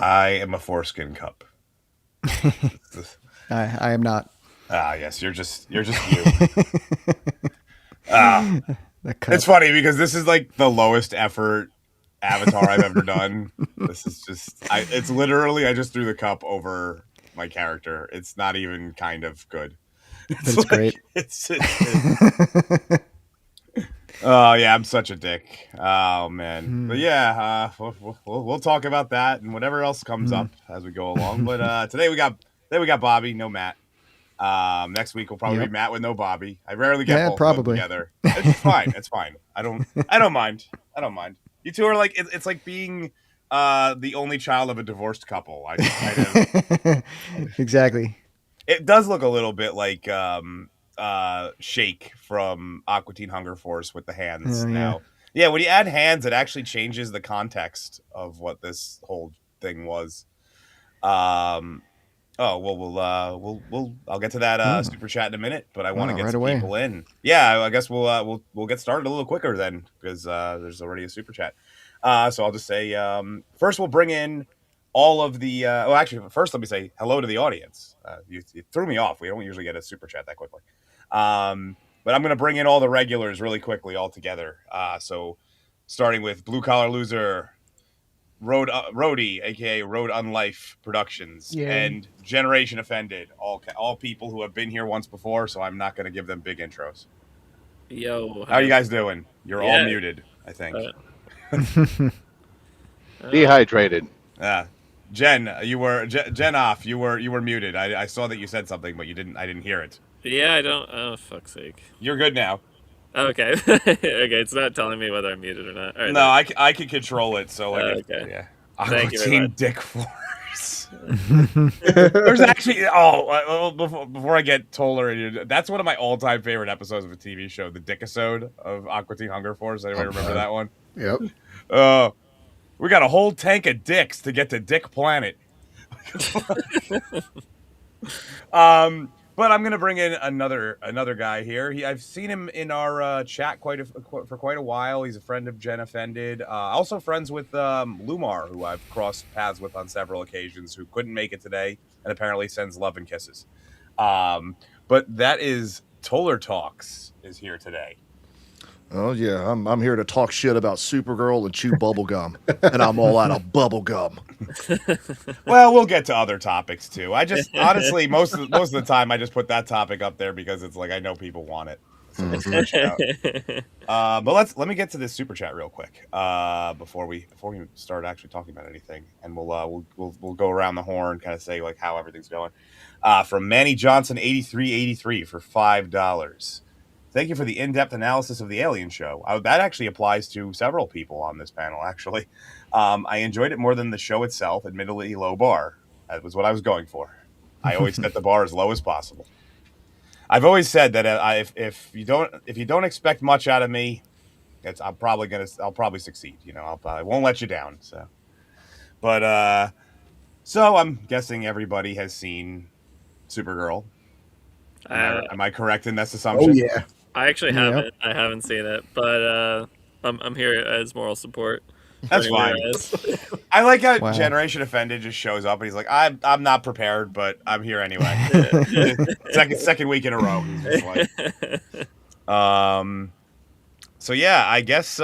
I am a foreskin cup. I am not. Yes, you're just you. Ah, The it's cup. funny because this is like the lowest effort avatar I've ever done. This is just it's literally I just threw the cup over my character. It's not even kind of good. But It's it's great. like oh yeah, I'm such a dick. Oh man, but Hmm. yeah, we'll talk about that and whatever else comes Hmm. up as we go along. But today we got Bobby, no Matt. Next week will probably be Yep. Matt with no Bobby. I rarely get Yeah, both of them probably. together. It's fine. It's fine. I don't mind. I don't mind. You two are like it's like being the only child of a divorced couple. I just kind of Exactly. it does look a little bit like Shake from Aqua Teen Hunger Force with the hands Oh yeah. now. Yeah, when you add hands, it actually changes the context of what this whole thing was. Um, Oh well, we'll I'll get to that Oh, super chat in a minute, but I want to oh, get right some away. people in. Yeah, I guess we'll get started a little quicker then because there's already a super chat. So I'll just say first we'll bring in all of the. Well, actually, first let me say hello to the audience. You threw me off. We don't usually get a super chat that quickly. But I'm gonna bring in all the regulars really quickly all together. So starting with Blue Collar Loser, Roadie, aka Road Unlife Productions, Yay. and Generation Offended, all people who have been here once before. So I'm not going to give them big intros. Yo, How are you hi. guys doing? You're all Yeah. muted, I think. Uh, uh, Dehydrated. Uh, Jen, Jen off. You were muted. I saw that you said something, but you didn't. I didn't hear it. yeah, I don't. Oh, fuck's sake. You're good now. Okay. Okay, it's not telling me whether I'm muted or not. All right, No, there. I can control it. So like, if Okay. yeah, Thank Aqua you very Teen much. Dick Force. There's actually before I get Toller, that's one of my all-time favorite episode of a TV show, the Dickisode of Aqua Teen Hunger Force. Anybody Oh remember God. that one? Yep. Uh, we got a whole tank of dicks to get to Dick Planet. But I'm gonna bring in another guy here. I've seen him in our chat for quite a while. He's a friend of Jen Offended. Also friends with Lumar, who I've crossed paths with on several occasions, who couldn't make it today, and apparently sends love and kisses. Um, but that is Toller Talks is here today. Oh yeah, I'm here to talk shit about Supergirl and chew bubble gum, and I'm all out of bubble gum. Well, we'll get to other topics too. I just honestly most of the time I just put that topic up there because it's like I know people want it, so let's switch it out. But let me get to this super chat real quick before we start actually talking about anything, and we'll go around the horn, kind of say like how everything's going. From Manny Johnson 8383 for $5. Thank you for the in-depth analysis of the Alien show. That actually applies to several people on this panel. Actually, I enjoyed it more than the show itself. Admittedly, low bar. That was what I was going for. I always set the bar as low as possible. I've always said that if you don't expect much out of me, I'll probably succeed. I won't let you down. But so I'm guessing everybody has seen Supergirl. Am I uh, am I correct in this Oh assumption? yeah. I actually Yep. haven't. I haven't seen it, but I'm here as moral support for That's anybody fine. that is. I like how Wow. Generation Offended just shows up and he's like, I'm not prepared, but I'm here anyway. Yeah. Second week in a row, he's just like, um. So yeah, I guess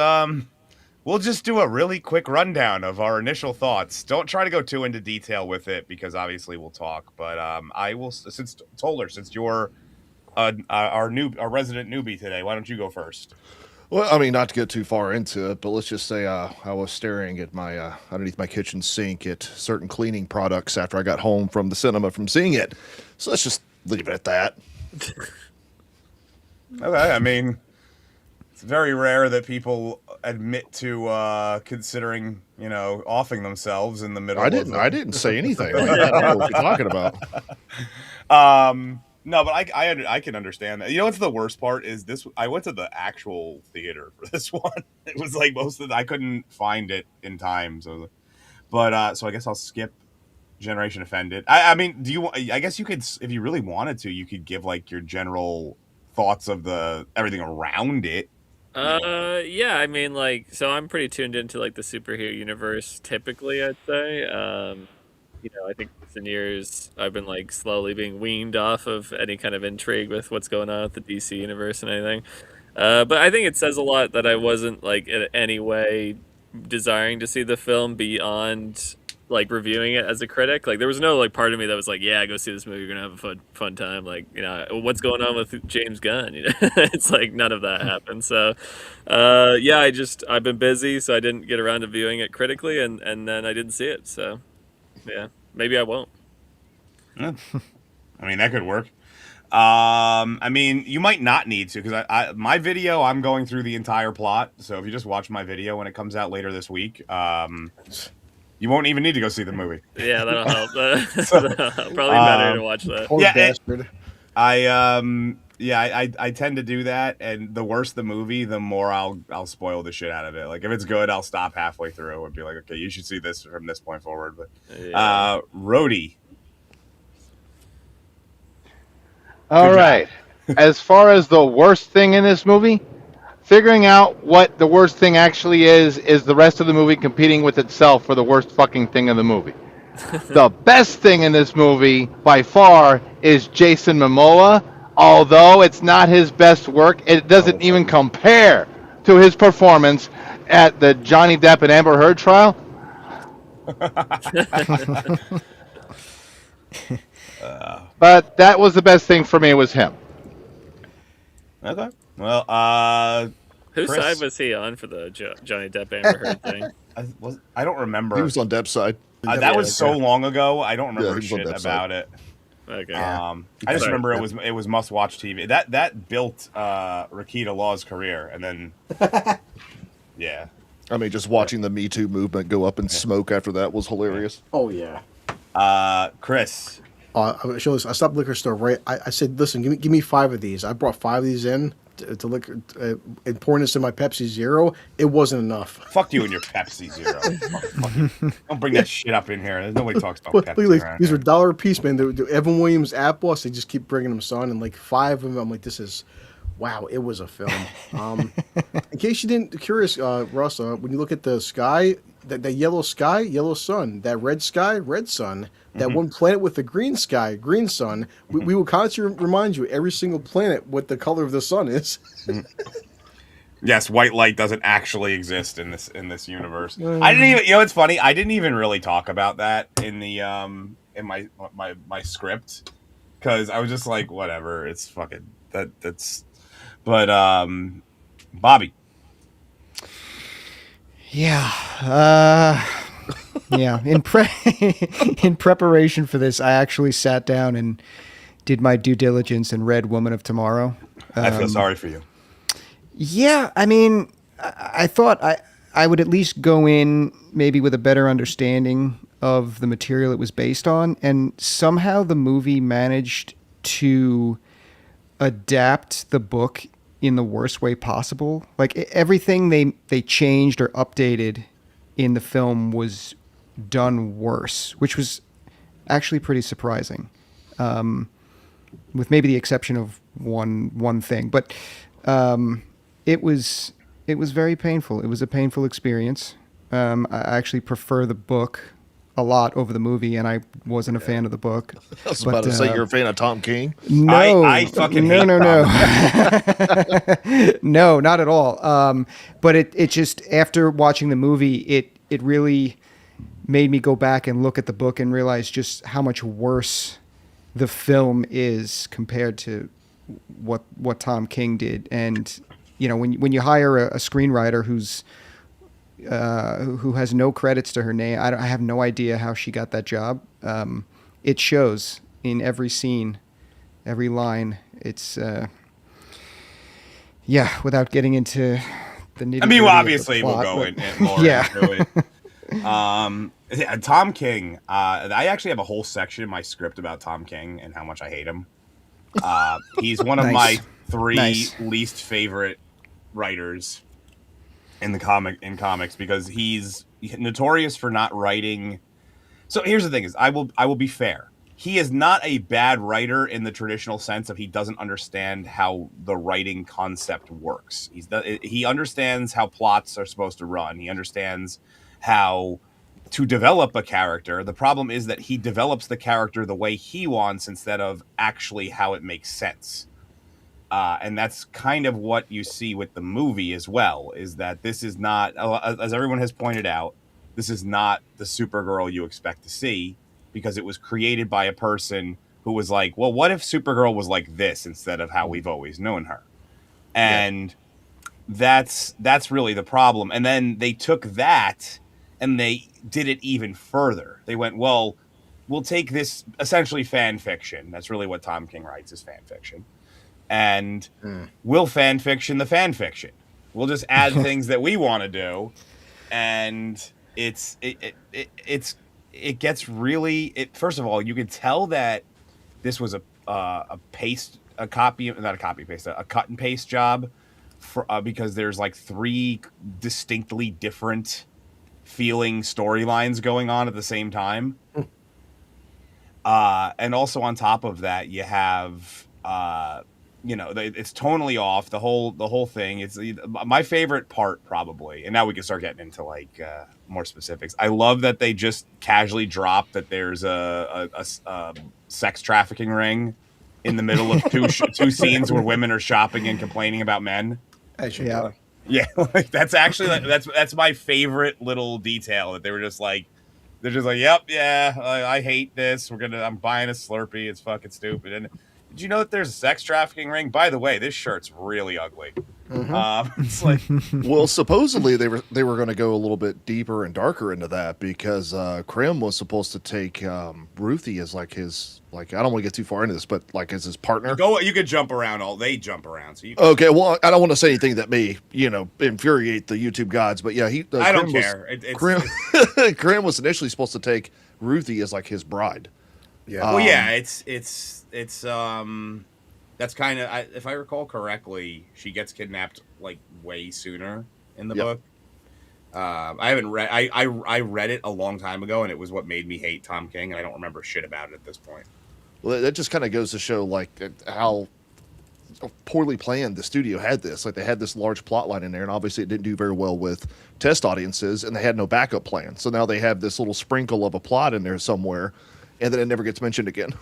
we'll just do a really quick rundown of our initial thoughts. Don't try to go too into detail with it because obviously we'll talk. But I will since Toller, since you're our resident newbie today, why don't you go first? Well, I mean, not to get too far into it, but let's just say I was staring at my underneath my kitchen sink at certain cleaning products after I got home from the cinema from seeing it. So let's just leave it at that. Okay, I mean, it's very rare that people admit to considering, offing themselves in the I middle of didn't. I the. didn't say anything like that. I don't know what you're talking about. No, but I can understand that. You know what's the worst part is this? I went to the actual theater for this one. It was like I couldn't find it in time, so I guess I'll skip Generation Offended. I mean, I guess you could, if you really wanted to, you could give like your general thoughts of the everything around it. Yeah, I mean, like, so I'm pretty tuned into like the superhero universe. Typically, I'd say, I think in years I've been like slowly being weaned off of any kind of intrigue with what's going on with the DC universe and anything. But I think it says a lot that I wasn't like in any way desiring to see the film beyond like reviewing it as a critic. Like there was no like part of me that was like, yeah, go see this movie. You're gonna have a fun time. Like what's going on with James Gunn? It's like none of that happened. So, yeah, I've been busy, so I didn't get around to viewing it critically, and then I didn't see it. So yeah, maybe I won't. Yeah. I mean, that could work. I mean, you might not need to because my video, I'm going through the entire plot. So if you just watch my video when it comes out later this week, you won't even need to go see the movie. Yeah, that'll help. So, Probably better to watch that. Poor Yeah, bastard. I tend to do that, and the worse the movie, the more I'll spoil the shit out of it. Like if it's good, I'll stop halfway through and be like, okay, you should see this from this point forward. But Yeah. Rhodey. All Good job. right. As far as the worst thing in this movie, figuring out what the worst thing actually is the rest of the movie competing with itself for the worst fucking thing in the movie. The best thing in this movie, by far, is Jason Momoa. Although it's not his best work, it doesn't even compare to his performance at the Johnny Depp and Amber Heard trial. But that was the best thing for me, was him. Okay. Well, Whose Chris? side was he on for the Johnny Depp Amber Heard thing? I don't remember. He was on Depp's side. That was so long ago. I don't Yeah, remember he was on shit that about side. it. Okay. I just remember it was must watch TV. That built Rakita Law's career, and then yeah. I mean, just watching the Me Too movement go up in smoke after that was hilarious. Oh yeah. Chris. I stopped liquor store right. I said, listen, give me 5 of these. I brought 5 of these in to liquor and pouring this in my Pepsi Zero. It wasn't enough. Fuck you and your Pepsi Zero. Don't bring that shit up in here. There's nobody talks about Look, Pepsi around these here. are $1 a piece, man. The Evan Williams app boss. They just keep bringing them, son, and like 5 of them. I'm like, this is, wow. It was a film. In case you didn't curious, Russ, when you look at the sky, that yellow sky, yellow sun, that red sky, red sun, that one planet with the green sky, green sun, we will constantly remind you every single planet what the color of the sun is. Yes, white light doesn't actually exist in this universe. I didn't even. You know, it's funny. I didn't even really talk about that in the in my script because I was just like, whatever. It's fucking that's. But Bobby. Yeah. Yeah. In preparation for this, I actually sat down and did my due diligence and read Woman of Tomorrow. I feel sorry for you. Yeah, I mean, I thought I would at least go in maybe with a better understanding of the material it was based on, and somehow the movie managed to adapt the book in the worst way possible. Like everything they changed or updated in the film was done worse, which was actually pretty surprising, with maybe the exception of one thing. But it was very painful. It was a painful experience. I actually prefer the book a lot over the movie, and I wasn't a fan of the book. I was about to say you're a fan of Tom King. No, I fucking no, hate no, no, no, not at all. But it just, after watching the movie, it really made me go back and look at the book and realize just how much worse the film is compared to what Tom King did. And you know, when you hire a screenwriter who has no credits to her name, I have no idea how she got that job. It shows in every scene, every line. It's yeah, without getting into the nitty-gritty I mean, well, of the obviously we'll plot, go but- in more Yeah. into it. Yeah, Tom King. I actually have a whole section in my script about Tom King and how much I hate him. He's one of Nice. my 3 Nice. least favorite writers in comics because he's notorious for not writing. So here's the thing: is I will be fair. he is not a bad writer in the traditional sense of he doesn't understand how the writing concept works. He understands how plots are supposed to run. He understands how to develop a character. The problem is that he develops the character the way he wants instead of actually how it makes sense. And that's kind of what you see with the movie as well, is that this is not, as everyone has pointed out, this is not the Supergirl you expect to see, because it was created by a person who was like, well, what if Supergirl was like this instead of how we've always known her? And that's really the problem. And then they took that and they did it even further. They went, well, we'll take this essentially fan fiction. That's really what Tom King writes, is fan fiction. And we'll fan fiction the fan fiction. We'll just add things that we want to do. And it gets really, first of all, you could tell that this was a cut and paste job because there's like 3 distinctly different feeling storylines going on at the same time. And also on top of that, you have, it's tonally off. The whole thing. It's my favorite part probably. And now we can start getting into like more specifics. I love that they just casually drop that there's a sex trafficking ring in the middle of two scenes where women are shopping and complaining about men. Yeah, like that's actually that's my favorite little detail, that they're just like, yep, yeah, I hate this. I'm buying a Slurpee. It's fucking stupid. And did you know that there's a sex trafficking ring? By the way, this shirt's really ugly. It's like, well, supposedly they were going to go a little bit deeper and darker into that, because Krim was supposed to take Ruthie as like his, like, I don't want to get too far into this, but like as his partner. You could jump around they jump around. So okay, well, I don't want to say anything that may infuriate the YouTube gods, but yeah, I don't care. Krim was initially supposed to take Ruthie as like his bride. Yeah. Well, yeah, it's that's kind of, if I recall correctly, she gets kidnapped like way sooner in the book. I haven't read. I read it a long time ago, and it was what made me hate Tom King, and I don't remember shit about it at this point. Well, that just kind of goes to show like how poorly planned the studio had this. Like, they had this large plot line in there, and obviously it didn't do very well with test audiences, and they had no backup plan. So now they have this little sprinkle of a plot in there somewhere, and then it never gets mentioned again.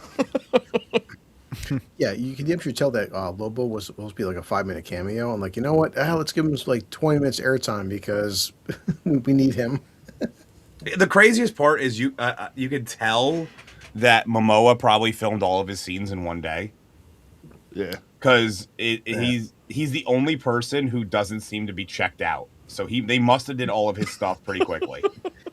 Yeah, you can definitely tell that Lobo was supposed to be like a 5-minute cameo. I'm like, you know what? Let's give him like 20 minutes airtime because we need him. The craziest part is you could tell that Momoa probably filmed all of his scenes in one day. Yeah, because he's the only person who doesn't seem to be checked out. So they must have did all of his stuff pretty quickly.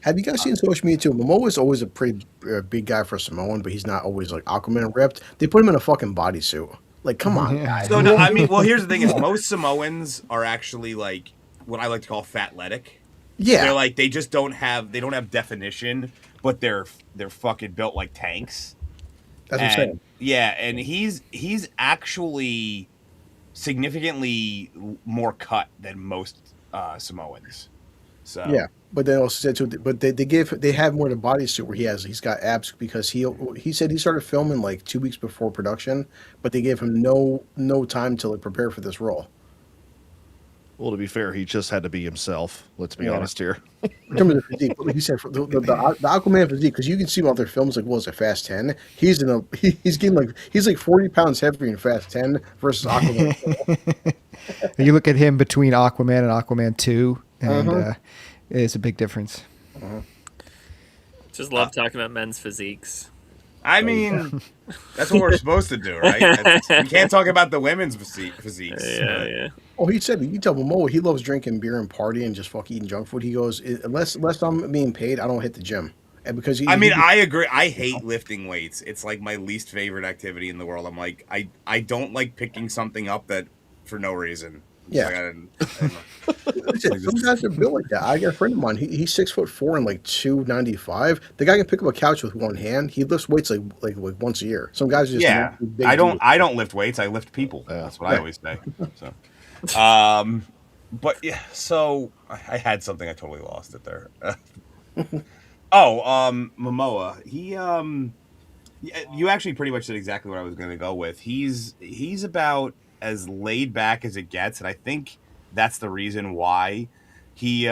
Have you guys seen social media too? Momoa's always a pretty big guy for Samoan, but he's not always like Aquaman ripped. They put him in a fucking bodysuit. Like, come on, guys. So no, I mean, well, here's the thing: is most Samoans are actually like what I like to call fatletic. Yeah, they're like, they don't have definition, but they're fucking built like tanks. That's what I'm saying. Yeah, and he's actually significantly more cut than most Samoans. So yeah, but they also said too. But they have more than bodysuit where he's got abs, because he said he started filming like 2 weeks before production, but they gave him no time to like prepare for this role. Well, to be fair, he just had to be himself. Let's be honest here. In terms of the physique, like he said, for the Aquaman physique, because you can see him out there films like, what was it, Fast 10? He's getting like, he's like 40 pounds heavier in Fast 10 versus Aquaman. You look at him between Aquaman and Aquaman 2, and it's a big difference. Just love talking about men's physiques. I mean, that's what we're supposed to do, right? We can't talk about the women's physiques. Yeah. Oh, he said, you tell Momoa he loves drinking beer and partying and just fucking eating junk food. He goes, unless I'm being paid, I don't hit the gym. And because I agree. I hate lifting weights. It's like my least favorite activity in the world. I'm like, I don't like picking something up that for no reason. Yeah. Some guys are built like that. I got a friend of mine. He's 6'4" and like 295. The guy can pick up a couch with one hand. He lifts weights like once a year. Some guys just big I don't lift weights. I lift people. That's what I always say. So, but yeah. So I had something. I totally lost it there. Momoa. You actually pretty much did exactly what I was going to go with. He's about as laid back as it gets, and I think that's the reason why he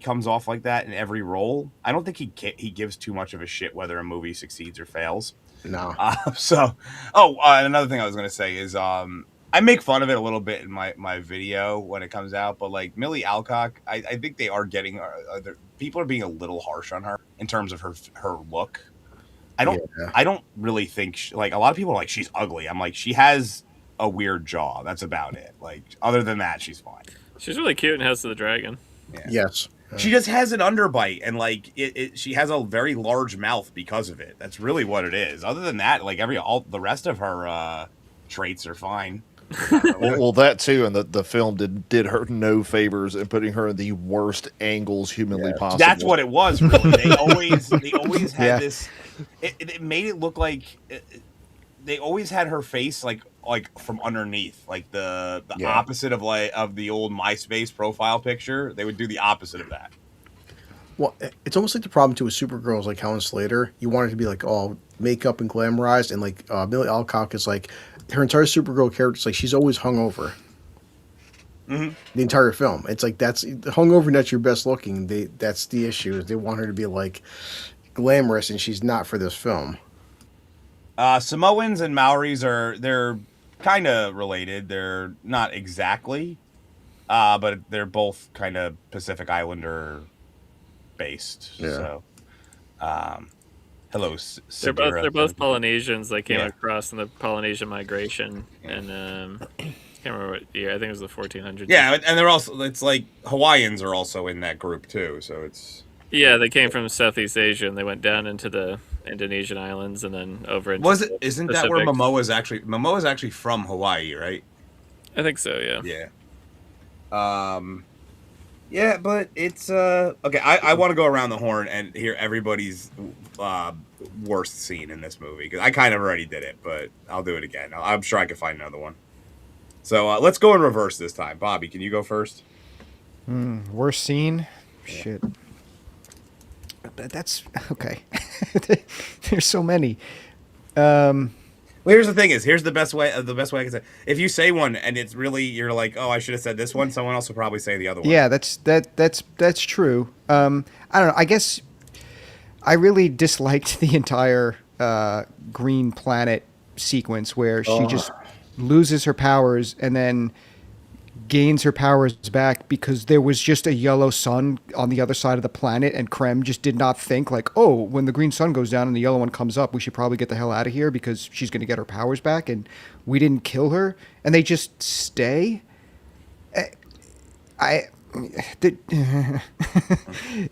comes off like that in every role. I don't think he gives too much of a shit whether a movie succeeds or fails. No. Another thing I was going to say is I make fun of it a little bit in my video when it comes out, but like Millie Alcock, I think they are getting people are being a little harsh on her in terms of her look. I don't really think like a lot of people are like she's ugly. I'm like she has a weird jaw. That's about it. Like other than that, she's fine. She's really cute in House of the Dragon. Yeah. Yes. She just has an underbite and like she has a very large mouth because of it. That's really what it is. Other than that, like all the rest of her traits are fine. Well, that too, and the film did her no favors in putting her in the worst angles humanly possible. That's what it was. Really, they always had this. It made it look like they always had her face like from underneath, like the opposite of the old MySpace profile picture. They would do the opposite of that. Well, it's almost like the problem too with Supergirl is like Helen Slater. You want her to be like all makeup and glamorized, and like Millie Alcock is like her entire Supergirl character is like she's always hungover. Mm-hmm. The entire film, it's like that's hungover. That's your best looking. That's the issue. Is they want her to be like glamorous, and she's not for this film. Samoans and Maoris they're kind of related. They're not exactly, but they're both kind of Pacific Islander based. Yeah. So, hello. They're both Polynesians. They came across in the Polynesian migration, and I can't remember what year. I think it was the 1400s. Yeah, and they're also it's like Hawaiians are also in that group too. So it's they came from Southeast Asia and they went down into the Indonesian islands and then over into isn't that where Momoa's actually? Momoa's actually from Hawaii, right? I think so. Yeah. Yeah. Yeah, but it's okay. I want to go around the horn and hear everybody's worst scene in this movie because I kind of already did it, but I'll do it again. I'm sure I can find another one. So let's go in reverse this time. Bobby, can you go first? Worst scene? Yeah. Shit. That's okay. There's so many. Well, here's the thing: here's the best way. The best way I can say. If you say one and it's really you're like, oh, I should have said this one. Someone else will probably say the other one. Yeah, that's true. I don't know. I guess I really disliked the entire Green Planet sequence where she just loses her powers and then gains her powers back because there was just a yellow sun on the other side of the planet, and Krem just did not think like, oh, when the green sun goes down and the yellow one comes up, we should probably get the hell out of here because she's going to get her powers back, and we didn't kill her, and they just stay.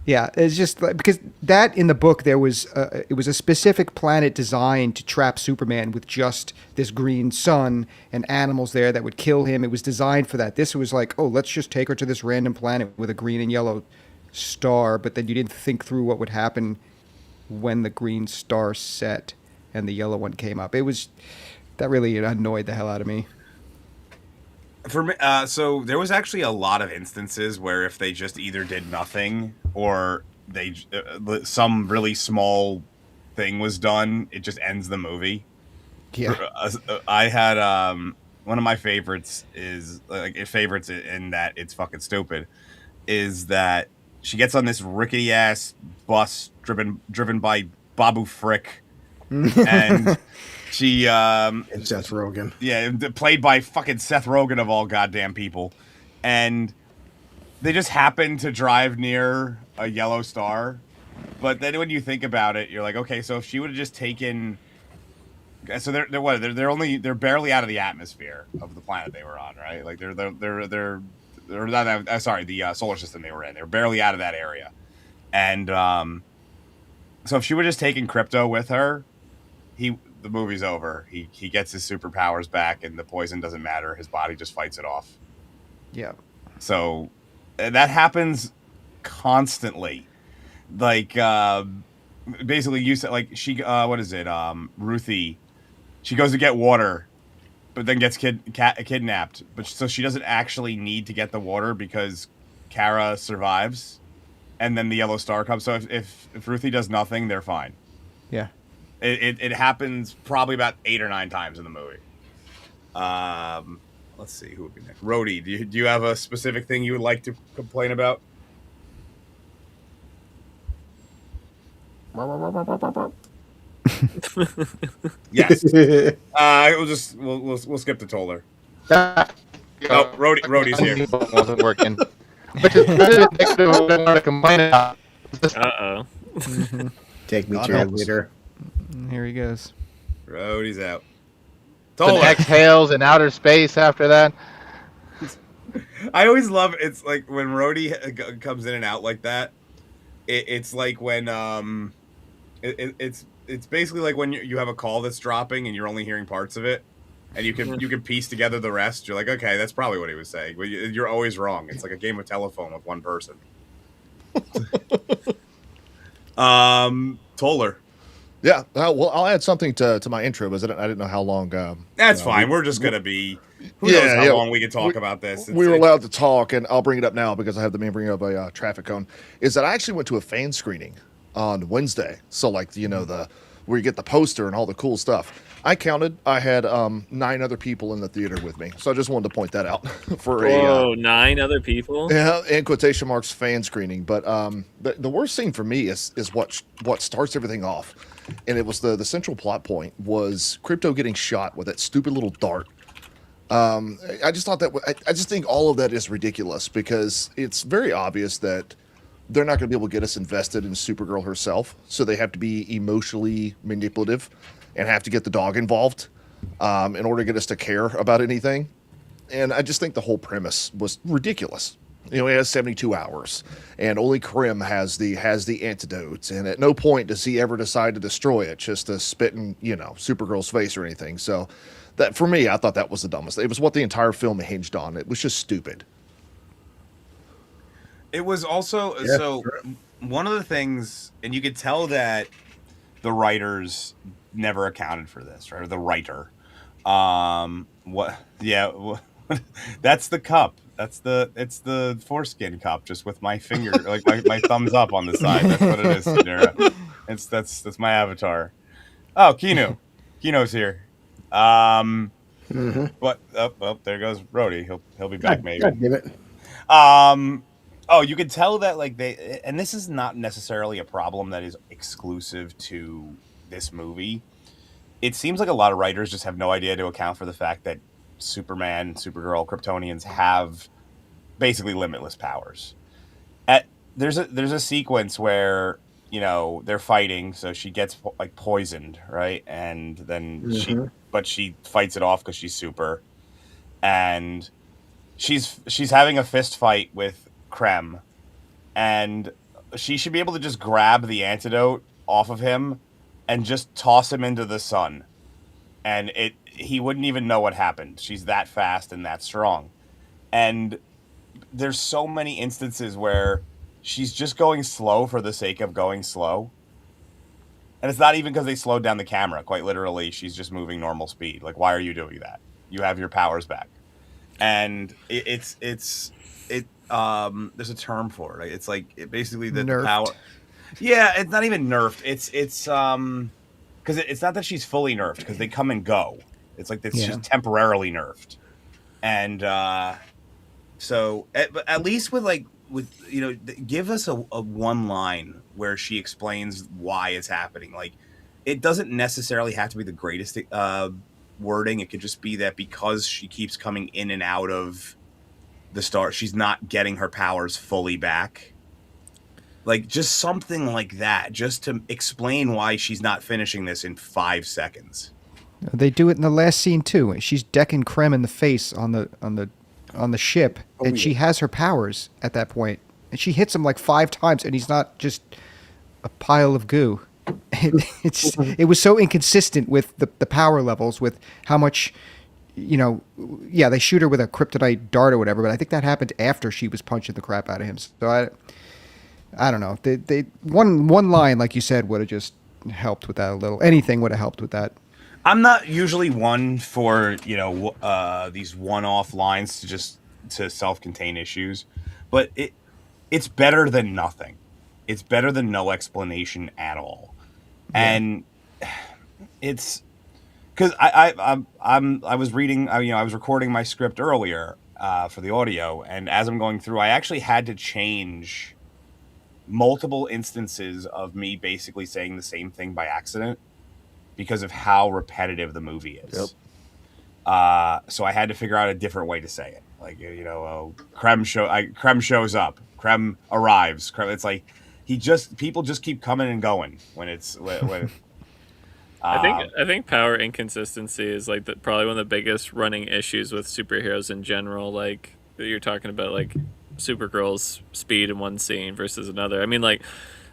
Yeah, it's just like, because that in the book there was it was a specific planet designed to trap Superman with just this green sun and animals there that would kill him. It was designed for that. This was like, oh, let's just take her to this random planet with a green and yellow star, but then you didn't think through what would happen when the green star set and the yellow one came up. That really annoyed the hell out of me. For me, so there was actually a lot of instances where if they just either did nothing or they some really small thing was done, it just ends the movie. Yeah, I had one of my favorites is favorites in that it's fucking stupid. Is that she gets on this rickety ass bus driven by Babu Frick, and she and Seth Rogen. Yeah, played by fucking Seth Rogen of all goddamn people. And they just happen to drive near a yellow star. But then when you think about it, you're like, okay, so if she would have just taken so they're barely out of the atmosphere of the planet they were on, right? Like they're not, sorry, the solar system they were in. They're barely out of that area. And so if she would have just taken Crypto with her, the movie's over. He gets his superpowers back, and the poison doesn't matter. His body just fights it off. Yeah. So that happens constantly. Like basically, you said like she what is it? Ruthie. She goes to get water, but then gets kidnapped. But so she doesn't actually need to get the water because Kara survives, and then the yellow star comes. So if Ruthie does nothing, they're fine. Yeah. It happens probably about 8 or 9 times in the movie. Let's see who would be next. Rhodey, do you have a specific thing you would like to complain about? Yes. We'll skip to Toller. Oh, Rhodey's here. Wasn't working. Which is good. To complain about. Uh-oh. Take me God to your help us. leader. Here he goes. Rhodey's out. And Toller. exhales in outer space after that. I always love it's like when Rhodey comes in and out like that. It's like when it's basically like when you have a call that's dropping and you're only hearing parts of it, and you can piece together the rest. You're like, okay, that's probably what he was saying, but you're always wrong. It's like a game of telephone with one person. Toller. Yeah, well, I'll add something to my intro, because I didn't know how long. That's fine. We're just gonna be. Who knows how long we can talk about this? We were allowed to talk, and I'll bring it up now because I have the man bring up a traffic cone. Is that I actually went to a fan screening on Wednesday. So like where you get the poster and all the cool stuff. I counted. I had 9 other people in the theater with me. So I just wanted to point that out for Whoa, 9 other people? Yeah, in quotation marks, fan screening. But the worst scene for me is what starts everything off. And it was the central plot point was Crypto getting shot with that stupid little dart. I just thought I just think all of that is ridiculous, because it's very obvious that they're not going to be able to get us invested in Supergirl herself. So they have to be emotionally manipulative and have to get the dog involved in order to get us to care about anything. And I just think the whole premise was ridiculous. He has 72 hours, and only Krim has the antidote. And at no point does he ever decide to destroy it, just to spit in, Supergirl's face or anything. So that, for me, I thought that was the dumbest. It was what the entire film hinged on. It was just stupid. It was also one of the things, and you could tell that the writers never accounted for this, right? Or the writer. What? Yeah, that's the cup. It's the foreskin cup, just with my finger, like my thumbs up on the side. That's what it is, Sidera. That's my avatar. Oh, Kino's here. But there goes Rhodey. He'll be back maybe. God damn it. Oh, you could tell that and this is not necessarily a problem that is exclusive to this movie. It seems like a lot of writers just have no idea to account for the fact that Superman, Supergirl, Kryptonians have basically limitless powers. There's a sequence where they're fighting, so she gets poisoned, right? And then she fights it off because she's super, and she's having a fist fight with Krem, and she should be able to just grab the antidote off of him and just toss him into the sun, and he wouldn't even know what happened. She's that fast and that strong. And there's so many instances where she's just going slow for the sake of going slow. And it's not even because they slowed down the camera. Quite literally, she's just moving normal speed. Like, why are you doing that? You have your powers back. And there's a term for it. It's like basically the power. Yeah, it's not even nerfed. It's because it's not that she's fully nerfed, because they come and go. It's like it's just temporarily nerfed, and so at least with give us a one line where she explains why it's happening. Like, it doesn't necessarily have to be the greatest wording. It could just be that because she keeps coming in and out of the star, she's not getting her powers fully back. Like, just something like that, just to explain why she's not finishing this in 5 seconds. They do it in the last scene too. She's decking Krem in the face on the ship, and she has her powers at that point, and she hits him like 5 times, and he's not just a pile of goo. It was so inconsistent with the power levels, with how much, they shoot her with a kryptonite dart or whatever, but I think that happened after she was punching the crap out of him. So I don't know. They one line, like you said, would have just helped with that a little. Anything would have helped with that. I'm not usually one for these one-off lines to self-contain issues, but it's better than nothing. It's better than no explanation at all. Yeah. And it's because I was reading, I was recording my script earlier for the audio, and as I'm going through, I actually had to change multiple instances of me basically saying the same thing by accident because of how repetitive the movie is. Yep. So I had to figure out a different way to say it. Like, Krem shows up, Krem arrives. It's like people just keep coming and going when it's when. I think power inconsistency is like probably one of the biggest running issues with superheroes in general. Like you're talking about like Supergirl's speed in one scene versus another. I mean, like,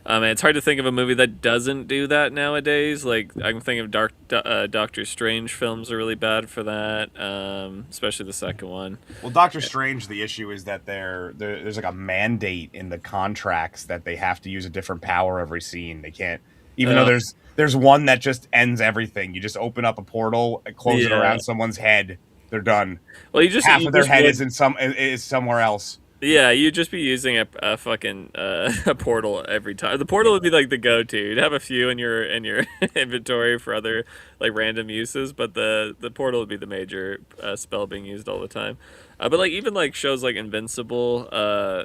it's hard to think of a movie that doesn't do that nowadays. Like I can think of Doctor Strange films are really bad for that, especially the second one. Well, Doctor Strange, the issue is that there's like a mandate in the contracts that they have to use a different power every scene. They can't, even though there's one that just ends everything. You just open up a portal, close it around someone's head, they're done. Well, half of their head is somewhere else. Yeah, you'd just be using a fucking a portal every time. The portal would be like the go-to. You'd have a few in your inventory for other like random uses, but the portal would be the major spell being used all the time. But like even like shows like Invincible,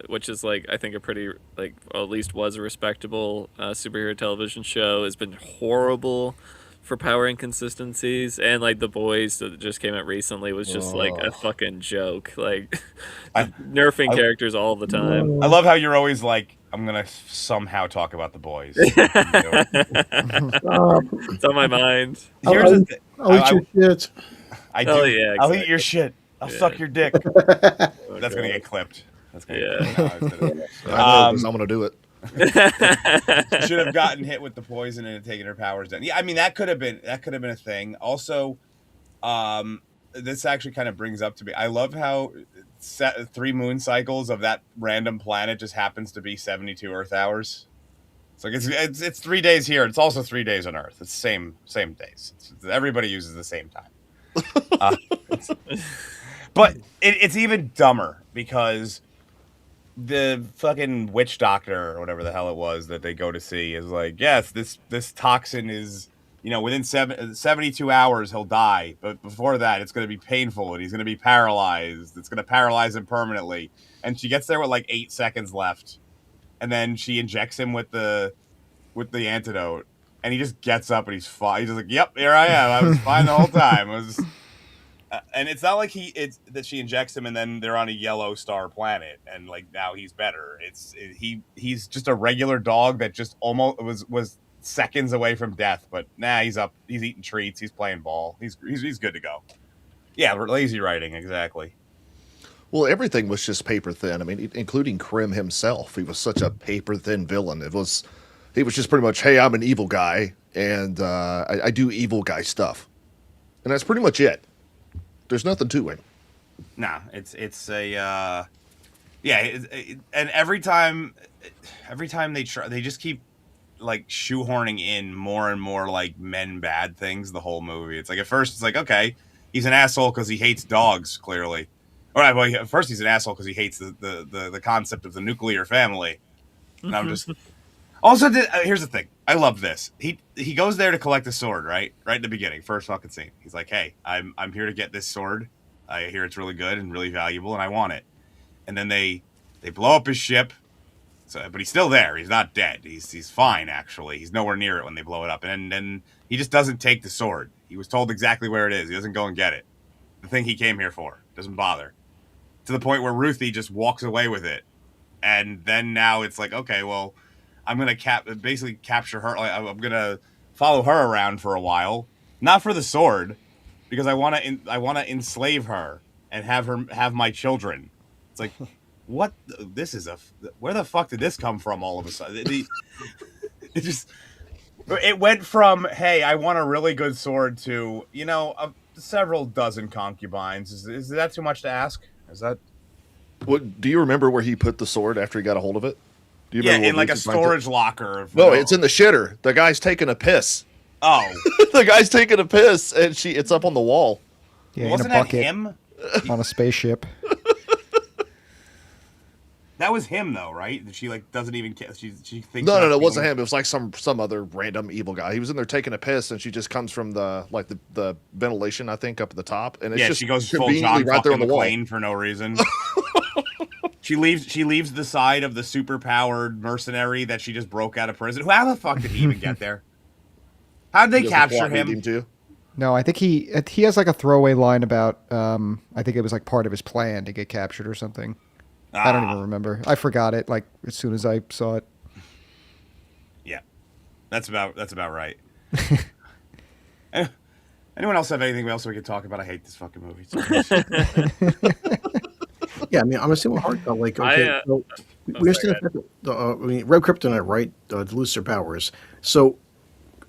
which is like I think a pretty like at least was a respectable superhero television show, has been horrible for power inconsistencies, and like The Boys that just came out recently was just like a fucking joke, like nerfing characters all the time. I love how you're always like, I'm gonna somehow talk about The Boys. It's on my mind. Here's the thing. I'll eat your shit. I do. Oh, yeah, exactly. I'll eat your shit. I'll suck your dick. That's gonna get clipped. That's gonna I'm gonna do it. Should have gotten hit with the poison and taken her powers down. Yeah, I mean that could have been a thing. Also, this actually kind of brings up to me. I love how 3 moon cycles of that random planet just happens to be 72 Earth hours. It's like it's 3 days here. It's also 3 days on Earth. It's same days. Everybody uses the same time. But it's even dumber because the fucking witch doctor or whatever the hell it was that they go to see is like, yes, this toxin is, within 72 hours he'll die, but before that it's going to be painful and he's going to be paralyzed. It's going to paralyze him permanently. And she gets there with like 8 seconds left, and then she injects him with the antidote, and he just gets up and he's fine. He's just like, yep, here I am. I was fine the whole time. And it's not like that she injects him and then they're on a yellow star planet and like now he's better. He's just a regular dog that just almost was seconds away from death, but he's up, he's eating treats, he's playing ball, he's good to go. Yeah, lazy writing, exactly. Well, everything was just paper thin. I mean, including Krim himself. He was such a paper thin villain. He was just pretty much, hey, I'm an evil guy and I do evil guy stuff, and that's pretty much it. There's nothing to him. Nah, it's a and every time they try, they just keep like shoehorning in more and more like men bad things the whole movie. It's like at first it's like, okay, he's an asshole because he hates dogs, clearly. All right, well, at first he's an asshole because he hates the concept of the nuclear family. And I'm just also here's the thing. I love this. He goes there to collect a sword, right in the beginning, first fucking scene. He's like, hey, I'm here to get this sword. I hear it's really good and really valuable, and I want it. And then they blow up his ship. So, but he's still there. He's not dead. He's fine, actually. He's nowhere near it when they blow it up. And then he just doesn't take the sword. He was told exactly where it is. He doesn't go and get it. The thing he came here for. Doesn't bother. To the point where Ruthie just walks away with it. And then now it's like, okay, well, I'm going to basically capture her. Like, I'm going to follow her around for a while. Not for the sword, because I want to enslave her and have my children. It's like, what? Where the fuck did this come from all of a sudden? It went from, hey, I want a really good sword to, several dozen concubines. Is that too much to ask? Is that? What do you remember where he put the sword after he got a hold of it? Do you remember in like a storage locker. No, it's in the shitter. The guy's taking a piss. Oh, the guy's taking a piss, and it's up on the wall. Yeah, wasn't in a bucket that him on a spaceship. That was him though, right? She like doesn't even care. She thinks No, not it wasn't feeling- him. It was like some other random evil guy. He was in there taking a piss, and she just comes from the ventilation, I think, up at the top, and it's Yeah, just she goes full conveniently John right there on the wall. McClane for no reason. She leaves the side of the super-powered mercenary that she just broke out of prison. How the fuck did he even get there? How did they Does the capture plot lead him? to? No, I think he has like a throwaway line about I think it was like part of his plan to get captured or something. I don't even remember. I forgot it like as soon as I saw it. Yeah, that's about right. Anyone else have anything else we could talk about? I hate this fucking movie. Yeah, I mean, I'm assuming hard though. Like, okay, so we understand sorry, the fact that I mean, red kryptonite, right? To lose their powers. So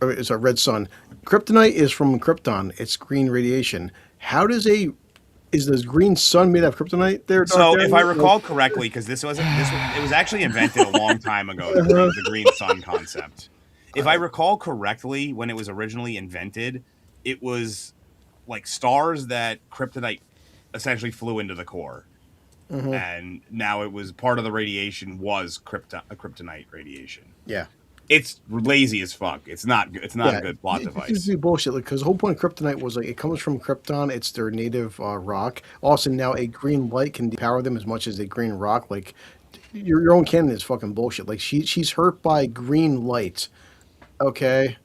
it's a red sun. Kryptonite is from Krypton. It's green radiation. How does is this green sun made out of kryptonite? There. So, Dark if I Area? recall correctly, because it was actually invented a long time ago. The green sun concept. If I recall correctly, when it was originally invented, it was like stars that kryptonite essentially flew into the core, and now it was part of the radiation was kryptonite radiation. Yeah. It's lazy as fuck. It's not a good plot device. It's bullshit. Because the whole point of kryptonite was like it comes from Krypton. It's their native rock. Also, now a green light can depower them as much as a green rock. Like your own canon is fucking bullshit. Like she's hurt by green light. Okay.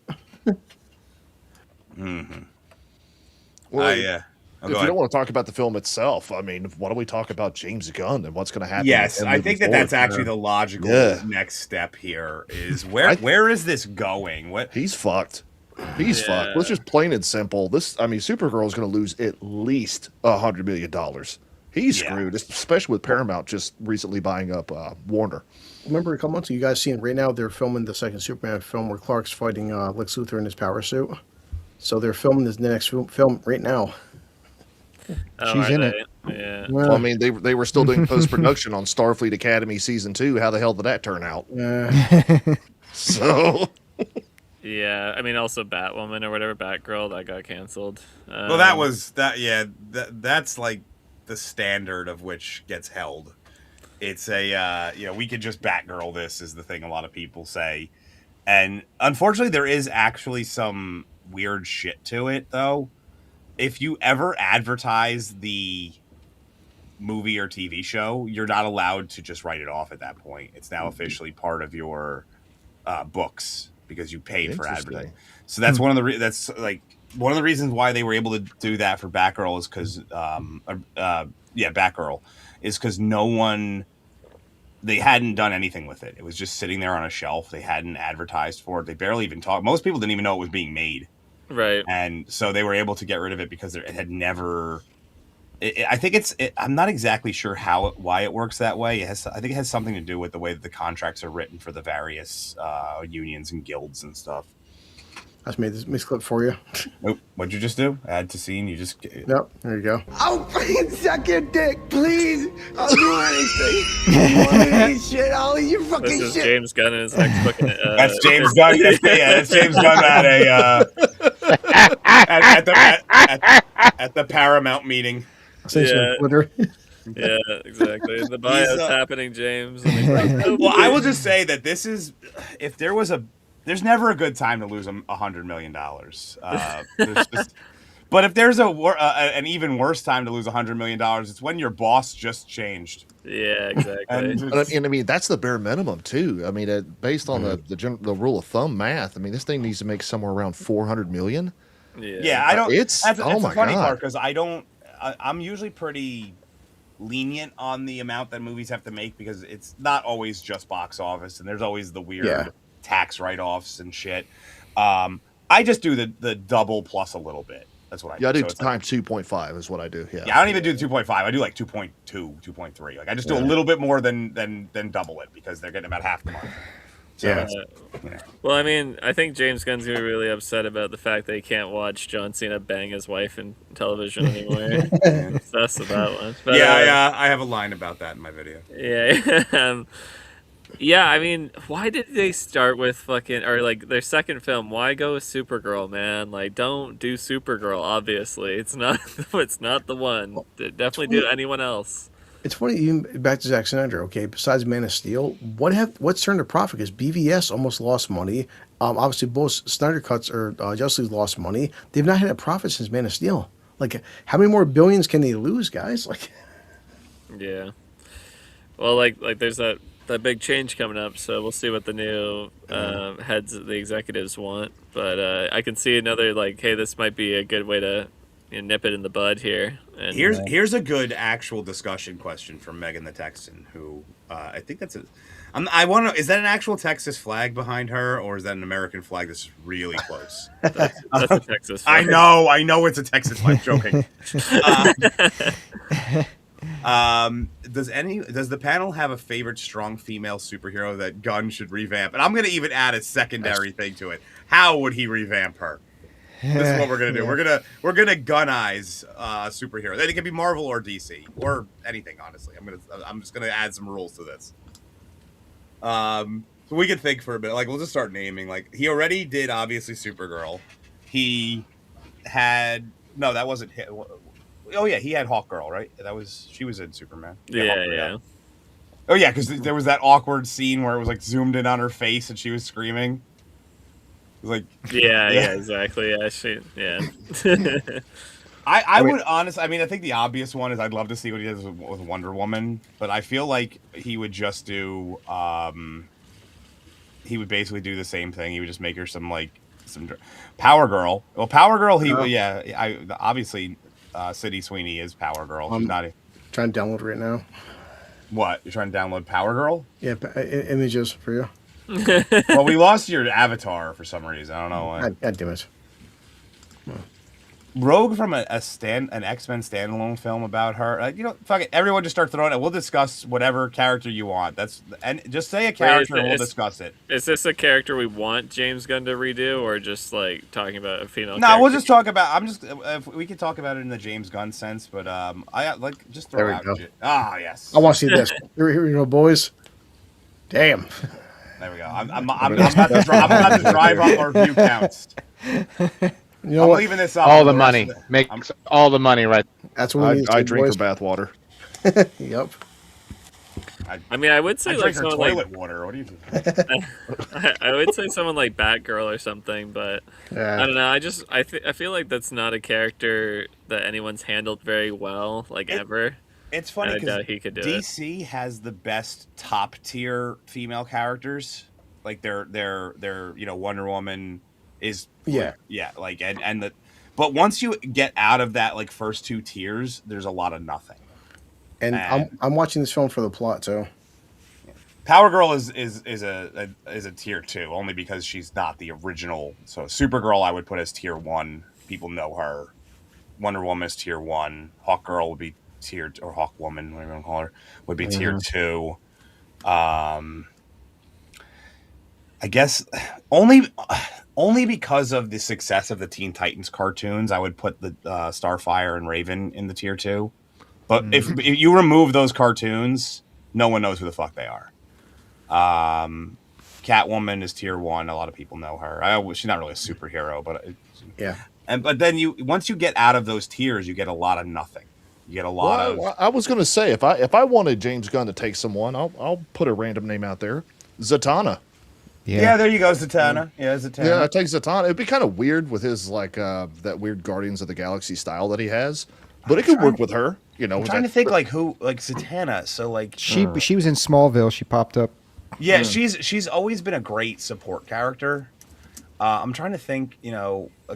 Well, Go if you ahead. don't want to talk about the film itself, I mean, why don't we talk about James Gunn and what's going to happen? Yes, with him I moving think that's forward? actually the logical next step here. Is where is this going? What? He's fucked. He's fucked. Let's just plain and simple. Supergirl is going to lose at least $100 million. He's screwed, especially with Paramount just recently buying up Warner. Remember a couple months ago, you guys seen right now they're filming the second Superman film where Clark's fighting Lex Luthor in his power suit. So they're filming this next film right now. Oh, She's in it. Yeah. Well, I mean, they were still doing post production on Starfleet Academy season 2. How the hell did that turn out? So, Yeah, I mean, also Batwoman or whatever, Batgirl, that got canceled. Well, that was that. Yeah, that's like the standard of which gets held. It's a we could just Batgirl. This is the thing a lot of people say, and unfortunately, there is actually some weird shit to it, though. If you ever advertise the movie or TV show, you're not allowed to just write it off at that point. It's now officially part of your books because you paid for advertising. So that's one of the one of the reasons why they were able to do that for Batgirl is because Batgirl is because they hadn't done anything with it. It was just sitting there on a shelf. They hadn't advertised for it. They barely even talked. Most people didn't even know it was being made. Right. And so they were able to get rid of it because it had never. I think I'm not exactly sure why it works that way. I think it has something to do with the way that the contracts are written for the various unions and guilds and stuff. I just made this clip for you. Nope. What'd you just do? Add to scene. You just. Yep. There you go. I'll fucking suck your dick, please. I'll do anything. You want any shit? I'll eat your fucking This is shit. James Gunn in his next book. That's James Gunn. That's James Gunn at the Paramount meeting. Essentially, Twitter. Yeah, exactly. The bio's happening, James. And Well, I will just say that this is if there's never a good time to lose $100 million. But if there's an even worse time to lose $100 million, it's when your boss just changed. Yeah, exactly. and I mean, that's the bare minimum too. I mean, based on the rule of thumb math, I mean, this thing needs to make somewhere around 400 million. Yeah, I don't. It's that's oh the my funny God. part because I'm usually pretty lenient on the amount that movies have to make because it's not always just box office and there's always the weird tax write-offs and shit. I just do the double plus a little bit. That's what I do. Yeah, I do So times 2.5 is what I do. Yeah. I don't even do 2.5. I do like 2.2, 2.3. Like I just do a little bit more than double it because they're getting about half the money. So, Well, I mean, I think James Gunn's gonna be really upset about the fact that he can't watch John Cena bang his wife in television anymore. That's the that one. But, I have a line about that in my video. Yeah. Yeah, I mean, why did they start with fucking or like their second film? Why go with Supergirl, man? Like, don't do Supergirl. Obviously, it's not the one. Definitely do anyone else. It's funny, even back to Zack Snyder. Okay, besides Man of Steel, what's turned a profit? Because BVS almost lost money. Obviously, both Snyder cuts or Justice League lost money. They've not had a profit since Man of Steel. Like, how many more billions can they lose, guys? Like, Yeah. Well, like there's that big change coming up, so we'll see what the new heads, the executives want. But I can see another like, hey, this might be a good way to nip it in the bud here. And Here's a good actual discussion question from Megan the Texan, who I think that's a. I want to. Is that an actual Texas flag behind her, or is that an American flag that's really close? that's a Texas. I know, it's a Texas flag. Joking. Does the panel have a favorite strong female superhero that Gunn should revamp? And I'm going to even add a secondary thing to it. How would he revamp her? This is what we're gonna do. We're gonna Gunnize superhero. Then it can be Marvel or DC or anything. Honestly, I'm just gonna add some rules to this. So we can think for a bit. Like we'll just start naming. Like he already did obviously Supergirl. He had that wasn't hit. Oh yeah, he had Hawkgirl, right? She was in Superman. Yeah. Oh yeah, because there was that awkward scene where it was like zoomed in on her face and she was screaming. It was like yeah, exactly. I would honestly. I mean, I think the obvious one is I'd love to see what he does with Wonder Woman, but I feel like he would just do. He would basically do the same thing. He would just make her some Power Girl. Well, Power Girl. Obviously. Sydney Sweeney is Power Girl. She's not trying to download right now. What? You're trying to download Power Girl? Yeah, images for you. Well, we lost your avatar for some reason. I don't know why. God damn it. Rogue from an X-Men standalone film about her. Fuck it. Everyone just start throwing it. We'll discuss whatever character you want. And just say a character and we'll discuss it. Is this a character we want James Gunn to redo, or just like talking about a female? No, we'll just talk about. If we can talk about it in the James Gunn sense, but I like just throw out. Yes. I want to see this. Here we go, boys. Damn. There we go. I'm about to drive up our view counts. You know what? Leaving this up. All the money. Makes all the money, right? That's what I drink her bath water. Yep. I would say like someone toilet water. What do you think? I would say someone like Batgirl or something, but I don't know. I feel like that's not a character that anyone's handled very well, ever. It's funny because he could do DC has the best top tier female characters. Like their Wonder Woman is but once you get out of that first two tiers, there's a lot of nothing. And I'm watching this film for the plot too. Power Girl is a tier 2 only because she's not the original. So Supergirl I would put as tier 1. People know her. Wonder Woman is tier 1. Hawkgirl would be tier, or Hawkwoman, whatever you want to call her, would be tier 2. I guess only because of the success of the Teen Titans cartoons, I would put the Starfire and Raven in the tier 2. But if you remove those cartoons, no one knows who the fuck they are. Catwoman is tier 1. A lot of people know her. She's not really a superhero, but But then once you get out of those tiers, you get a lot of nothing. You get a lot of. I was going to say if I wanted James Gunn to take someone, I'll put a random name out there, Zatanna. Yeah, there you go, Zatanna. Yeah, Zatanna. Yeah, I take Zatanna. It'd be kind of weird with his that weird Guardians of the Galaxy style that he has, but it could work with her. I'm trying to think who Zatanna. So she was in Smallville. She popped up. Yeah, she's always been a great support character. I'm trying to think.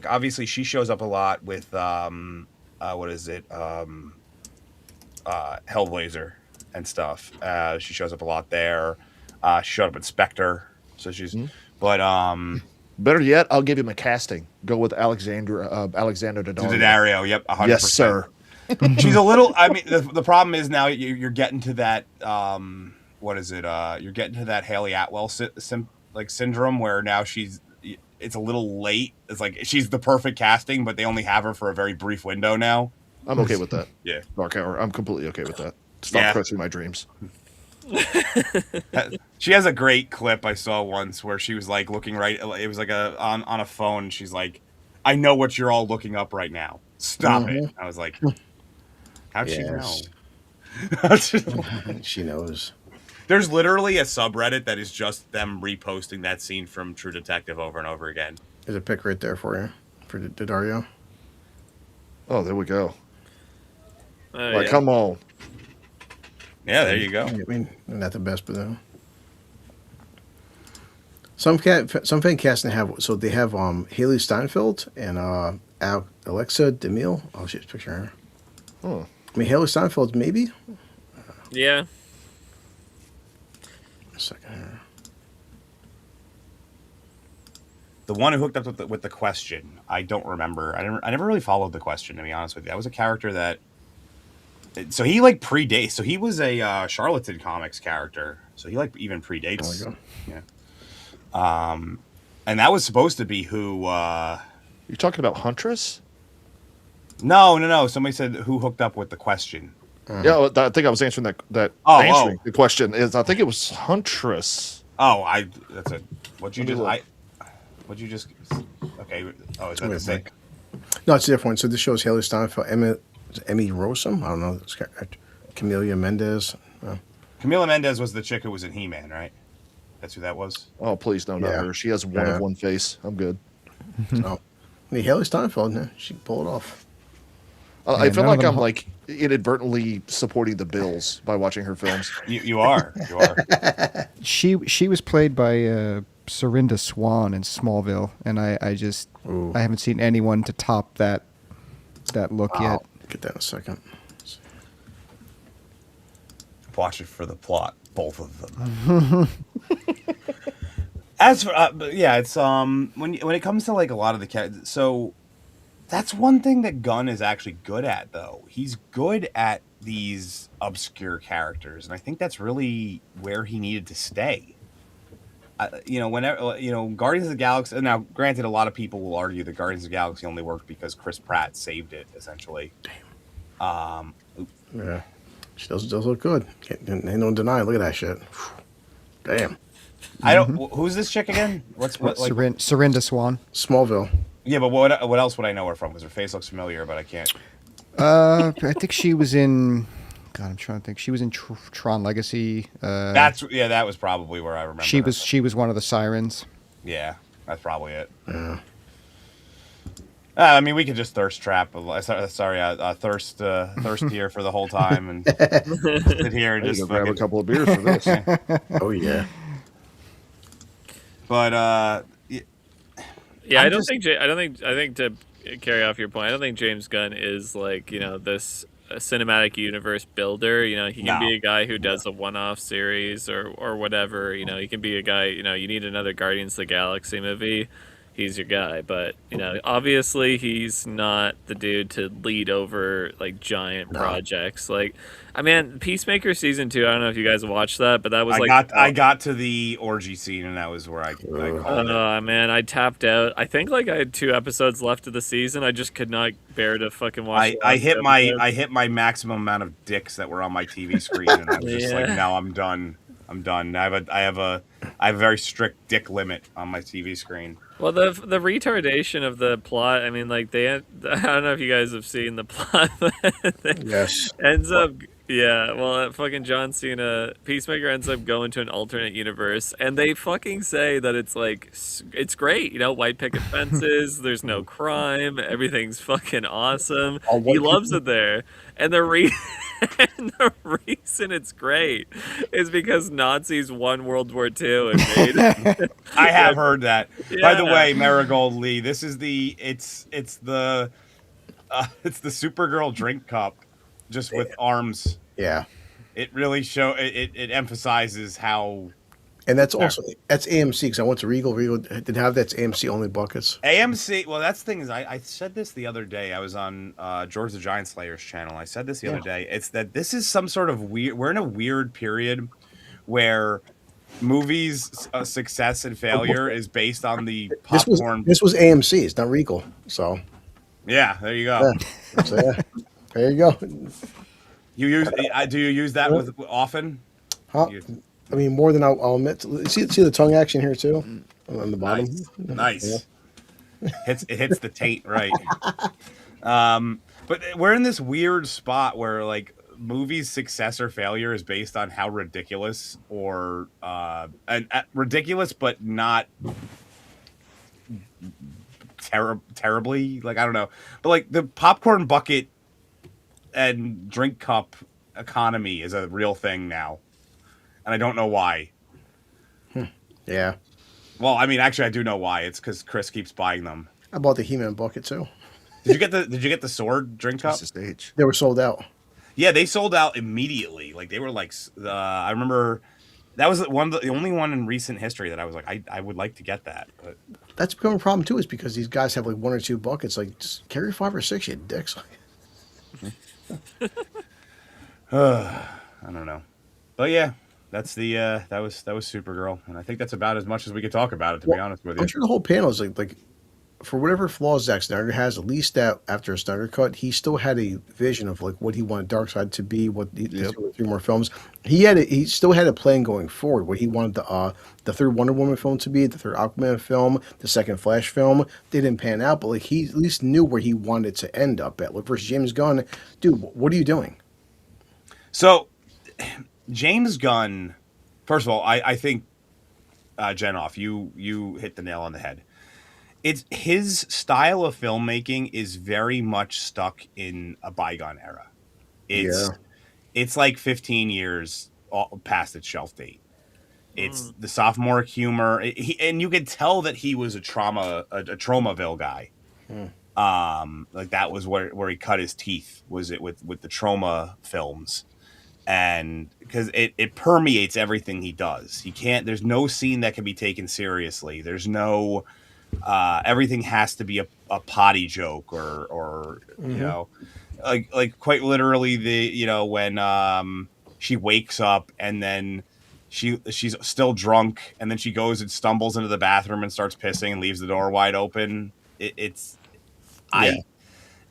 Obviously she shows up a lot with what is it? Hellblazer and stuff. She shows up a lot there. She showed up in Spectre. So she's, but better yet, I'll give him a casting. Go with Alexander Daddario. Yep, 100%. Yes, sir. She's a little. I mean, the problem is now you're getting to that. What is it? You're getting to that Haley Atwell syndrome where now it's a little late. It's like she's the perfect casting, but they only have her for a very brief window now. I'm okay with that. Yeah, Dark Hour. I'm completely okay with that. Stop crushing my dreams. She has a great clip I saw once where she was looking right. It was on a phone. She's like, "I know what you're all looking up right now. Stop it." I was like, "How'd she know?" She knows. There's literally a subreddit that is just them reposting that scene from True Detective over and over again. There's a pic right there for you, for Dario. Oh, there we go. Oh, Like, yeah. come on. Yeah, there you go. I mean, not the best, but some fan casting have, so they have Haley Steinfeld and Alexa DeMille. Oh shit, picture her. Huh. I mean, Haley Steinfeld maybe. Yeah. A second here. The one who hooked up with the Question, I don't remember. I never really followed the Question, to be honest with you. That was a character that. So he like predates. So he was a Charlatan Comics character. So he like even predates. There we go. Yeah. And that was supposed to be who. You talking about Huntress? No. Somebody said who hooked up with the Question. Yeah, well, I think I was answering that. Answering the question is, I think it was Huntress. Oh, that's a. What'd you just? Okay. Oh, is that the same? No, it's different. So this shows Haley Steinfeld, Emmy Rossum. I don't know. Camelia Mendez. Camila Mendez was the chick who was in He-Man, right? That's who that was. Oh, please don't know her. She has one of one face. I'm good. Oh, I mean, Haley Steinfeld. Yeah, she can pull it off. I feel like I'm like inadvertently supporting the Bills by watching her films. You are. You are. She was played by Serinda Swan in Smallville, and I haven't seen anyone to top that look yet. Get that in a second. Watch it for the plot, both of them. As for it's when it comes to like a lot of the characters, so that's one thing that Gunn is actually good at, though. He's good at these obscure characters, and I think that's really where he needed to stay. Whenever Guardians of the Galaxy. Now, granted, a lot of people will argue that Guardians of the Galaxy only worked because Chris Pratt saved it, essentially. Yeah, she does look good. Ain't no denying. Look at that shit. Damn. I don't. Who's this chick again? Serinda Swan. Smallville. Yeah, but what else would I know her from? Because her face looks familiar, but I can't. I think she was in. God, I'm trying to think. She was in Tron Legacy. That was probably where I remember. She was one of the sirens. Yeah, that's probably it. Yeah. I mean, we could just thirst trap. Thirst here for the whole time and sit here and just grab a couple of beers for this. Oh yeah. But yeah, I think to carry off your point, I don't think James Gunn is like this cinematic universe builder. He can be a guy who does a one-off series or whatever. He can be a guy. You need another Guardians of the Galaxy movie. He's your guy, but obviously he's not the dude to lead over like giant projects. Like, I mean, Peacemaker season 2. I don't know if you guys watched that, but that was I got to the orgy scene, and that was where I called it. Man, I tapped out. I think like I had 2 episodes left of the season. I just could not bear to fucking watch. I hit my maximum amount of dicks that were on my TV screen, and I was just like, no, I'm done. I have a very strict dick limit on my TV screen. Well, the retardation of the plot. I mean, like I don't know if you guys have seen the plot. Yes. Ends up. Yeah, well, fucking John Cena, Peacemaker ends up going to an alternate universe, and they fucking say that it's like, it's great, white picket fences, there's no crime, everything's fucking awesome, he loves it there, and the reason it's great is because Nazis won World War II and made I have heard that. Yeah. By the way, Marigold Lee, this is it's the Supergirl drink cup. Just with arms. Yeah. It really it emphasizes how. And that's AMC, because I went to Regal. Regal did have that's AMC only buckets. AMC. Well, that's the thing is, I said this the other day. I was on George the Giant Slayer's channel. I said this the other day. It's that this is some sort of weird. We're in a weird period where movies' success and failure is based on the popcorn. This was AMC. It's not Regal. So. Yeah, there you go. Yeah. So, yeah. There you go. Do you use that often? Huh? I mean, more than I'll admit. See the tongue action here too, on the bottom. Nice. Yeah. It hits the taint right. But we're in this weird spot where like movie's success or failure is based on how ridiculous or ridiculous, but not terribly. Like, I don't know, but like the popcorn bucket and drink cup economy is a real thing now, and I don't know why. Yeah. Well, I mean, actually, I do know why. It's because Chris keeps buying them. I bought the He-Man bucket too. Did you get the sword drink cup? Jesus H. They were sold out. Yeah, they sold out immediately. Like they were like, I remember that was the only one in recent history that I was like, I would like to get that. But That's become a problem too, is because these guys have like 1 or 2 buckets. Like, just carry 5 or 6, you dicks. I don't know. But yeah, that's the that was Supergirl, and I think that's about as much as we could talk about it. To be honest with you, I'm sure the whole panel is like for whatever flaws Zack Snyder has, at least that after a Snyder cut, he still had a vision of like what he wanted Darkseid to be, what the 3 more films. He still had a plan going forward. What he wanted the third Wonder Woman film to be, the third Aquaman film, the second Flash film. They didn't pan out, but like he at least knew where he wanted to end up at. Like versus James Gunn, dude, what are you doing? so James Gunn. First of all, I think Jenoff, you hit the nail on the head. It's his style of filmmaking is very much stuck in a bygone era. It's like 15 years past its shelf date. It's the sophomoric humor, and you could tell that he was a Tromaville guy. Like that was where he cut his teeth. Was it with the Troma films? And because it permeates everything he does. There's no scene that can be taken seriously. There's no everything has to be a potty joke or you know, like quite literally when she wakes up and then she's still drunk and then she goes and stumbles into the bathroom and starts pissing and leaves the door wide open.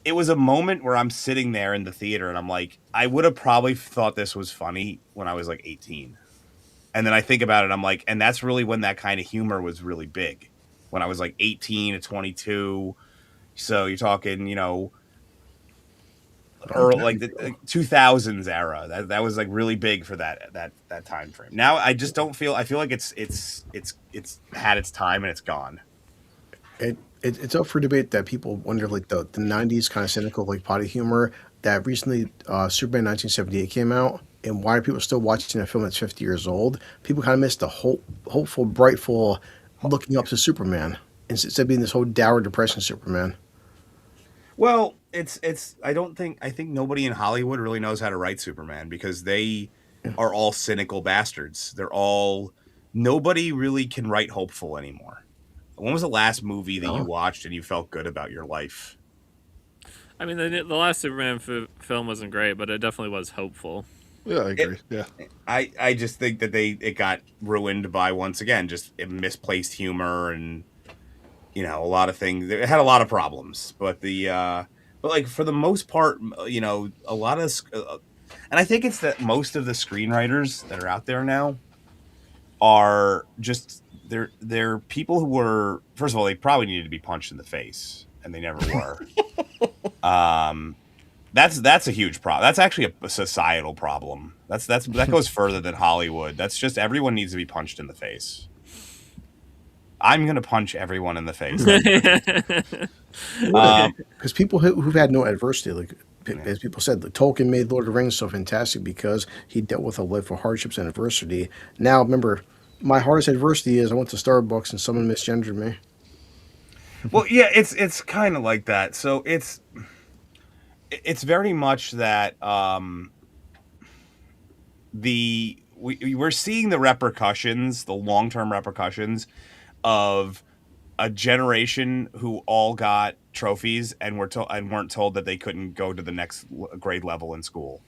It was a moment where I'm sitting there in the theater and I'm like, I would have probably thought this was funny when I was like 18. And then I think about it, I'm like, and that's really when that kind of humor was really big. When I was like 18 to 22. So you're talking, early, like the 2000s era. That was like really big for that time frame. Now I just don't feel, I feel like it's had its time and it's gone. It's up for debate that people wonder like the 90s kind of cynical like potty humor that recently Superman 1978 came out, and why are people still watching a film that's 50 years old? People kind of miss the hopeful, brightful looking up to Superman instead of being this whole dour depression Superman. Well, I think nobody in Hollywood really knows how to write Superman because they are all cynical bastards. Nobody really can write hopeful anymore. When was the last movie that you watched and you felt good about your life? I mean, the last Superman film wasn't great, but it definitely was hopeful. Yeah, I agree. I just think that it got ruined by, once again, just misplaced humor and a lot of things. It had a lot of problems, but like for the most part, a lot of, and I think it's that most of the screenwriters that are out there now are just they're people who were, first of all, they probably needed to be punched in the face, and they never were. That's a huge problem. That's actually a societal problem. That goes further than Hollywood. That's just everyone needs to be punched in the face. I'm gonna punch everyone in the face. Because people who've had no adversity, like as people said, like Tolkien made Lord of the Rings so fantastic because he dealt with a life of hardships and adversity. Now, remember, my hardest adversity is I went to Starbucks and someone misgendered me. Well, yeah, it's kind of like that. So it's very much that we're seeing the repercussions, the long-term repercussions of a generation who all got trophies and weren't told that they couldn't go to the next grade level in school,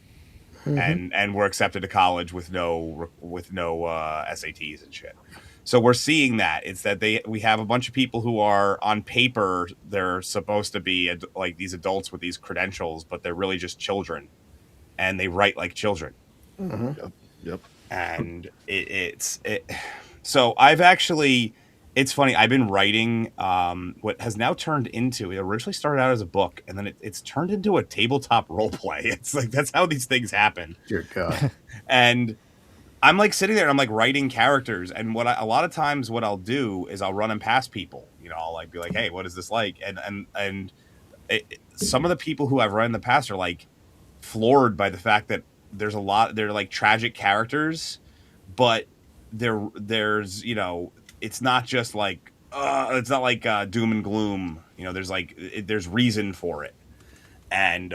and were accepted to college with no SATs and shit. So we're seeing that. It's that we have a bunch of people who are on paper, they're supposed to be like these adults with these credentials, but they're really just children, and they write like children. Yep. And so I've actually, It's funny. I've been writing what has now turned into. It originally started out as a book, and then it's turned into a tabletop role play. It's like that's how these things happen. Dear God. And I'm like sitting there and I'm like writing characters, and a lot of times what I'll do is I'll run them past people. You know, I'll like be like, "Hey, what is this like?" And some of the people who I've run in the past are like floored by the fact that they're like tragic characters, but there's it's not just like it's not like doom and gloom. There's like there's reason for it, and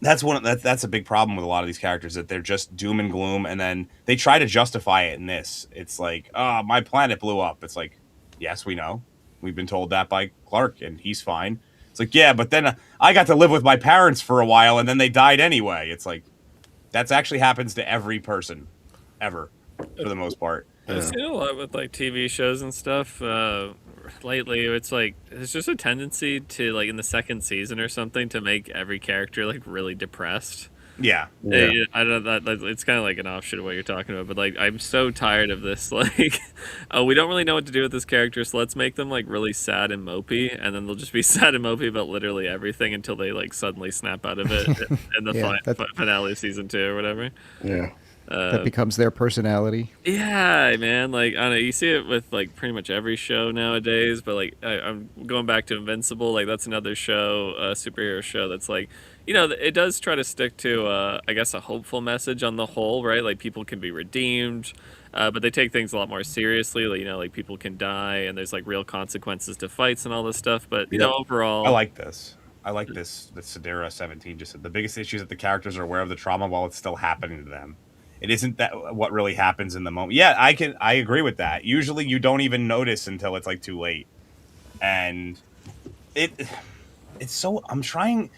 that's a big problem with a lot of these characters, that they're just doom and gloom, and then they try to justify it in this. It's like, oh, my planet blew up. It's like, yes, we know. We've been told that by Clark, and he's fine. It's like, yeah, but then I got to live with my parents for a while, and then they died anyway. It's like, that's actually happens to every person, ever, for the most part. I've seen a lot with like TV shows and stuff lately. It's like there's just a tendency to like in the second season or something to make every character like really depressed. Yeah. I don't know that it's kind of like an offshoot of what you're talking about, but like I'm so tired of this. Like, oh, we don't really know what to do with this character, so let's make them like really sad and mopey, and then they'll just be sad and mopey about literally everything until they like suddenly snap out of it in the finale of season 2 or whatever. Yeah. That becomes their personality. Yeah, man. Like, I don't know. You see it with like pretty much every show nowadays. But like, I'm going back to Invincible. Like, that's another show, superhero show. That's like, it does try to stick to, I guess, a hopeful message on the whole, right? Like, people can be redeemed, but they take things a lot more seriously. Like, like people can die, and there's like real consequences to fights and all this stuff. But overall, I like this. That Sidera 17 just said. The biggest issue is that the characters are aware of the trauma while it's still happening to them. It isn't that what really happens in the moment. Yeah, I agree with that. Usually you don't even notice until it's like too late. And it's so I'm trying.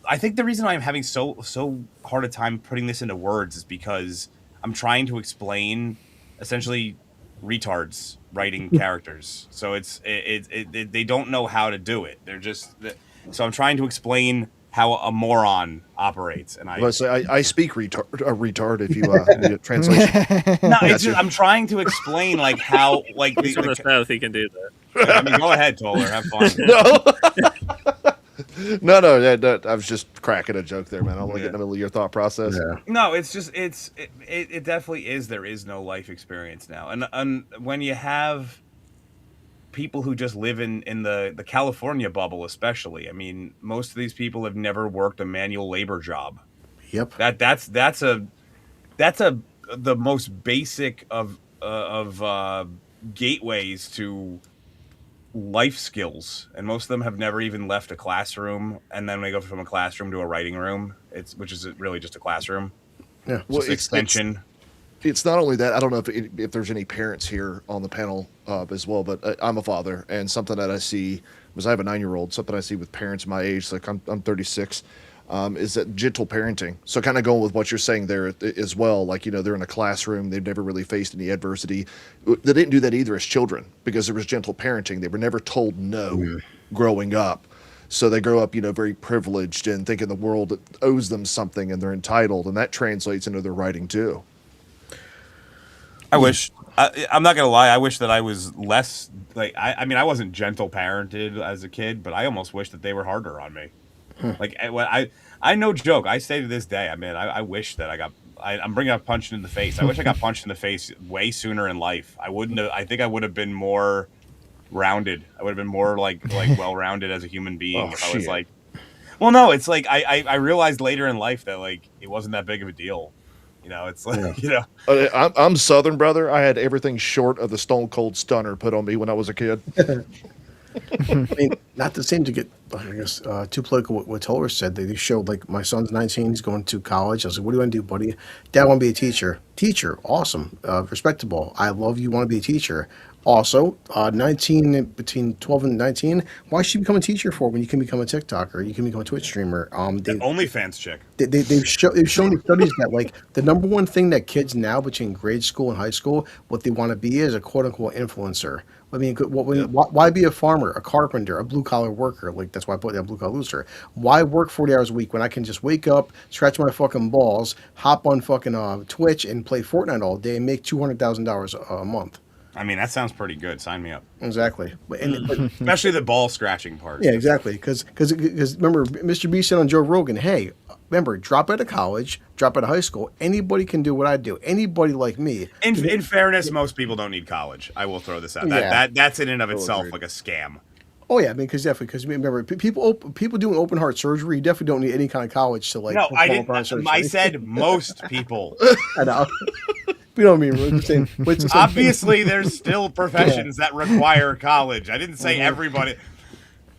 I think the reason I'm having so hard a time putting this into words is because I'm trying to explain essentially retards writing characters. So they don't know how to do it. So I'm trying to explain how a moron operates, and I speak retard if you need a translation. No, it's just, I'm trying to explain like how like he's from the south, he can do that. I mean, go ahead, Toller, have fun. No, I was just cracking a joke there, man. I want to get in the middle of your thought process. Yeah. No, it's just it definitely is. There is no life experience now, and when you have people who just live in the California bubble, especially. I mean, most of these people have never worked a manual labor job. Yep. That's the most basic of gateways to life skills, and most of them have never even left a classroom. And then they go from a classroom to a writing room, which is really just a classroom. Yeah. Well, it's extension. It's not only that. I don't know if there's any parents here on the panel as well, but I'm a father, and something that I see was I have a 9-year-old. Something I see with parents my age, like I'm 36, is that gentle parenting. So kind of going with what you're saying there as well. Like they're in a classroom, they've never really faced any adversity. They didn't do that either as children because there was gentle parenting. They were never told no growing up. So they grow up, very privileged and thinking the world owes them something and they're entitled, and that translates into their writing too. I wish. I'm not gonna lie. I wish that I was less like. I mean, I wasn't gentle parented as a kid, but I almost wish that they were harder on me. Like I no joke. I say to this day, I mean, I wish that I'm bringing up punched in the face. I wish I got punched in the face way sooner in life. I wouldn't have. I think I would have been more rounded. I would have been more like well rounded as a human being if I was like. Well, no, it's like I realized later in life that like it wasn't that big of a deal. It's like, I'm Southern, brother. I had everything short of the Stone Cold Stunner put on me when I was a kid. I mean, not the same to get, I guess, too political what Toller said. They showed, like, my son's 19, he's going to college. I was like, what do you want to do, buddy? Dad, I want to be a teacher. Teacher, awesome, respectable. I love you, want to be a teacher. Also, 19, between 12 and 19, why should you become a teacher for when you can become a TikToker? You can become a Twitch streamer. The OnlyFans chick. They've shown in studies that, like, the number one thing that kids now between grade school and high school, what they want to be is a quote-unquote influencer. I mean, why be a farmer, a carpenter, a blue-collar worker? Like, that's why I put that blue-collar loser. Why work 40 hours a week when I can just wake up, scratch my fucking balls, hop on fucking Twitch and play Fortnite all day and make $200,000 a month? I mean, that sounds pretty good. Sign me up. Exactly. But Especially the ball scratching part. yeah, exactly. Because remember, Mr. B said on Joe Rogan, hey, remember, drop out of college, drop out of high school. Anybody can do what I do. Anybody like me. In fairness, most people don't need college. I will throw this out. That's in and of itself like a scam. Oh yeah, I mean, because remember, people doing open heart surgery, you definitely don't need any kind of college to like. No, I didn't. I said most people. I know. We don't mean we're saying. Obviously, there's still professions that require college. I didn't say everybody.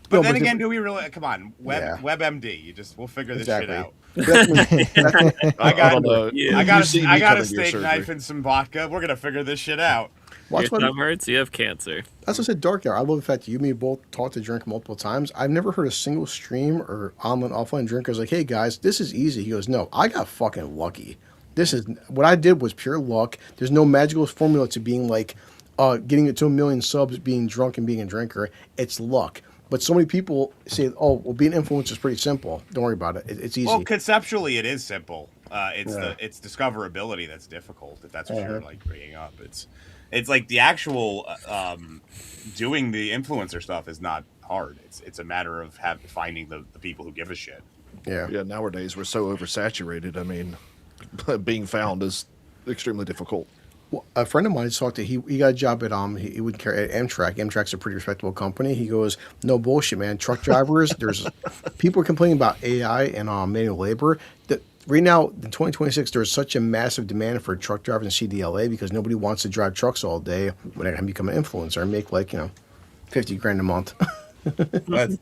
But then again, do we really? Come on, WebMD. We'll figure this shit out. I got a steak knife and some vodka. We're gonna figure this shit out. Your thumb hurts, you have cancer. That's what I said, Dark Hour. I love the fact that you and me both taught to drink multiple times. I've never heard a single stream or online offline drinkers like, hey guys, this is easy. He goes, no, I got fucking lucky. This is what I did was pure luck. There's no magical formula to being like getting it to 1 million subs, being drunk and being a drinker. It's luck. But so many people say, oh, well, being an influencer is pretty simple. Don't worry about it. It's easy. Well, conceptually, it is simple. It's discoverability that's difficult. If that's what you're like bringing up, it's like the actual doing the influencer stuff is not hard. It's a matter of finding the people who give a shit. Yeah. Nowadays we're so oversaturated. I mean, being found is extremely difficult. Well, a friend of mine talked to he got a job at he would carry at Amtrak. Amtrak's a pretty respectable company. He goes, no bullshit, man. Truck drivers, there's people are complaining about AI and manual labor. That right now in 2026, there's such a massive demand for truck drivers and CDLA because nobody wants to drive trucks all day when I become an influencer and make like $50,000 a month.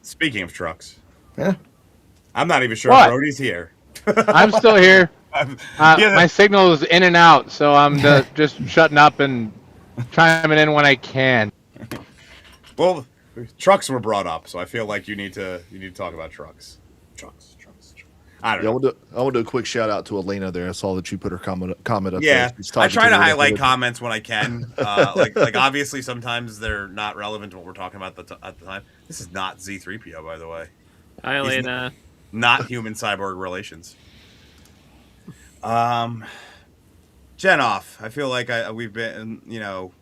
Speaking of trucks, yeah, I'm not even sure What? Brody's here. I'm still here. My signal is in and out, so I'm just shutting up and chiming in when I can. Well, trucks were brought up, so I feel like you need to talk about trucks. Trucks. I don't know. I want to do a quick shout out to Elena there. I saw that you put her comment up yeah, there. I try to highlight comments when I can. Like obviously sometimes they're not relevant to what we're talking about at the time. This is not Z3PO, by the way. Hi, Elena. Not human cyborg relations. Jen off. I feel like we've been,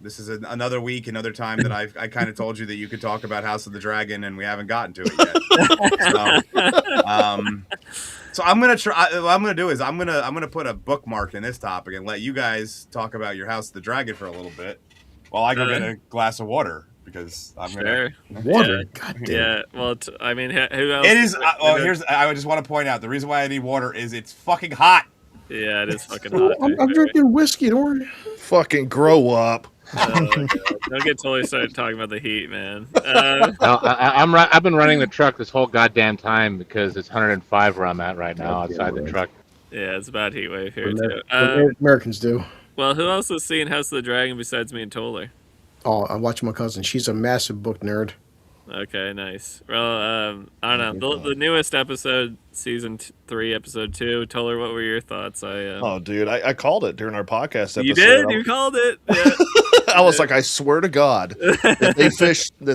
this is another week, another time that I kind of told you that you could talk about House of the Dragon, and we haven't gotten to it yet. So I'm gonna try. What I'm gonna do is I'm gonna put a bookmark in this topic and let you guys talk about your House of the Dragon for a little bit, while I go get a glass of water because I'm gonna water. Yeah. God damn. Yeah. Well, I mean, who else? It is. I just want to point out the reason why I need water is it's fucking hot. Yeah, it is fucking hot. I'm drinking whiskey. Don't worry. Fucking grow up. Don't get totally started talking about the heat, man. No, I've been running the truck this whole goddamn time because it's 105 where I'm at right now outside the truck. Yeah, it's a bad heat wave here too. Americans do. Well, who else has seen House of the Dragon besides me and Toller? Oh, I'm watching my cousin. She's a massive book nerd. Okay, nice. Well, I don't know. The newest episode, season 3, episode 2. Toller, what were your thoughts? Oh, dude, I called it during our podcast episode. You did? You called it? Yeah. I was like, I swear to God, that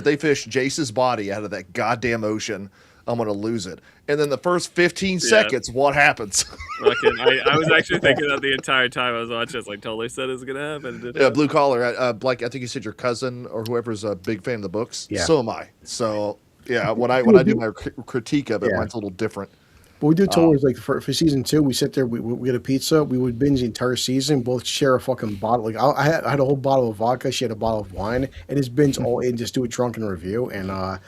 they fish Jace's body out of that goddamn ocean, I'm gonna lose it. And then the first 15 seconds, what happens? I was actually thinking that the entire time I was watching. It's like Toller said it's gonna happen. Yeah, Blue Collar. Like I think you said your cousin or whoever's a big fan of the books. Yeah. So am I. So yeah, when I do my critique of it, mine's a little different. What we do told is like for season 2, we sit there, we get a pizza, we would binge the entire season, both share a fucking bottle. Like I had a whole bottle of vodka, she had a bottle of wine, and just binge all in, just do a drunken review. And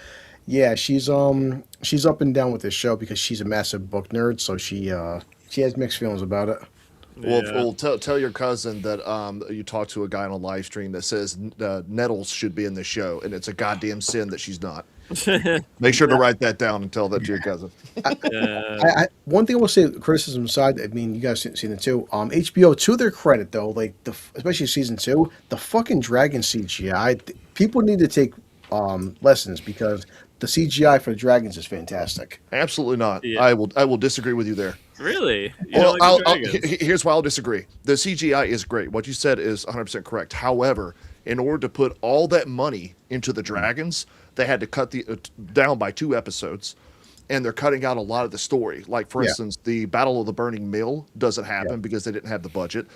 yeah, she's up and down with this show because she's a massive book nerd, so she has mixed feelings about it. Well, tell your cousin that you talked to a guy on a live stream that says Nettles should be in the show, and it's a goddamn sin that she's not. Make sure to write that down and tell that to your cousin. One thing I will say, criticism aside, I mean, you guys have seen it too. HBO, to their credit though, like especially season 2, the fucking dragon CGI, people need to take lessons because the CGI for the dragons is fantastic. Absolutely not. Yeah. I will disagree with you there. Really? Well, here's why I'll disagree. The CGI is great. What you said is 100% correct. However, in order to put all that money into the dragons, they had to cut down by 2 episodes, and they're cutting out a lot of the story. Like, for instance, the Battle of the Burning Mill doesn't happen because they didn't have the budget.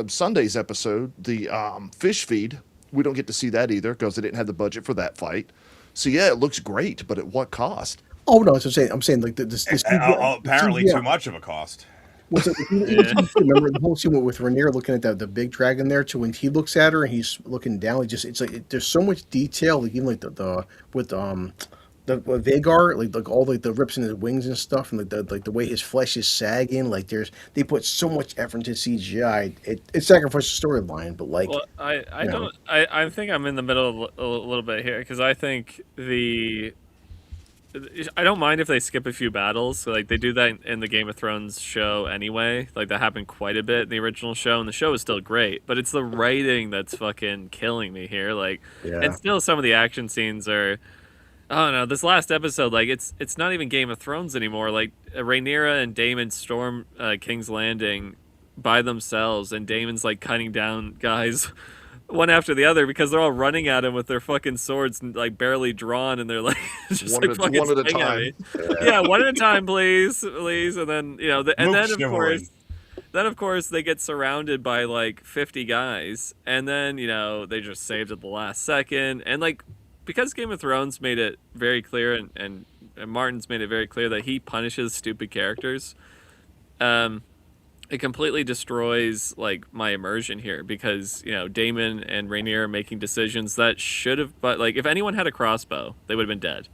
Sunday's episode, the fish feed, we don't get to see that either because they didn't have the budget for that fight. So yeah, it looks great, but at what cost? Oh no, that's what I'm saying like the Apparently, too much of a cost. What's it, remember the whole scene with Rainier looking at the big dragon there to when he looks at her and he's looking down, it's like there's so much detail, like even like the with the Vagar, like all the rips in his wings and stuff, and the way his flesh is sagging, like they put so much effort into CGI. It sacrificed the storyline, but like, well, I think I'm in the middle a little bit here because I think I don't mind if they skip a few battles. Like they do that in the Game of Thrones show anyway. Like that happened quite a bit in the original show, and the show is still great. But it's the writing that's fucking killing me here. Like, and still some of the action scenes are. I don't know. This last episode, like it's not even Game of Thrones anymore. Like Rhaenyra and Daemon storm King's Landing by themselves, and Daemon's like cutting down guys one after the other because they're all running at him with their fucking swords and like barely drawn, and they're like just One like at- fucking one at a swing at time. me. Yeah, one at a time, please, and then and then of chivalry. course. Then of course they get surrounded by like 50 guys, and then they just saved at the last second, and like because Game of Thrones made it very clear, and Martin's made it very clear that he punishes stupid characters. It completely destroys like my immersion here because Daemon and Rhaenyra are making decisions that should have, but like if anyone had a crossbow, they would have been dead.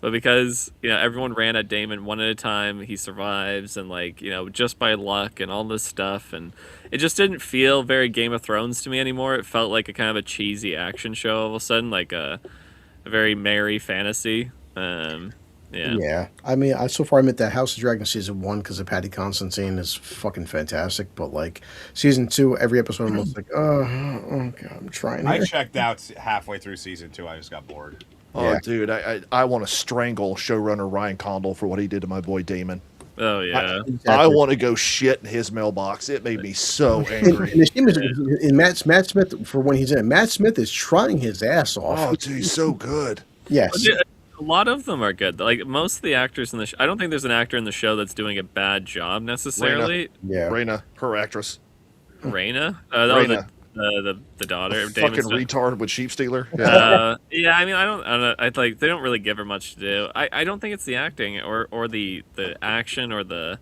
But because everyone ran at Daemon one at a time, he survives, and like just by luck and all this stuff, and it just didn't feel very Game of Thrones to me anymore. It felt like a kind of a cheesy action show all of a sudden, like a very merry fantasy. Yeah. I mean, so far I'm at that House of Dragon season 1 because of Patty Constantine is fucking fantastic. But like season 2, every episode I'm almost like, oh god, I'm trying. I Here. checked out halfway through season 2. I just got bored. Oh, Yeah. dude, I want to strangle showrunner Ryan Condal for what he did to my boy Damon. Oh yeah. I want to go shit in his mailbox. It made me so angry. And the shame is in Matt Smith for when he's in it. Matt Smith is trying his ass off. Oh, dude, he's so good. Yes. A lot of them are good. Like most of the actors in the I don't think there's an actor in the show that's doing a bad job necessarily. Yeah. Raina, her actress. Raina? Raina. The daughter. Fucking Damon's retard with sheep stealer. yeah, I mean, I don't know. I like they don't really give her much to do. I don't think it's the acting or the action or the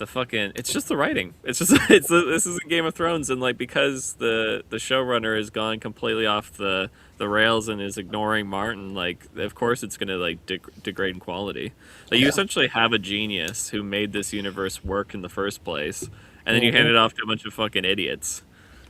fucking. It's just the writing. It's just this is a Game of Thrones, and like because the showrunner has gone completely off the rails and is ignoring Martin. Like of course it's gonna like degrade in quality. Like you essentially have a genius who made this universe work in the first place, and then you hand it off to a bunch of fucking idiots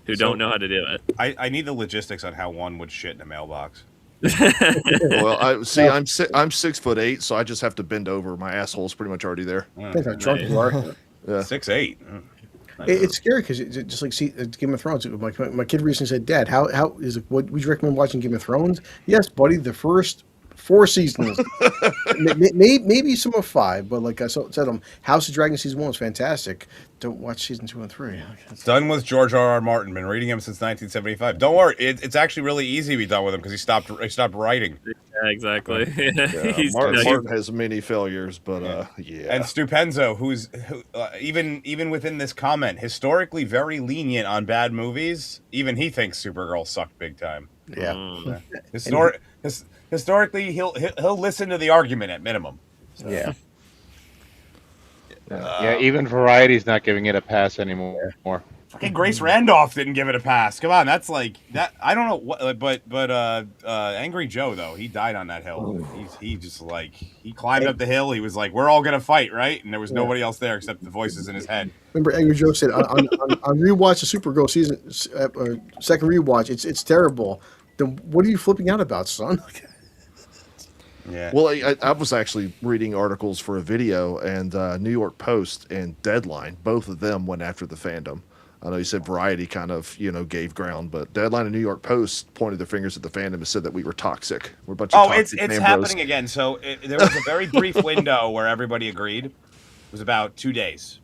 who don't know how to do it. I need the logistics on how one would shit in a mailbox. Well, I'm 6'8", so I just have to bend over. My asshole's pretty much already there. That's how drunk you are. Yeah. 6'8". It's scary because just like see Game of Thrones. My kid recently said, "Dad, how is it? What would you recommend watching Game of Thrones?" Yes, buddy, the first 4 seasons, maybe some of 5, but like I said, House of Dragon season 1 was fantastic. Don't watch season 2 and 3. Done with George R.R. Martin. Been reading him since 1975. Don't worry, it's actually really easy to be done with him because he stopped writing. Yeah, exactly. Yeah, Martin has many failures, but yeah. And Stupenzo, who even within this comment, historically very lenient on bad movies. Even he thinks Supergirl sucked big time. Yeah, Historically, he'll listen to the argument at minimum. yeah. Yeah, even Variety's not giving it a pass anymore. Fucking Grace Randolph didn't give it a pass. Come on, that's like that. I don't know what, but Angry Joe though, he died on that hill. He just like he climbed up the hill. He was like, "We're all gonna fight, right?" And there was nobody else there except the voices in his head. Remember, Angry Joe said on rewatch the Supergirl season second rewatch, it's terrible. Then what are you flipping out about, son? Yeah. Well, I was actually reading articles for a video, and New York Post and Deadline, both of them went after the fandom. I know you said Variety kind of, gave ground, but Deadline and New York Post pointed their fingers at the fandom and said that we were toxic. We're a bunch of toxic it's man happening bros. again. So there was a very brief window where everybody agreed. It was about 2 days.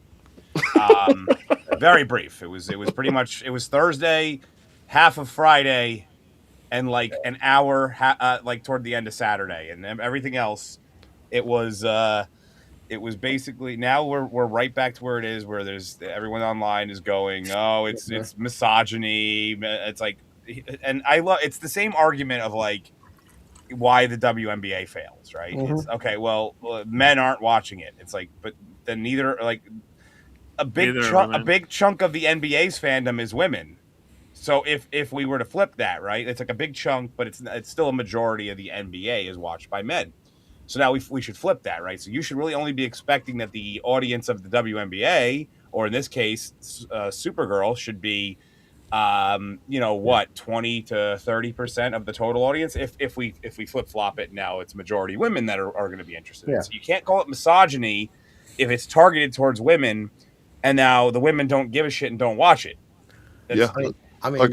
Very brief. It was pretty much Thursday, half of Friday, and like an hour like toward the end of Saturday, and everything else. It was it was basically, now we're right back to where it is, where there's everyone online is going, oh, it's misogyny. It's like, and I love, it's the same argument of like why the WNBA fails, right? It's okay, well, men aren't watching it. It's like, but then neither, like a big chunk of the NBA's fandom is women. So if we were to flip that, right, it's like a big chunk, but it's still a majority of the NBA is watched by men. So now we should flip that, right? So you should really only be expecting that the audience of the WNBA, or in this case, Supergirl, should be, 20 to 30% of the total audience. If we flip flop it, now it's majority women that are going to be interested. Yeah. So you can't call it misogyny if it's targeted towards women, and now the women don't give a shit and don't watch it. I mean,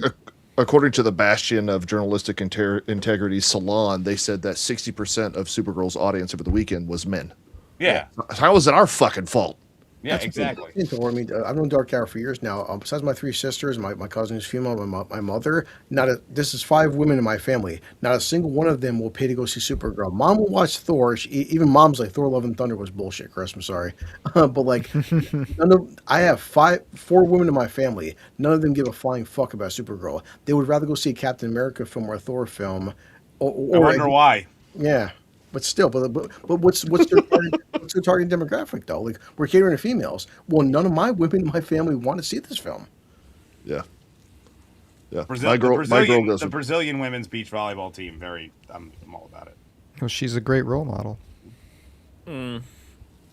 according to the bastion of journalistic integrity, Salon, they said that 60% of Supergirl's audience over the weekend was men. Yeah. How is it our fucking fault? Yeah, exactly. I mean, I've known Dark Hour for years now. Besides my three sisters, my cousin who's female, my mother, this is 5 women in my family. Not a single one of them will pay to go see Supergirl. Mom will watch Thor. Even Mom's like, Thor: Love and Thunder was bullshit, Chris. I'm sorry. But like, I have 4 women in my family. None of them give a flying fuck about Supergirl. They would rather go see a Captain America film or a Thor film. I wonder why. Yeah. But still, but what's their target demographic though? Like, we're catering to females. Well, none of my women in my family want to see this film. Yeah. The Brazilian women's beach volleyball team. I'm all about it. Well, she's a great role model.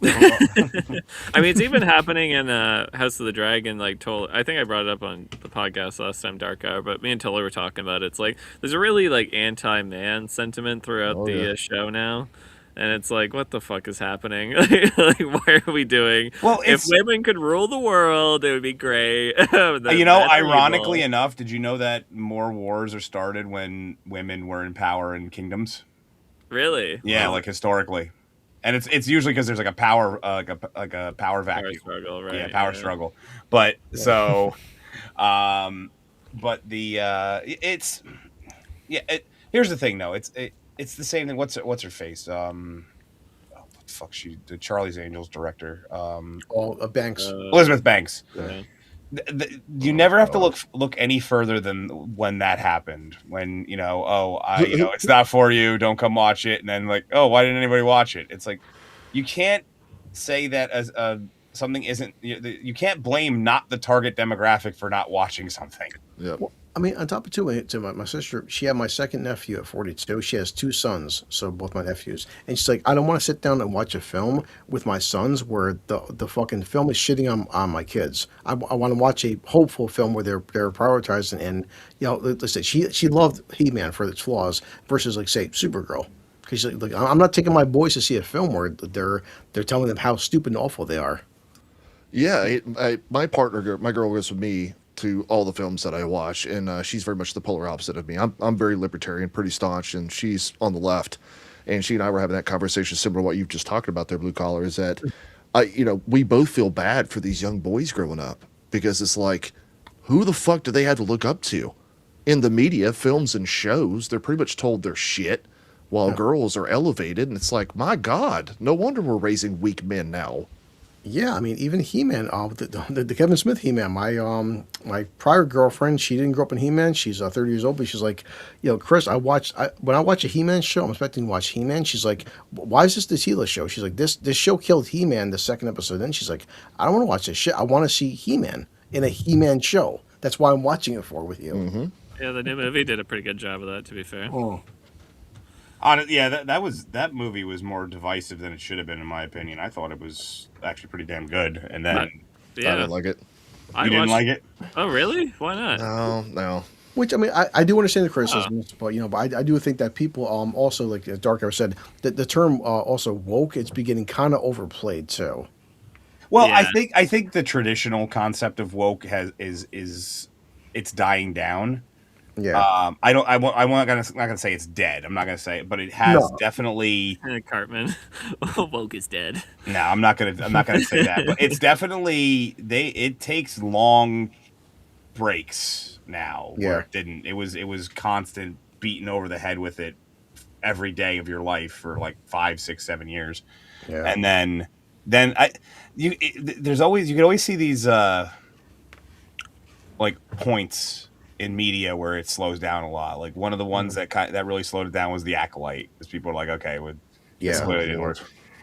I mean, it's even happening in House of the Dragon. Like, I think I brought it up on the podcast last time, Dark Hour. But me and Tully were talking about it. It's like there's a really like anti-man sentiment throughout the show now, and it's like, what the fuck is happening? Like, why are we doing? Well, if women could rule the world, it would be great. Ironically enough, did you know that more wars are started when women were in power in kingdoms? Really? Yeah, like historically. And it's usually because there's like a power like a power vacuum. Power struggle, right? Yeah, power struggle. But so, but the here's the thing though. It's the same thing. What's her face? The Charlie's Angels director. Banks. Elizabeth Banks. Yeah. You never have to look any further than when that happened. When it's not for you. Don't come watch it. And then like, oh, why didn't anybody watch it? It's like you can't say that as something isn't. You can't blame not the target demographic for not watching something. Yeah. Well, I mean, on top of my sister, she had my second nephew at 42. She has 2 sons, so both my nephews. And she's like, I don't want to sit down and watch a film with my sons where the fucking film is shitting on my kids. I want to watch a hopeful film where they're prioritizing. And listen, she loved He-Man for its flaws versus like say Supergirl. Because she's like, I'm not taking my boys to see a film where they're telling them how stupid and awful they are. Yeah, my girl goes with me to all the films that I watch, and she's very much the polar opposite of me. I'm very libertarian, pretty staunch, and she's on the left. And she and I were having that conversation similar to what you've just talked about there, Blue Collar, is that we both feel bad for these young boys growing up because it's like, who the fuck do they have to look up to? In the media, films and shows, they're pretty much told they're shit, while girls are elevated, and it's like, my God, no wonder we're raising weak men now. Yeah, I mean, even He-Man, the Kevin Smith He-Man. My prior girlfriend, she didn't grow up in He-Man. She's 30 years old, but she's like, Chris, when I watch a He-Man show, I'm expecting to watch He-Man. She's like, why is this the Tila show? She's like, this show killed He-Man the second episode. Then she's like, I don't want to watch this shit. I want to see He-Man in a He-Man show. That's why I'm watching it for with you. Mm-hmm. Yeah, the new movie did a pretty good job of that, to be fair. Oh. That movie was more divisive than it should have been, in my opinion. I thought it was actually pretty damn good, and then I didn't like it. You didn't like it? Oh, really? Why not? No. Which, I mean, I do understand the criticisms, but I do think that people also, like Dark Hour said, that the term also woke, it's beginning kind of overplayed too. Well, yeah. I think the traditional concept of woke is it's dying down. Yeah. I'm not gonna say it's dead. I'm not gonna say it, but it has definitely. Cartman, woke is dead. No, I'm not gonna say that. But it's definitely it takes long breaks now. Yeah. Where it didn't. It was constant beating over the head with it every day of your life for like 5, 6, 7 years. Yeah. And then then there's always, you can always see these like points in media where it slows down a lot. Like one of the ones that really slowed it down was The Acolyte, because people are like, okay, this Yeah. clearly didn't work.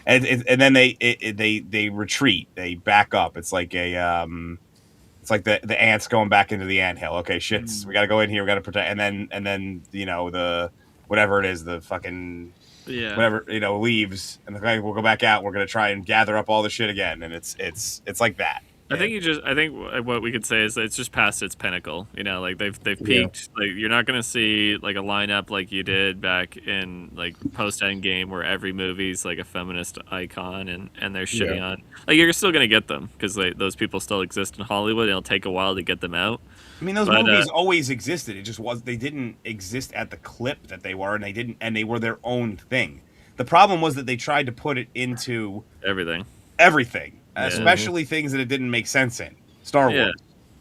And then they retreat, they back up. It's like it's like the ants going back into the anthill. Okay, shits, we got to go in here, we got to protect. And then the whatever it is, the fucking whatever, leaves, and okay, we'll go back out. We're gonna try and gather up all the shit again, and it's like that. I think what we could say is that it's just past its pinnacle. Like they've peaked. Like you're not gonna see like a lineup like you did back in like post Endgame, where every movie's like a feminist icon and they're shitting on. Like you're still gonna get them because those people still exist in Hollywood. It'll take a while to get them out. I mean, those movies always existed. It just they didn't exist at the clip that they were, and they were their own thing. The problem was that they tried to put it into everything. Especially things that it didn't make sense in. Star Wars,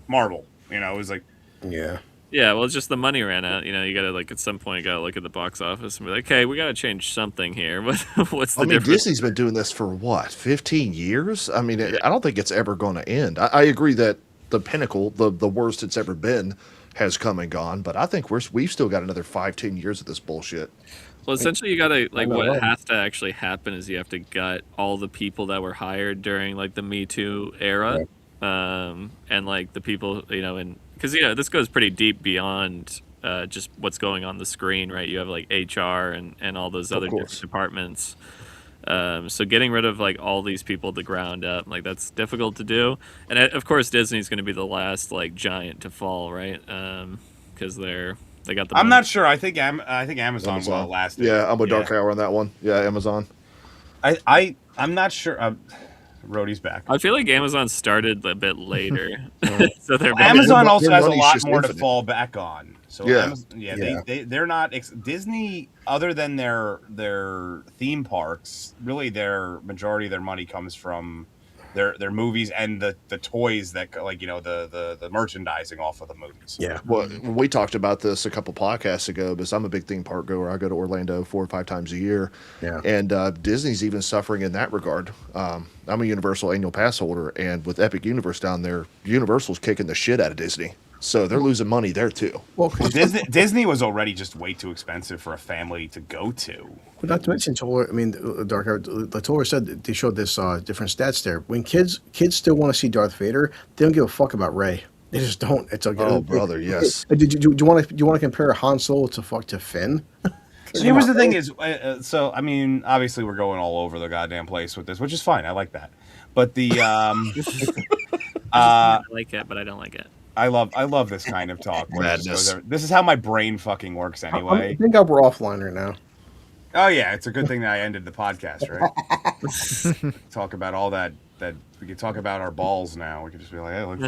Marvel, it was like... Yeah. Yeah, well, it's just the money ran out. You got to, like, at some point, look at the box office and be like, okay, we got to change something here. What's the difference? Disney's been doing this for, 15 years? I mean, I don't think it's ever going to end. I agree that the pinnacle, the worst it's ever been, has come and gone, but I think we've still got another 5-10 years of this bullshit. Well, essentially, you gotta what has to actually happen is you have to gut all the people that were hired during like the Me Too era, and like the people because this goes pretty deep beyond just what's going on the screen, right? You have like HR and all those other different departments. So getting rid of like all these people at the ground up, like that's difficult to do, and of course Disney's going to be the last like giant to fall, right? Because they got the. I'm not sure. I think Amazon will last. Yeah, I'm with Dark Hour on that one. Yeah, Amazon. I'm not sure. Rhodey's back. I feel like Amazon started a bit later, so Amazon also has a lot more to fall back on. So yeah, they're not Disney, other than their theme parks. Really, their majority of their money comes from their movies and the toys that the merchandising off of the movies. Yeah. Well, we talked about this a couple podcasts ago, because I'm a big theme park goer. I go to Orlando 4 or 5 times a year. Yeah. And Disney's even suffering in that regard. I'm a Universal annual pass holder, and with Epic Universe down there, Universal's kicking the shit out of Disney. So they're losing money there too. Well, Disney was already just way too expensive for a family to go to. But not to mention, Dark Hour, like Toller said, they showed this different stats there. When kids still want to see Darth Vader, they don't give a fuck about Rey. They just don't. It's like, brother, yes. Do you want to compare Han Solo to Finn? So here's the thing is, so I mean, obviously we're going all over the goddamn place with this, which is fine. I like that, but the I like it, but I don't like it. I love this kind of talk. This is how my brain fucking works anyway. I think we're offline right now. Oh yeah, it's a good thing that I ended the podcast, right? Talk about all that we could talk about our balls now. We could just be like, hey, look.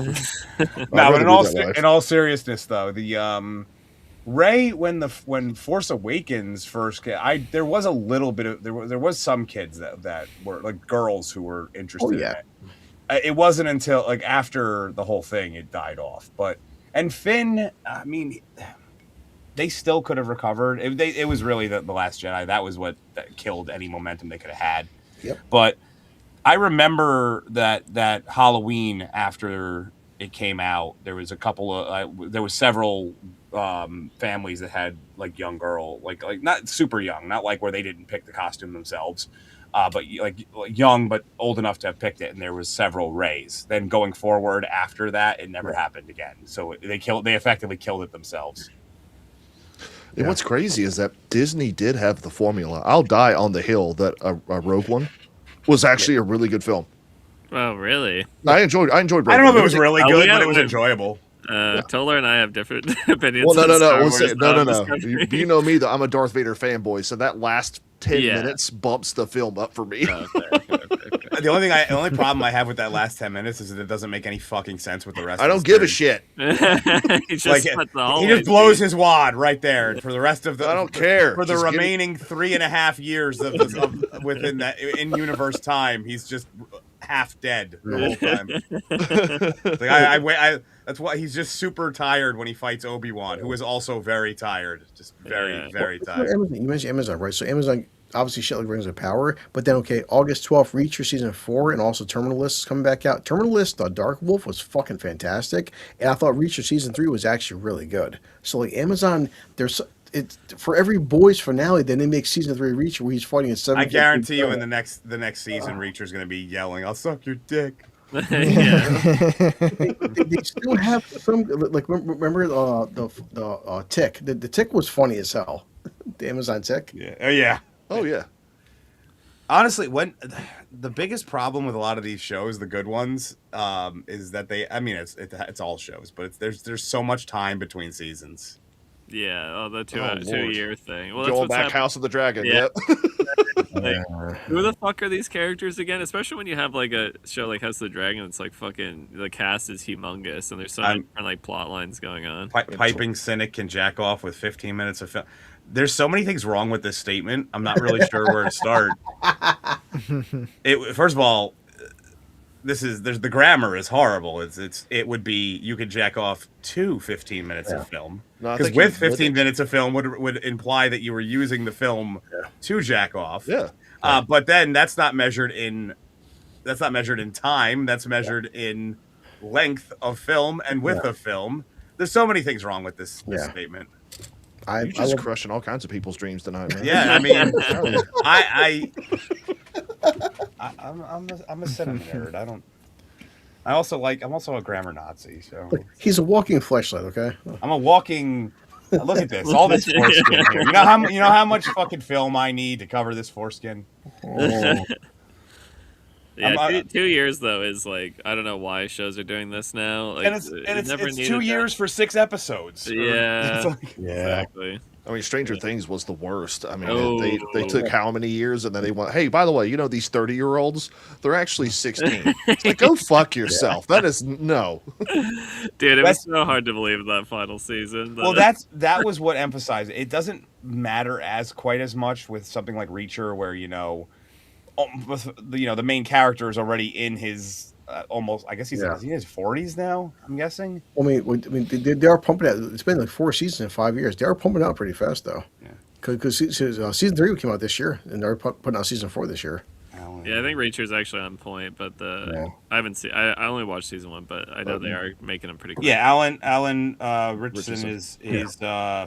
No, but in all seriousness though, the Rey, when Force Awakens first came, there was a little bit of there was some kids that were like girls who were interested in it. It wasn't until like after the whole thing it died off. And Finn, I mean, they still could have recovered. It was really the Last Jedi. That was what killed any momentum they could have had. Yep. But I remember that Halloween after it came out, there was several families that had like young girl, like not super young, not like where they didn't pick the costume themselves. But like young, but old enough to have picked it, and there was several Reys. Then going forward after that, it never happened again. So they effectively killed it themselves. And what's crazy is that Disney did have the formula. I'll die on the hill that a Rogue One was actually a really good film. Oh, really? I enjoyed Rogue One. I don't know if it was really good, but it was enjoyable. Toller and I have different opinions. Well, no. You know me, though. I'm a Darth Vader fanboy, so that last 10 minutes bumps the film up for me. The only problem I have with that last 10 minutes is that it doesn't make any fucking sense with the rest. I don't give a shit. He just blows his wad right there for the rest of the. I don't care for the remaining 3.5 years of within that in universe time. He's just half dead the whole time. That's why he's just super tired when he fights Obi-Wan, who is also very tired, just very tired. You mentioned Amazon, right? So Amazon obviously shit like Rings of Power. But then, okay, August 12th, Reacher season 4, and also Terminal List is coming back out. Terminal List, The Dark Wolf was fucking fantastic, and I thought Reacher season 3 was actually really good. So like Amazon, there's it's for every boys finale, then they make season 3 Reacher where he's fighting a 7. I guarantee you, in the next season, Reacher's gonna be yelling, "I'll suck your dick." Yeah. They still have some like remember the Tick. The Tick was funny as hell. The Amazon Tick. Yeah. Oh yeah. Oh yeah. Honestly, when the biggest problem with a lot of these shows, the good ones, is that they. I mean, it's all shows, but there's so much time between seasons. Yeah, oh, the Lord. 2-year thing. Well, that's Going what's back happening. House of the Dragon. Yeah. Yep. Like, who the fuck are these characters again? Especially when you have like a show like House of the Dragon, it's like fucking the cast is humongous, and there's so many different like plot lines going on. Piping cynic can jack off with 15 minutes of film. There's so many things wrong with this statement. I'm not really sure where to start. First of all, there's the grammar is horrible. It would be you could jack off to 15 minutes of film, No, I because think with you 15 minutes of film would imply that you were using the film to jack off. Yeah. But then that's not measured in time. That's measured in length of film and width of film. There's so many things wrong with this statement. You're just crushing all kinds of people's dreams tonight, man. Yeah, I mean, I'm a cinema nerd. I'm also a grammar Nazi. So He's a walking fleshlight. Okay. I'm a walking. Look at this, all this foreskin here. You know how much fucking film I need to cover this foreskin. Oh. Yeah, 2 years though is like I don't know why shows are doing this now. Like, and it's never 2 years for 6 episodes. Yeah, Yeah. exactly. I mean, Stranger Things was the worst. I mean, Oh. they took how many years, and then they went, hey, by the way, you know these 30-year-olds, they're actually 16. It's like, go fuck yourself. That is no. Dude, it was so hard to believe that final season. Well, that was what emphasized it. It doesn't matter quite as much with something like Reacher, where the main character is already in his almost. I guess he's in his 40s now. I'm guessing. I mean, they are pumping out. It's been like 4 seasons in 5 years. They are pumping out pretty fast though. Yeah. Because season 3 came out this year, and they're putting out season 4 this year. Yeah, I think Reacher's actually on point, but I haven't seen. I only watched season 1, but I know they are making them pretty good. Yeah, Alan Richardson is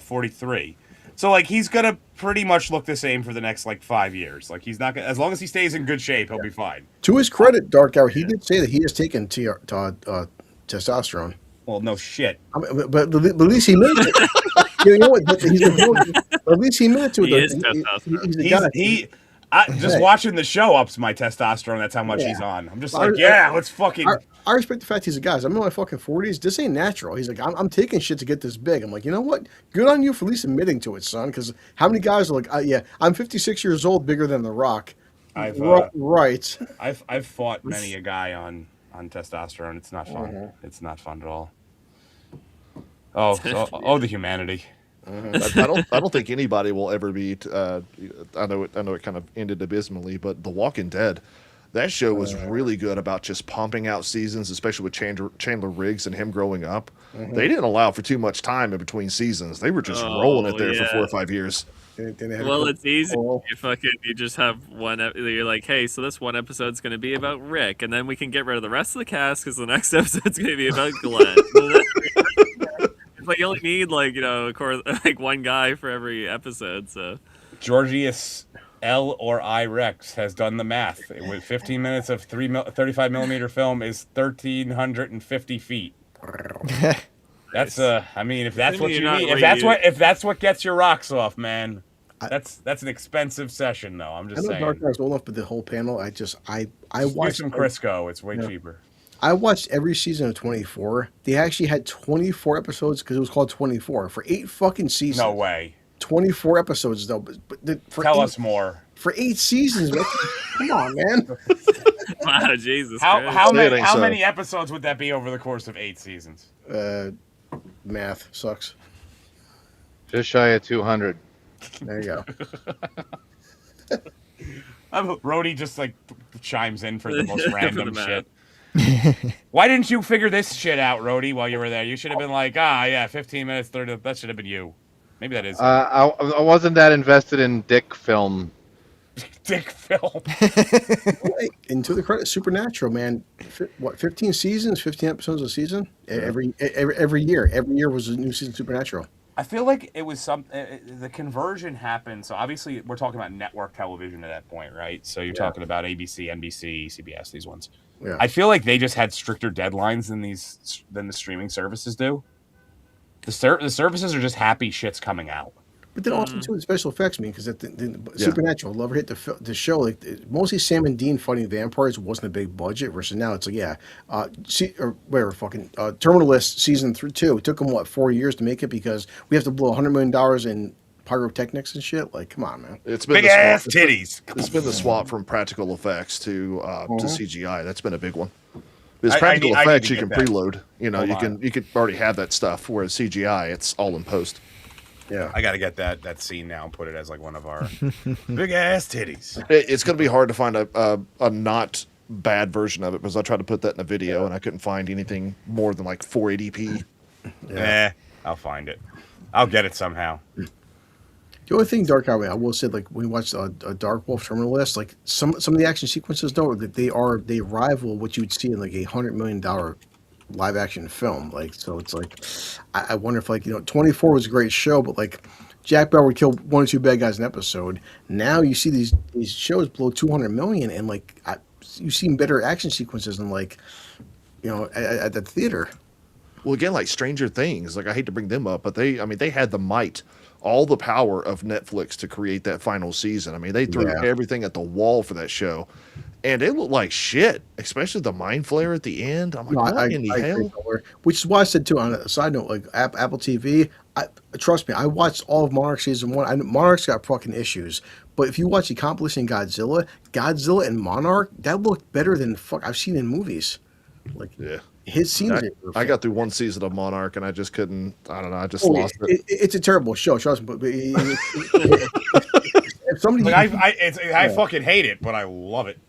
43. So like he's gonna pretty much look the same for the next like 5 years. Like he's not gonna, as long as he stays in good shape, he'll be fine. To his credit, Dark Hour, he did say that he has taken testosterone. Well, no shit. I mean, but at least he admitted it. You know what? He's been doing, at least he admitted to it. He is testosterone. Just watching the show ups my testosterone. That's how much he's on. I'm just like, let's fucking. I respect the fact he's a guy. I'm in my fucking 40s. This ain't natural. He's like, I'm taking shit to get this big. I'm like, you know what? Good on you for at least admitting to it, son. Because how many guys are like, I'm 56 years old, bigger than The Rock. Right. I've fought many a guy on testosterone. It's not fun. Mm-hmm. It's not fun at all. Oh, the humanity. I don't think anybody will ever be. I know it kind of ended abysmally, but The Walking Dead, that show was really good about just pumping out seasons, especially with Chandler Riggs and him growing up. Mm-hmm. They didn't allow for too much time in between seasons. They were just rolling it there for 4 or 5 years. Well, it's easy. You just have one. You're like, hey, so this one episode's going to be about Rick, and then we can get rid of the rest of the cast because the next episode's going to be about Glenn. It's like you only need like one guy for every episode. So Georgius L or I Rex has done the math. With 15 minutes of 35 millimeter film is 1,350 feet. That's I mean, if that's what you need, if that's what gets your rocks off, man, that's an expensive session, though. I'm just saying. Dark Knight's old enough, but the whole panel, I watched some Crisco. It's way cheaper. I watched every season of 24. They actually had 24 episodes because it was called 24 for 8 fucking seasons. No way. 24 episodes though. Tell us more. For 8 seasons, man. Come on, man. Wow, Jesus. How many episodes would that be over the course of 8 seasons? Math sucks. Just shy of 200. There you go. Rhodey just like chimes in for the most random shit. Why didn't you figure this shit out, Rhodey, while you were there? You should have been like, 15 minutes, 30. That should have been you. Maybe that is. I wasn't that invested in dick film dick film. And to the credit, Supernatural, man. 15 seasons, 15 episodes a season. Every year, every year was a new season of Supernatural. I feel like it was the conversion happened. So obviously we're talking about network television at that point, right? So you're talking about ABC, NBC, CBS, these ones. Yeah. I feel like they just had stricter deadlines than the streaming services do. The services are just happy shit's coming out. But then also too the special effects, because Supernatural, love hit the show like mostly Sam and Dean fighting vampires wasn't a big budget versus now it's like Terminal List season 2. It took them 4 years to make it because we have to blow $100 million in pyrotechnics and shit. Like, come on, man. It's been big ass titties. It's been the swap from practical effects to CGI. That's been a big one. Because practical effects you can preload. You know, you can already have that stuff. Whereas CGI, it's all in post. Yeah, I got to get that scene now and put it as like one of our big ass titties. It's going to be hard to find a not bad version of it because I tried to put that in a video and I couldn't find anything more than like 480p. I'll find it. I'll get it somehow. The only thing, Dark Highway, I will say, like when we watched a Dark Wolf Terminal List, like some of the action sequences, though, that they rival what you would see in like $100 million live action film. Like, so it's like, I wonder if 24 was a great show, but like Jack Bauer would kill 1 or 2 bad guys an episode. Now you see these shows blow 200 million, and like you've seen better action sequences than at the theater. Well, again, like Stranger Things, like I hate to bring them up, but they had the might, all the power of Netflix to create that final season. I mean, they threw everything at the wall for that show. And it looked like shit, especially the mind flare at the end. I'm like, what in the hell? Which is why I said, too, on a side note, like Apple TV, trust me, I watched all of Monarch Season 1. Monarch's got fucking issues. But if you watch the compilation Godzilla and Monarch, that looked better than I've seen in movies. Like, his scenes. I got through 1 season of Monarch, and I just couldn't, I don't know, I just lost it. It's a terrible show, trust me. But if somebody... I fucking hate it, but I love it.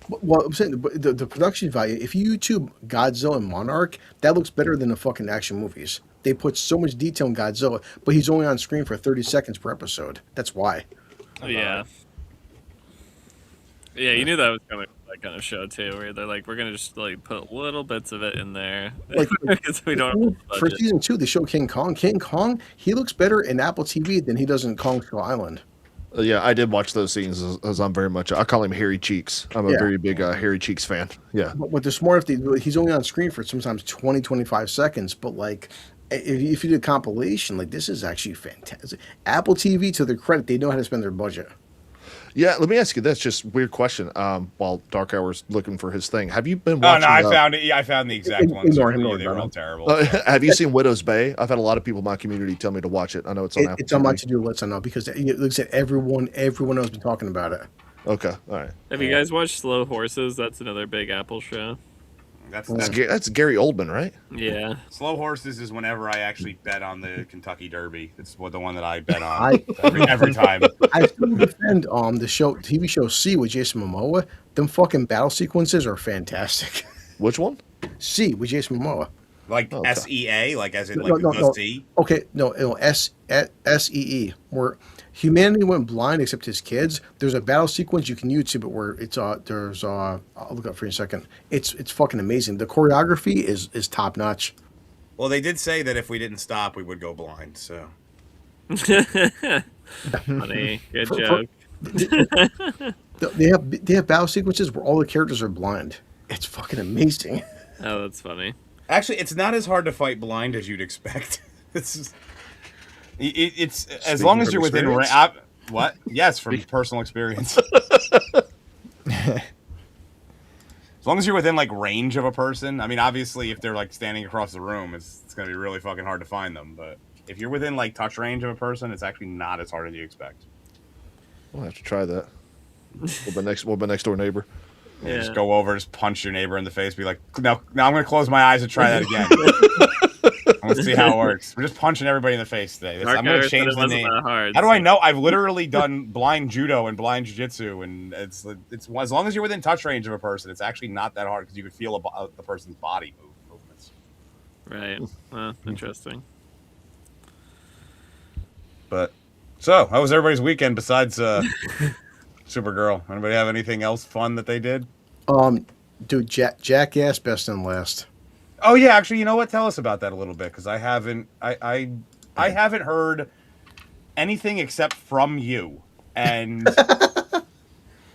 Well, I'm saying the production value, if you YouTube Godzilla and Monarch, that looks better than the fucking action movies. They put so much detail in Godzilla, but he's only on screen for 30 seconds per episode. That's why. Yeah. Yeah, you knew that was coming from that kind of show, too, where they're like, we're going to just like put little bits of it in there. Because we don't for season 2, they show King Kong. King Kong, he looks better in Apple TV than he does in Kong Skull Island. Yeah, I did watch those scenes as I'm very much, I call him Hairy Cheeks. I'm a very big Hairy Cheeks fan. Yeah. But the smart, he's only on screen for sometimes 20, 25 seconds. But like, if you did a compilation, like this is actually fantastic. Apple TV, to their credit, they know how to spend their budget. Yeah, let me ask you this, just weird question. While Dark Hour's looking for his thing, have you been watching? Oh no, I found it. Yeah, I found the exact ones. They were all terrible. Have you seen Widow's Bay? I've had a lot of people in my community tell me to watch it. I know it's on Apple It's on my to-do list. I know because it looks at everyone has been talking about it. Okay, all right. Have you guys watched Slow Horses? That's another big Apple show. That's Gary Oldman, right? Yeah. Slow Horses is whenever I actually bet on the Kentucky Derby. It's the one that I bet on every time. I still defend the TV show C with Jason Momoa. Them fucking battle sequences are fantastic. Which one? C with Jason Momoa. Like SEA, like as in the sea. Okay, no, SEE, where humanity went blind except his kids. There's a battle sequence you can YouTube it where it's I'll look up for you in a second. It's fucking amazing. The choreography is top notch. Well, they did say that if we didn't stop, we would go blind. So funny, good joke. They have battle sequences where all the characters are blind. It's fucking amazing. Oh, that's funny. Actually, it's not as hard to fight blind as you'd expect. It's as long as you're within what? Yes, from personal experience. As long as you're within like range of a person. I mean, obviously, if they're like standing across the room, it's going to be really fucking hard to find them. But if you're within like touch range of a person, it's actually not as hard as you expect. We'll have to try that. We'll be next door neighbor. Yeah. Just go over, just punch your neighbor in the face, be like, no, I'm going to close my eyes and try that again. Let's see how it works. We're just punching everybody in the face today. I'm going to change the name. How do I know? I've literally done blind judo and blind jiu-jitsu, and it's as long as you're within touch range of a person, it's actually not that hard because you can feel the person's body movements. Right. Interesting. But so, how was everybody's weekend besides Supergirl. Anybody have anything else fun that they did? Dude, Jackass, best and last. Oh yeah, actually, you know what? Tell us about that a little bit because I haven't. I haven't heard anything except from you, and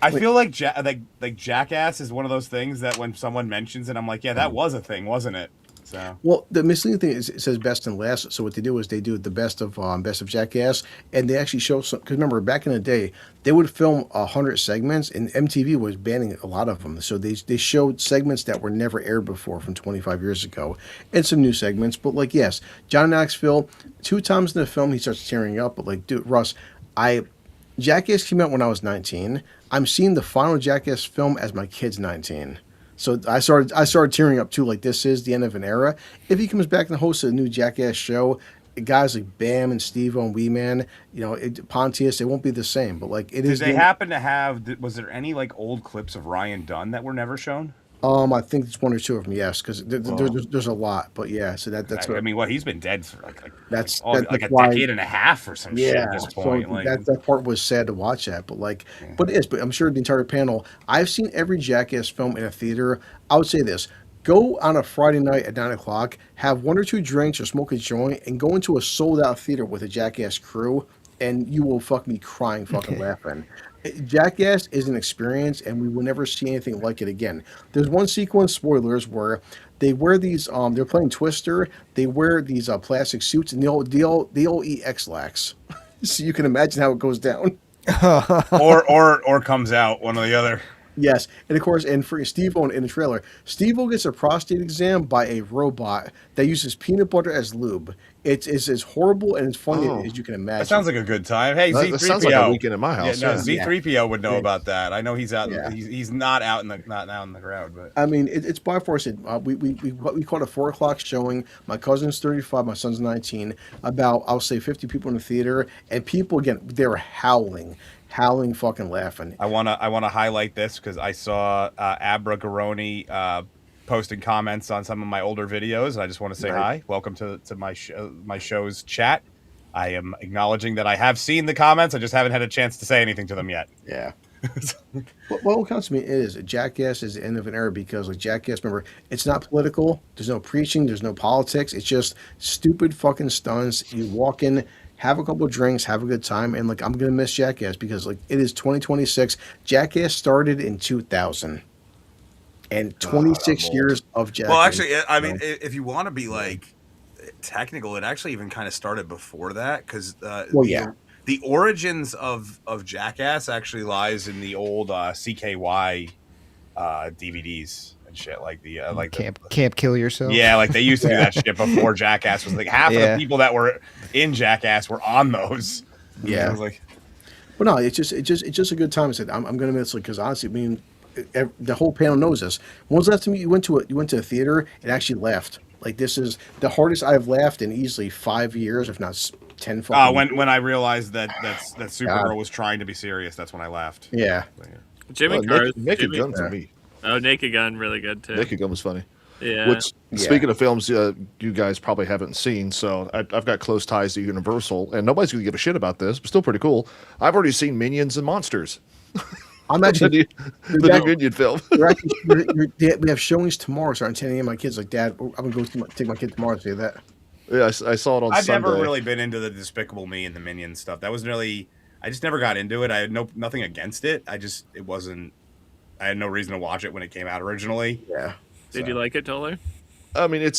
I feel like Jackass is one of those things that when someone mentions it, I'm like, yeah, that was a thing, wasn't it? So Well, the misleading thing is it says best and last. So what they do is they do the best of Jackass, and they actually show some. Because remember, back in the day, they would film 100 segments, and MTV was banning a lot of them. So they showed segments that were never aired before from 25 years ago, and some new segments. But like, yes, John Knoxville, 2 times in the film he starts tearing up. But like, dude, Russ, Jackass came out when I was 19. I'm seeing the final Jackass film as my kid's 19. So I started tearing up too. Like, this is the end of an era. If he comes back and hosts a new Jackass show, guys like Bam and Steve-O and Wee Man, Pontius, it won't be the same. But like, it is. did they happen to have? Was there any like old clips of Ryan Dunn that were never shown? I think it's 1 or 2 of them, yes, because there's a lot. But yeah, so that's I mean, what he's been dead for that's a decade and a half or some shit at this point. So Like, that part was sad to watch at, but like, but it is. But I'm sure the entire panel. I've seen every Jackass film in a theater. I would say this: go on a Friday night at 9 o'clock, have 1 or 2 drinks or smoke a joint, and go into a sold out theater with a Jackass crew, and you will fucking be crying, fucking laughing. Jackass is an experience, and we will never see anything like it again. There's one sequence, spoilers, where they wear these. They're playing Twister. They wear these plastic suits, and they all eat X-Lax. So you can imagine how it goes down. or comes out one or the other. Yes, and of course, and for Steve-O in the trailer, Steve-O gets a prostate exam by a robot that uses peanut butter as lube. It's as horrible and as funny as you can imagine. That sounds like a good time. Hey, That Z3PO. sounds like a weekend at my house. Yeah, no, Yeah. Z3PO would know about that. I know he's out. Yeah. He's not out in the crowd, but I mean, it's by force. We caught a 4 o'clock showing. My cousin's 35, my son's 19. About, I'll say, 50 people in the theater, and people again, they were howling, fucking laughing. I wanna highlight this because I saw Abra Garoni posting comments on some of my older videos, and I just want to say hi. Welcome to my show's chat. I am acknowledging that I have seen the comments. I just haven't had a chance to say anything to them yet. Yeah. What counts to me is Jackass is the end of an era because like Jackass, remember, it's not political. There's no preaching. There's no politics. It's just stupid fucking stunts. You walk in, have a couple of drinks, have a good time, and like I'm gonna miss Jackass because like it is 2026. Jackass started in 2000, and 26 years of Jackass. Well, actually, I mean, if you want to be like technical, it actually even kind of started before that because the origins of Jackass actually lies in the old CKY DVDs and shit, like the like Can't Kill Yourself. Yeah, like they used to do that shit before Jackass was like half of the people that were in Jackass were on those. Yeah, I was like, but no, it's just a good time. I said I'm gonna miss it because honestly, I mean, the whole panel knows this. When was the last time you went to a theater and actually laughed? Like this is the hardest I've laughed in easily 5 years, if not 10. When I realized that Supergirl was trying to be serious, that's when I laughed. Yeah. Jimmy Carr's Naked Gun for me. Oh, Naked Gun, really good too. Naked Gun was funny. Yeah. Which, speaking of films, you guys probably haven't seen, so I've got close ties to Universal, and nobody's going to give a shit about this, but still pretty cool. I've already seen Minions and Monsters. I'm actually the new Minion film. We have showings tomorrow, starting 10 a.m. My kid's like, Dad, I'm going to go take my kid tomorrow to see that. Yeah, I saw it on I've Sunday. never really been into the Despicable Me and the Minions stuff. That was really, I just never got into it. I had nothing against it. I had no reason to watch it when it came out originally. Yeah. Did you like it, Toller? I mean,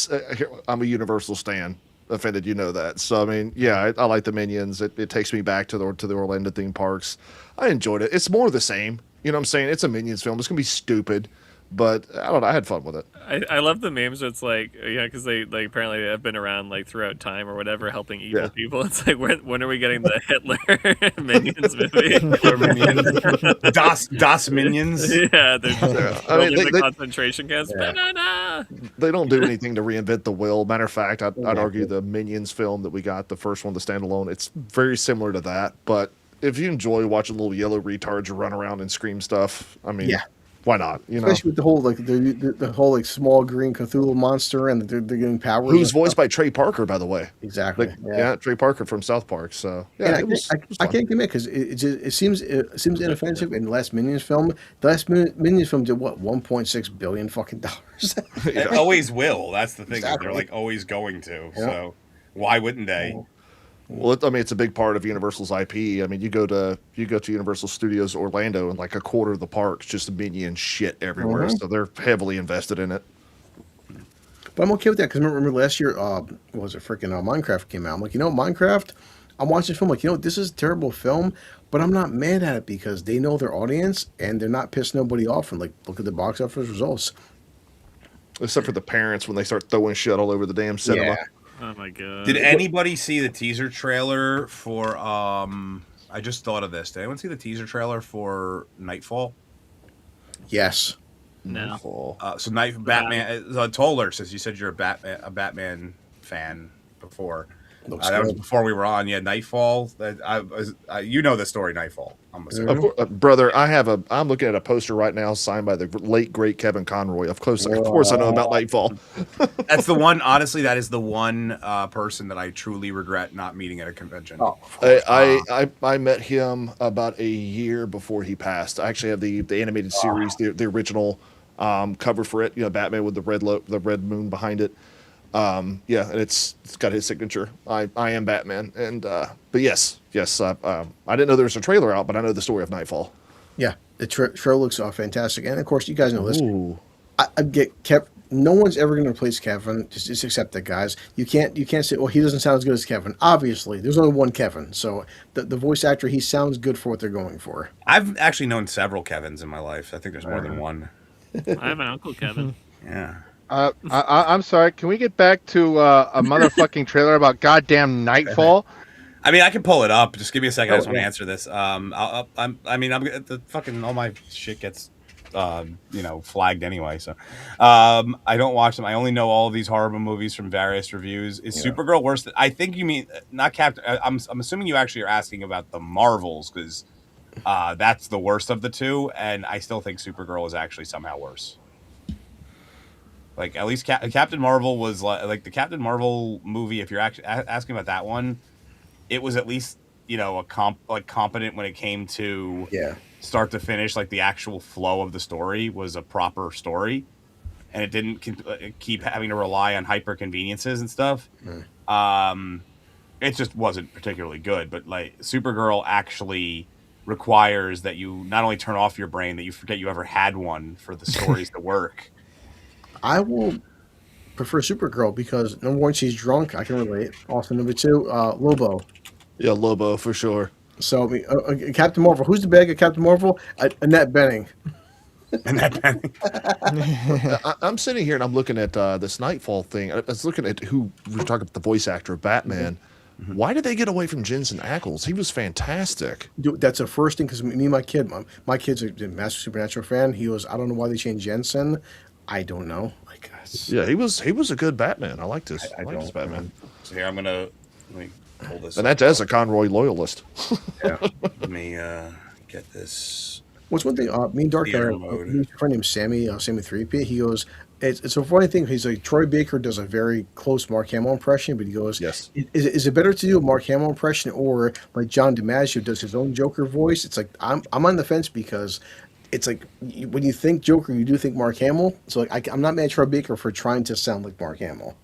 I'm a Universal stan. Offended, you know that. So I mean, yeah, I like the Minions. It takes me back to the Orlando theme parks. I enjoyed it. It's more of the same. You know what I'm saying? It's a Minions film. It's gonna be stupid, but I don't know. I had fun with it. I love the memes where it's like, because they like apparently have been around like throughout time or whatever, helping evil people. It's like, when are we getting the Hitler Minions movie? Das Minions. Yeah, they're I mean, the concentration camps. Banana. They don't do anything to reinvent the wheel. Matter of fact, I'd argue the Minions film that we got, the first one, the standalone, it's very similar to that. But if you enjoy watching little yellow retards run around and scream stuff, I mean, why not? You know, Especially with the whole the whole like small green Cthulhu monster, and they're getting powers. who's voiced by Trey Parker, by the way. Exactly. Like, yeah, Trey Parker from South Park. So yeah, And it was I fun. can't commit because it seems inoffensive. In the last Minions film, the last Minions film did what 1.6 billion fucking dollars. It always will. That's the thing. Exactly. They're like always going to. Yeah. So why wouldn't they? Well, I mean, it's a big part of Universal's IP. I mean, you go to Universal Studios Orlando, and like a quarter of the park's just Minion shit everywhere. So they're heavily invested in it. But I'm okay with that because remember last year, what was it freaking Minecraft came out. I'm like, Minecraft. I'm watching the film like, this is a terrible film, but I'm not mad at it because they know their audience and they're not pissing nobody off. And like, look at the box office results. Except for the parents when they start throwing shit all over the damn cinema. Yeah. Oh my god. Did anybody see the teaser trailer for I just thought of this. Did anyone see the teaser trailer for Nightfall? Yes. No. So Batman Toller says you said you're a Batman fan before. That was before we were on. Yeah, Nightfall. You know the story, Nightfall. I'm assuming. Brother, I'm looking at a poster right now signed by the late great Kevin Conroy. Of course I know about Nightfall. That's the one. Honestly, that is the one person that I truly regret not meeting at a convention. Oh, I met him about a year before he passed. I actually have the animated series, the original cover for it. Batman with the red moon behind it. And it's got his signature. I am Batman, and but yes, I didn't know there was a trailer out, but I know the story of Nightfall. Yeah, the trailer looks fantastic, and of course, you guys know this. Ooh. I get Kev. No one's ever going to replace Kevin. Just accept that, guys. You can't say, well, he doesn't sound as good as Kevin. Obviously, there's only one Kevin, so the voice actor, he sounds good for what they're going for. I've actually known several Kevins in my life. I think there's more than one. I have an uncle Kevin. Yeah. I'm sorry. Can we get back to a motherfucking trailer about goddamn Nightfall? I mean, I can pull it up. Just give me a second. I just want to answer this. I'm the fucking all my shit gets, flagged anyway. So, I don't watch them. I only know all of these horrible movies from various reviews. Is Supergirl worse than? I think you mean not Captain. I'm assuming you actually are asking about the Marvels because, that's the worst of the two, and I still think Supergirl is actually somehow worse. Like at least Captain Marvel was like the Captain Marvel movie. If you're actually asking about that one, it was at least competent when it came to start to finish. Like the actual flow of the story was a proper story, and it didn't keep having to rely on hyper conveniences and stuff. It just wasn't particularly good. But like Supergirl actually requires that you not only turn off your brain, that you forget you ever had one for the stories to work. I will prefer Supergirl because number one, she's drunk. I can relate. Also, number two, Lobo. Yeah, Lobo for sure. So, Captain Marvel. Who's the bad guy? Captain Marvel? Annette Bening. I'm sitting here and I'm looking at this Nightfall thing. I was looking at who we're talking about the voice actor of Batman. Mm-hmm. Why did they get away from Jensen Ackles? He was fantastic. Dude, that's the first thing because me and my kid's a massive Supernatural fan. He goes, I don't know why they changed Jensen. I don't know. Like, yeah, he was a good Batman. I liked his. I liked his Batman. So here let me pull this. And that's a Conroy loyalist. Yeah. Let me get this. What's one thing? Me and Dark a friend named Sammy 3P. He goes, it's a funny thing. He's like, Troy Baker does a very close Mark Hamill impression, but he goes, yes. Is it better to do a Mark Hamill impression or like John DiMaggio does his own Joker voice? It's like I'm on the fence because it's like when you think Joker, you do think Mark Hamill. So like I'm not mad at Troy Baker for trying to sound like Mark Hamill.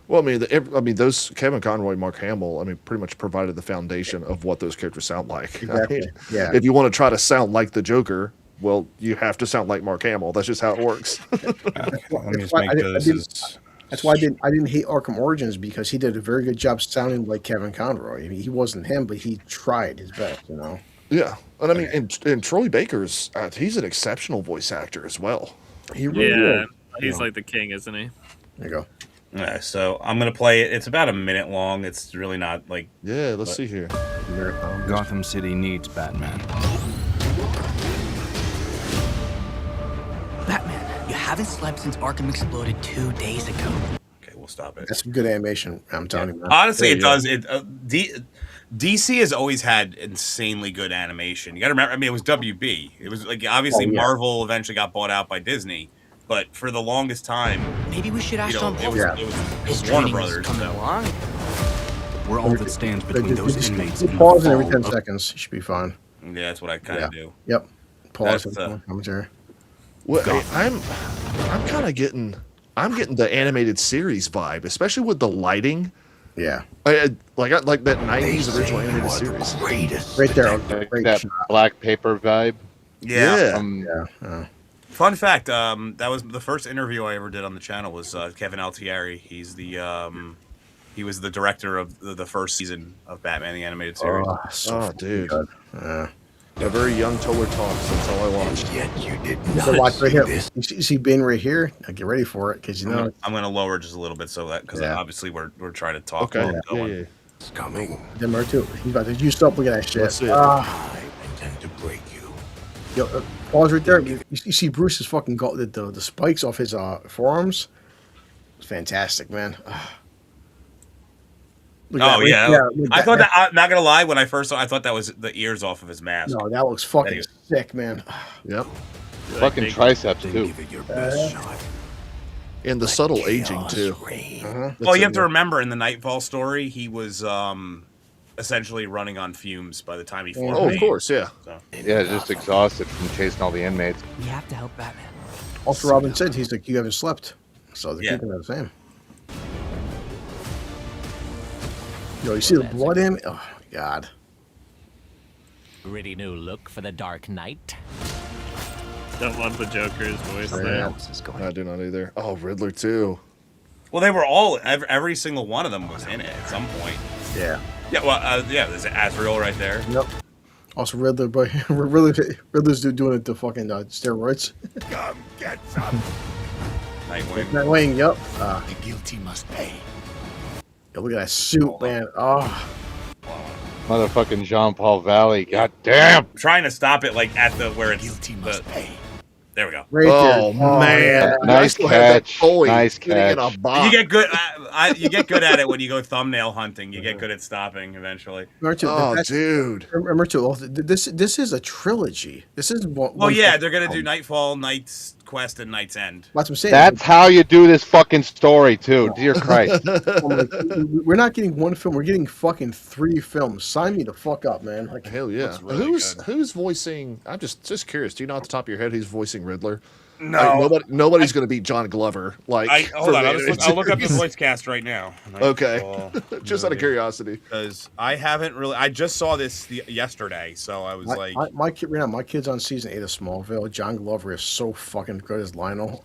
Well, I mean, those Kevin Conroy, Mark Hamill, pretty much provided the foundation of what those characters sound like. Exactly. Yeah. If you want to try to sound like the Joker, well, you have to sound like Mark Hamill. That's just how it works. That's why I didn't hate Arkham Origins because he did a very good job sounding like Kevin Conroy. I mean, he wasn't him, but he tried his best, Yeah, and I mean, and Troy Baker's he's an exceptional voice actor as well. He really is. He's like the king, isn't he? There you go. So I'm gonna play it. It's about a minute long. It's really not like. Yeah, let's see here. Gotham City needs Batman. Batman, you haven't slept since Arkham exploded 2 days ago. Okay, we'll stop it. That's some good animation. I'm telling you. Man. Honestly, There it you go. does. DC has always had insanely good animation. You got to remember. I mean, it was WB. It was like obviously Marvel eventually got bought out by Disney, but for the longest time, Maybe we should ask John Paul. it was Warner Brothers. Coming along. We're all that stands between those inmates. And Pause the every fall 10 of- seconds. You should be fine. Yeah, that's what I kind of do. Yep. Pause That's, and commentary. Well, I'm kind of getting the animated series vibe, especially with the lighting. Yeah. I like that '90s original animated series. Right there. Like Great that shot. black paper vibe. Yeah. Yeah. Fun fact. That was the first interview I ever did on the channel. Was Kevin Altieri. He's the he was the director of the first season of Batman the Animated Series. Oh, dude. Good. A very young Toller talks. That's all I watched. Yet you did You not can watch right see here. this. You see Bane right here? Now get ready for it, because you know. I'm gonna lower just a little bit so that because obviously we're trying to talk. Okay. while it's going. Yeah. It's coming. Demar too. He's about to use up. Look at that shit. That's it. I intend to break you. Yo, pause right there. You see Bruce's fucking the spikes off his forearms. It's fantastic, man. Look at Oh that. yeah. Look I at thought that. I'm not gonna lie. When I first saw, I thought that was the ears off of his mask. No, that looks fucking Anyway. sick, man. Yep. Fucking triceps too. Give it your best shot. And the subtle aging too. Well, you have to remember in the Nightfall story, he was essentially running on fumes by the time he formed. Oh, of Bane. course, yeah. So. Yeah, just exhausted from chasing all the inmates. We have to help Batman. Also, Robin said he's like, you haven't slept, so they're Yeah. keeping it the same. Yo, you see the blood in? Oh my god. Pretty new look for the Dark Knight. Don't want the Joker's voice Yeah. there. I do not either. Oh, Riddler too. Well, they were all every single one of them was in it at some point. Yeah. Yeah. Well, yeah. There's Azrael right there. Yep. Also, Riddler, but Riddler's doing it to fucking steroids. Come get some. Nightwing. Nightwing, yep. The guilty must pay. Yo, look at that suit, man. Oh, Motherfucking Jean Paul Valley. God damn. I'm trying to stop it like at the where it's. Guilty must pay. There we go. right Oh, there. man. yeah. Nice I still have that catch. toy Nice sitting in a catch. box. You get good. You get good at it when you go thumbnail hunting. You get good at stopping eventually. Remember too, Oh, that's- dude. remember too, this is a trilogy. This is one. Well, yeah, they're gonna film. do Nightfall, Night's Quest, and Night's End. That's what I'm saying. That's how you do this fucking story too. Dear Christ. We're not getting one film. We're getting fucking 3 films. Sign me the fuck up, man. Like, Hell yeah. Looks really good. Who's voicing? I'm just curious. Do you know off the top of your head who's voicing Riddler? No. Like, nobody's going to beat John Glover. Like, Hold for on, the I'll look up the series. voice cast right now. Okay. Just out of curiosity. Because I haven't really. I just saw this yesterday, so I was like, my kid, right now, my kid's on season 8 of Smallville. John Glover is so fucking good as Lionel.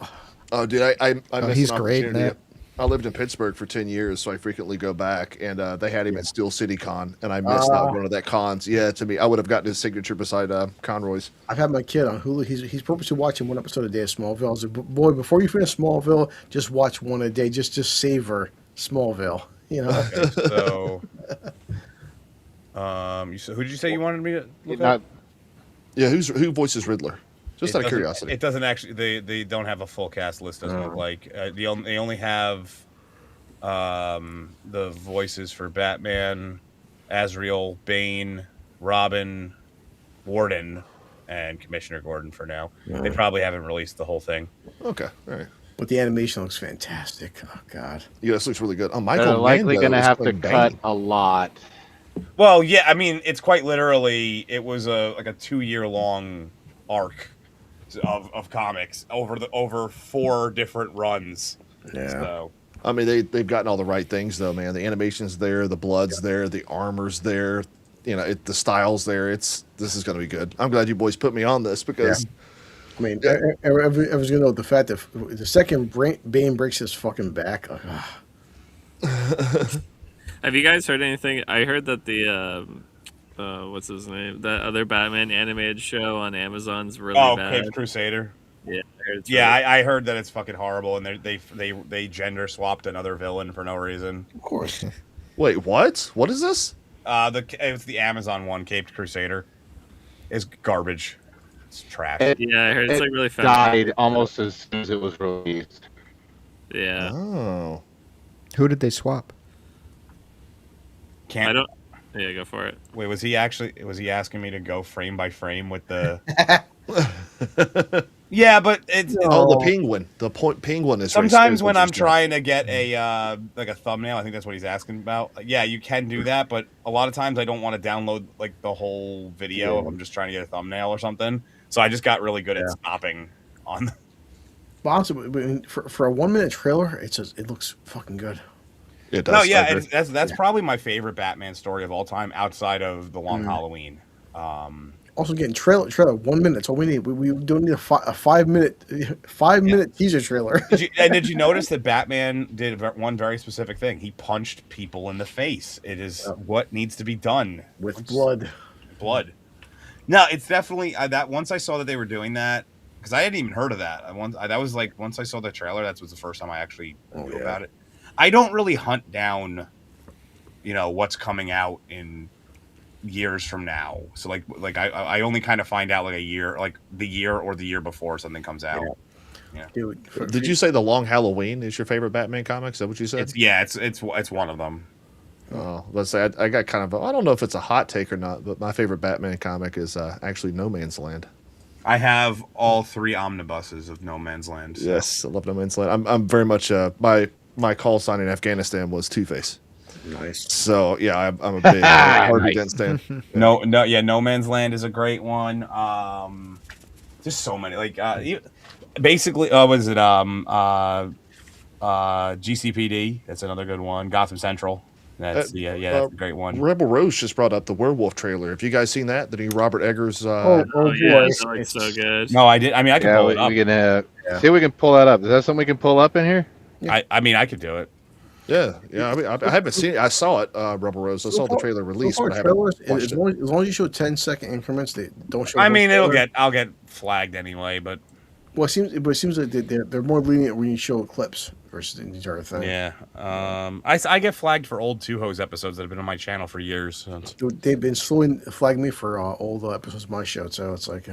Oh, dude, I missed he's an great in opportunity. that. I lived in Pittsburgh for 10 years, so I frequently go back, and they had him at Steel City Con, and I missed not going to that cons. Yeah, to me, I would have gotten his signature beside Conroy's. I've had my kid on Hulu. He's purposely watching one episode a day of Smallville. I was like, boy, before you finish Smallville, just watch one a day. Just savor Smallville. You know. okay, so, who did you say you wanted me to look Not up? Yeah, who voices Riddler? Just out of curiosity. It doesn't actually. They don't have a full cast list. Doesn't look like they only have the voices for Batman, Azrael, Bane, Robin, Warden, and Commissioner Gordon for now. They probably haven't released the whole thing. Okay, all right. But the animation looks fantastic. Oh God. Yeah, this looks really good. Oh, Michael They're likely Mando going to is have to playing cut Bane. a lot. Well, yeah, I mean, it's quite literally. It was a 2-year-long arc of comics over 4 different runs. Yeah. So, I mean, they've gotten all the right things though, man. The animation's there, the blood's there, the armor's there. You know, the style's there. This is going to be good. I'm glad you boys put me on this because I mean, everyone's gonna know the fact that the second Bane breaks his fucking back. Have you guys heard anything? I heard that the what's his name? That other Batman animated show on Amazon's really bad. Caped Crusader. Yeah, I heard it's Yeah, really- I heard that it's fucking horrible, and they gender swapped another villain for no reason. Of course. wait, what? What is this? It's the Amazon one, Caped Crusader. Is garbage. It's trash. yeah, I heard it's It like really fast. died almost as soon as it was released. Yeah, Oh, Who did they swap? Can't. I don't. Yeah, go for it. Wait, was he asking me to go frame by frame with the? Yeah, but it's Oh, the penguin. The penguin is sometimes when I'm interesting. trying to get a like a thumbnail. I think that's what he's asking about. Yeah, you can do that, but a lot of times I don't want to download like the whole video if I'm just trying to get a thumbnail or something. So I just got really good at stopping on. But honestly, for a 1 minute trailer, it looks fucking good. It does. No, yeah, that's probably my favorite Batman story of all time, outside of the Long Halloween. Also, getting trailer 1 minute. That's all we need. We don't need a 5 minute teaser trailer. Did you notice that Batman did one very specific thing? He punched people in the face. It is what needs to be done with blood. Blood. No, it's definitely that. Once I saw that they were doing that, because I hadn't even heard of that. That was like once I saw the trailer, that was the first time I actually knew about it. I don't really hunt down, what's coming out in years from now. So like I only kind of find out like a year, like the year or the year before something comes out. Yeah. Dude, did you say the Long Halloween is your favorite Batman comic? Is that what you said? It's one of them. Oh, let's say I got kind of I don't know if it's a hot take or not, but my favorite Batman comic is actually No Man's Land. I have all 3 omnibuses of No Man's Land. So. Yes, I love No Man's Land. I'm very much my call sign in Afghanistan was Two-Face. Nice. So yeah, I'm a big Harvey Dent stan. No Man's Land is a great one. Just so many basically. Was it GCPD? That's another good one. Gotham Central. That's that's a great one. Rebel Rose just brought up the werewolf trailer. Have you guys seen that? The new Robert Eggers. Yeah, that looks so good. No, I did. I mean, I can pull it up. We can see if we can pull that up. Is that something we can pull up in here? Yeah. I mean, I could do it. Yeah. I mean, I haven't seen it. I saw it, Rebel Rose. I saw the trailer released, but I haven't watched it. As long as you show 10-second increments, they don't show. I mean, I'll get flagged anyway, but. Well, it seems like they're more lenient when you show clips versus the entire thing. Yeah. I get flagged for old Two Hose episodes that have been on my channel for years. So. Dude, they've been slowly flagging me for all the episodes of my show, so it's like.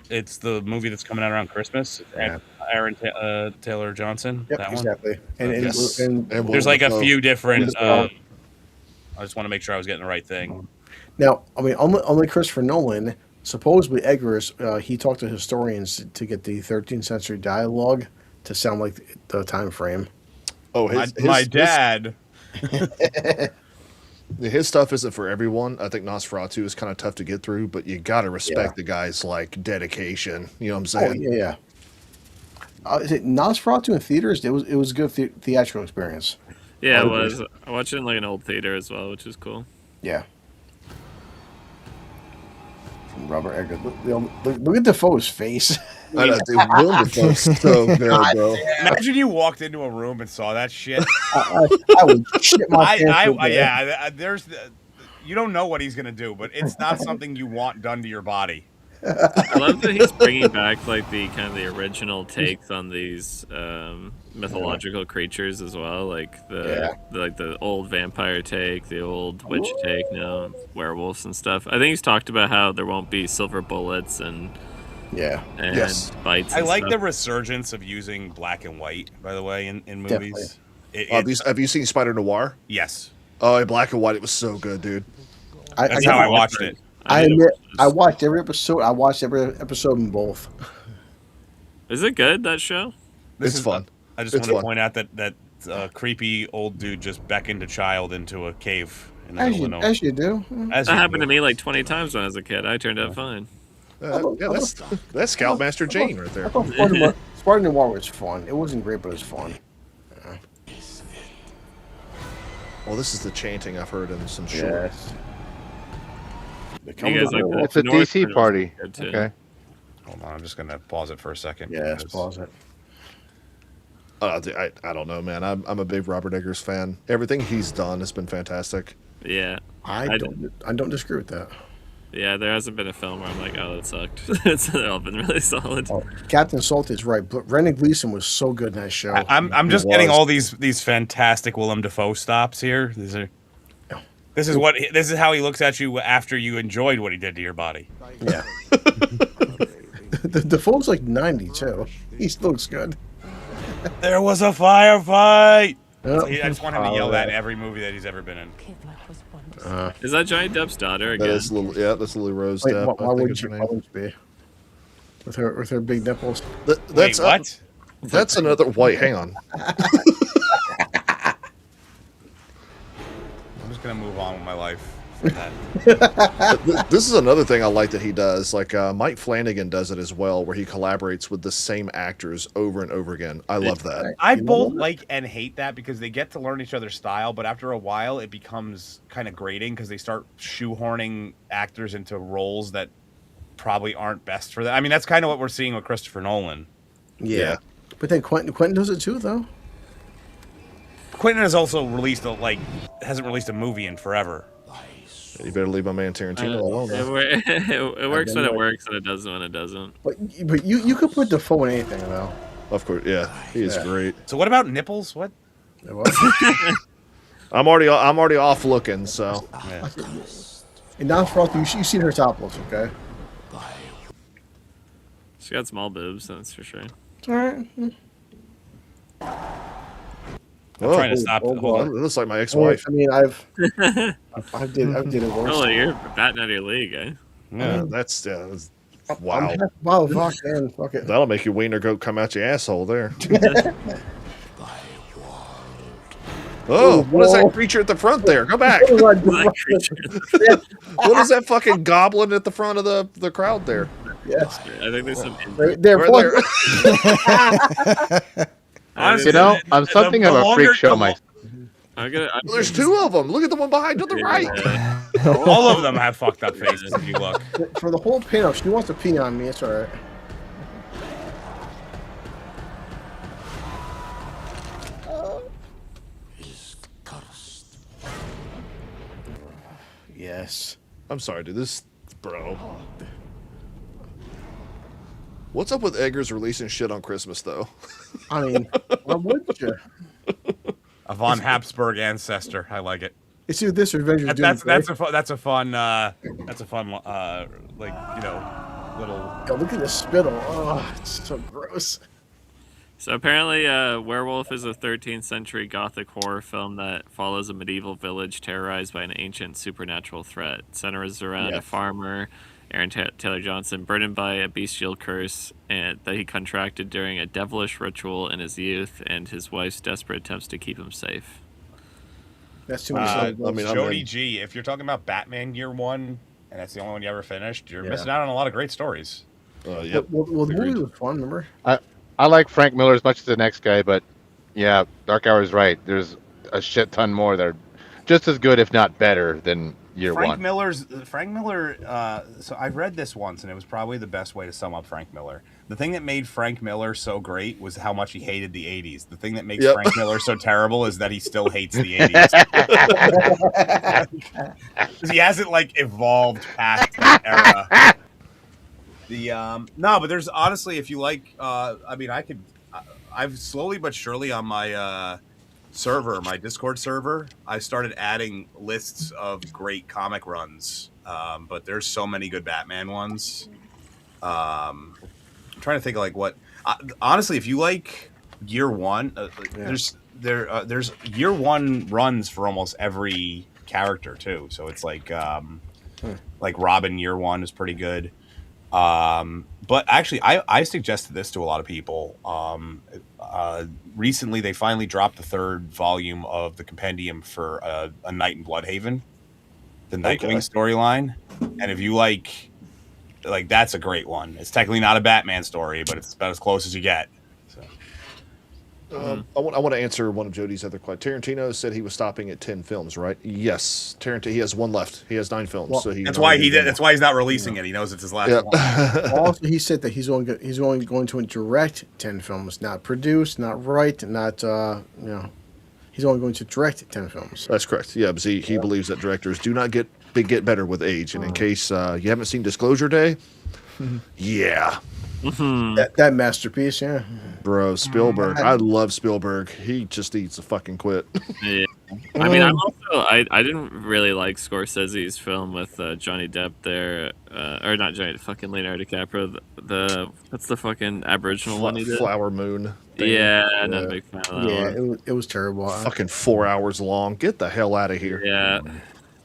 It's the movie that's coming out around Christmas. Yeah. Aaron Taylor Johnson. Yep, that exactly. One? And there's like a few different. I just want to make sure I was getting the right thing. Now, I mean, unlike Christopher Nolan, supposedly Eggers, he talked to historians to get the 13th century dialogue to sound like the time frame. Oh, my dad. His stuff isn't for everyone. I think Nosferatu is kind of tough to get through, but you got to respect the guy's like dedication. You know what I'm saying? Oh, yeah. Nosferatu in theaters, it was a good theatrical experience. Yeah, it was. I watched it in like an old theater as well, which is cool. Yeah. From Robert Eggers. Look at Defoe's face. I know, dude. Willem Dafoe's so good, bro. Imagine you walked into a room and saw that shit. I would shit my pants. There's. You don't know what he's gonna do, but it's not something you want done to your body. I love that he's bringing back like the kind of the original takes on these mythological creatures as well, like the old vampire take, the old witch take, werewolves and stuff. I think he's talked about how there won't be silver bullets and bites. I like the resurgence of using black and white, by the way, in movies. Have you seen Spider Noir? Yes. Oh, in black and white, it was so good, dude. That's how I watched it. I admit, I watched every episode. I watched every episode in both. Is it good, that show? It's fun. I just want to point out that creepy old dude just beckoned a child into a cave in the middle of nowhere. As you do. That happened to me like 20 times when I was a kid. I turned out fine. That's Scoutmaster Jane right there. Spider Noir was fun. It wasn't great, but it was fun. Well, this is the chanting I've heard in some shorts. Yes. It's a DC party. Okay. Hold on, I'm just gonna pause it for a second. Yeah, pause it. I don't know, man. I'm a big Robert Eggers fan. Everything he's done has been fantastic. Yeah, I don't disagree with that. Yeah, there hasn't been a film where I'm like, oh, that sucked. They've all been really solid. Captain Salt is right. But Brendan Gleeson was so good in that show. I'm just getting all these fantastic Willem Dafoe stops here. This is how he looks at you after you enjoyed what he did to your body. Yeah. The phone's like 90 too. He still looks good. There was a firefight. I just want him to yell that in every movie that he's ever been in. Is that Johnny Depp's daughter again? That is that's Lily Rose Wait, Depp. why would you be? With her big nipples. That's what? That's another white. Hang on. I'm just gonna move on with my life from that. This is another thing I like that he does. Like Mike Flanagan does it as well, where he collaborates with the same actors over and over again. I love that. I both like and hate that because they get to learn each other's style, but after a while, it becomes kind of grating because they start shoehorning actors into roles that probably aren't best for them. I mean, that's kind of what we're seeing with Christopher Nolan. Yeah. But then Quentin does it too, though. Quentin has also hasn't released a movie in forever. You better leave my man Tarantino alone. It works when it works, and it doesn't when it doesn't. But you could put Defoe in anything, though. Of course, yeah, he is great. So what about nipples? What? I'm already off looking. So. Yeah. And now, Frosty, you've seen her topless, okay? She got small boobs, that's for sure. All right. I'm trying to stop. It looks like my ex-wife. I mean, I did it worse. Oh, you're batting out of your league, eh? Yeah, that's wow. Wow, fuck, man, fuck it. That'll make your wiener goat come out your asshole there. Oh, what is that creature at the front there? Go back. What is that fucking goblin at the front of the crowd there? Yes. I think there's some. They're Honestly, I'm something of a freak show myself. There's two of them. Look at the one behind to the right. All of them have fucked up faces if you look. For the whole payoff, she wants to pee on me. It's all right. Yes. I'm sorry, dude. Bro. What's up with Eggers releasing shit on Christmas, though? I mean, why would you? A von Habsburg ancestor. I like it. It's either this or Revenge of Doom. That's a fun little. Yo, look at the spittle. Oh, it's so gross. So apparently, Werewolf is a 13th century gothic horror film that follows a medieval village terrorized by an ancient supernatural threat. It centers around a farmer, Aaron Taylor Johnson, burdened by a bestial curse that he contracted during a devilish ritual in his youth, and his wife's desperate attempts to keep him safe. That's too much. Jody G, if you're talking about Batman Year One, and that's the only one you ever finished, you're missing out on a lot of great stories. Yep. Well, the movie was fun, remember? I like Frank Miller as much as the next guy, but yeah, Dark Hour is right. There's a shit ton more that are just as good, if not better, than Year One. Frank Miller. So I read this once, and it was probably the best way to sum up Frank Miller. The thing that made Frank Miller so great was how much he hated the '80s. The thing that makes Frank Miller so terrible is that he still hates the '80s. He hasn't evolved past that era. But there's honestly, if you like, I've slowly but surely on my my Discord server, I started adding lists of great comic runs. But there's so many good Batman ones. I'm trying to think of what. Honestly, if you like Year One, there's Year One runs for almost every character too. So it's like Robin Year One is pretty good. But actually, I suggested this to a lot of people. Recently, they finally dropped the 3rd volume of the compendium for A Night in Bloodhaven, the Nightwing storyline. And if you like that's a great one. It's technically not a Batman story, but it's about as close as you get. So. I want to answer one of Jody's other questions. Tarantino said he was stopping at 10 films, right? Yes. Tarantino, he has one left. He has 9 films. Well, so that's why he did. That's why he's not releasing it. He knows it's his last one. Also, he said that he's only going to direct 10 films, not produce, not write, not He's only going to direct 10 films. That's correct. Yeah, because he believes that directors do not get better with age. And in case you haven't seen Disclosure Day, yeah. That masterpiece, Bro, Spielberg. I love Spielberg. He just needs to fucking quit. Yeah. I mean, I'm also I didn't really like Scorsese's film with Johnny Depp there, or not Johnny, fucking Leonardo DiCaprio. The what's the fucking Aboriginal one he did? Flower Moon. Thing. Yeah, not a big fan of that one. it was terrible. Fucking 4 hours long. Get the hell out of here. Yeah,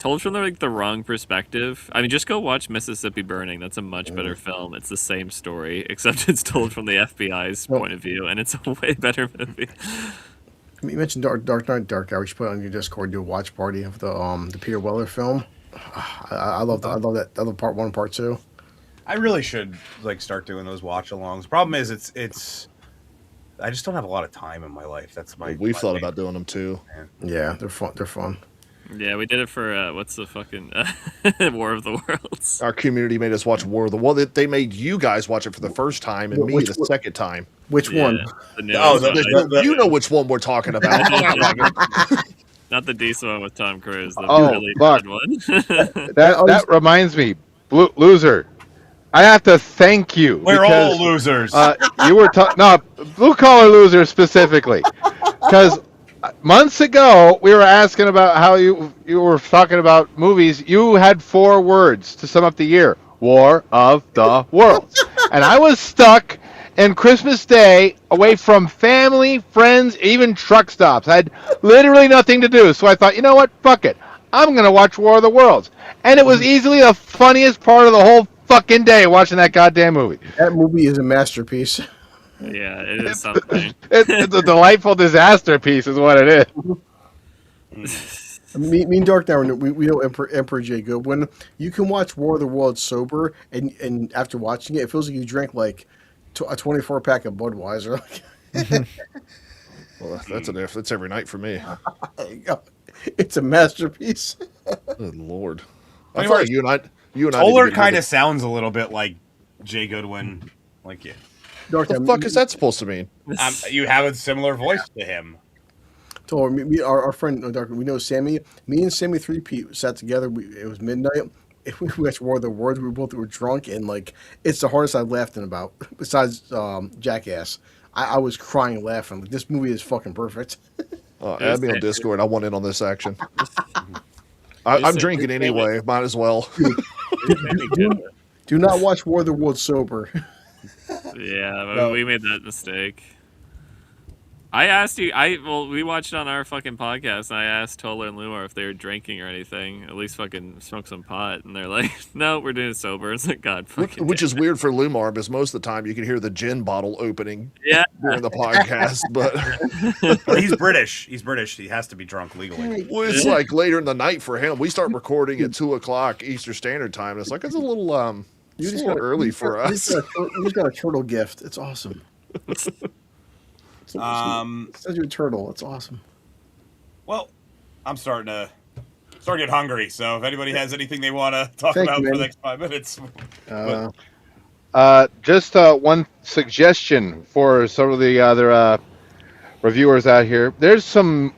told from the wrong perspective. I mean, just go watch Mississippi Burning. That's a much better film. It's the same story, except it's told from the FBI's point of view, and it's a way better movie. You mentioned Dark Knight, Dark Hour. We should put it on your Discord, do a watch party of the Peter Weller film. I love that. I love part 1 and part 2. I really should like start doing those watch alongs. Problem is, it's I just don't have a lot of time in my life. That's We've thought about doing them too. Yeah, they're fun. They're fun. Yeah, we did it for what's the fucking War of the Worlds. Our community made us watch War of the Worlds. They made you guys watch it for the first time and me the second time. Which one? You know which one we're talking about. Not the decent one with Tom Cruise. The really fuck. bad one. that reminds me, Loser. I have to thank you. We're all losers. You were blue collar losers specifically, because months ago we were asking about how you were talking about movies. You had 4 words to sum up the year: War of the Worlds, and I was stuck in Christmas Day away from family, friends, even truck stops. I had literally nothing to do, so I thought, you know what? Fuck it. I'm gonna watch War of the Worlds, and it was easily the funniest part of the whole fucking day watching that goddamn movie. That movie is a masterpiece. Yeah, it is something. It's a delightful disaster piece, is what it is. Me and Dark Knight, we know Emperor J good. When you can watch War of the Worlds sober, and after watching it, it feels like you drank like a 24-pack of Budweiser. Well, that's every night for me. It's a masterpiece. Good Lord. I I mean, thought you and I. Toller kind of sounds a little bit like Jay Goodwin. Like you. What the fuck is that supposed to mean? You have a similar voice to him. Toller, our friend Dark, we know Sammy. Me and Sammy 3P sat together. It was midnight. We watched War of the Worlds. We both were drunk, and like it's the hardest I've laughed in about. Besides Jackass, I was crying laughing. Like, this movie is fucking perfect. Add me on Discord. I want in on this action. I'm drinking anyway. Might as well. Do not watch War of the Worlds sober. Yeah, we made that mistake. I asked you. We watched it on our fucking podcast, and I asked Toller and Lumar if they were drinking or anything. At least fucking smoke some pot, and they're like, "No, we're doing it sober." It's like, God, fucking. Which is weird for Lumar, because most of the time you can hear the gin bottle opening. Yeah. During the podcast, but he's British. He's British. He has to be drunk legally. Well, it's like later in the night for him. We start recording at 2:00 Eastern Standard Time. It's like it's a little early for us. You just got a turtle gift. It's awesome. It sends you a turtle. It's awesome. Well, I'm starting to get hungry. So if anybody has anything they want to talk about for the next 5 minutes, just one suggestion for some of the other reviewers out here. There's some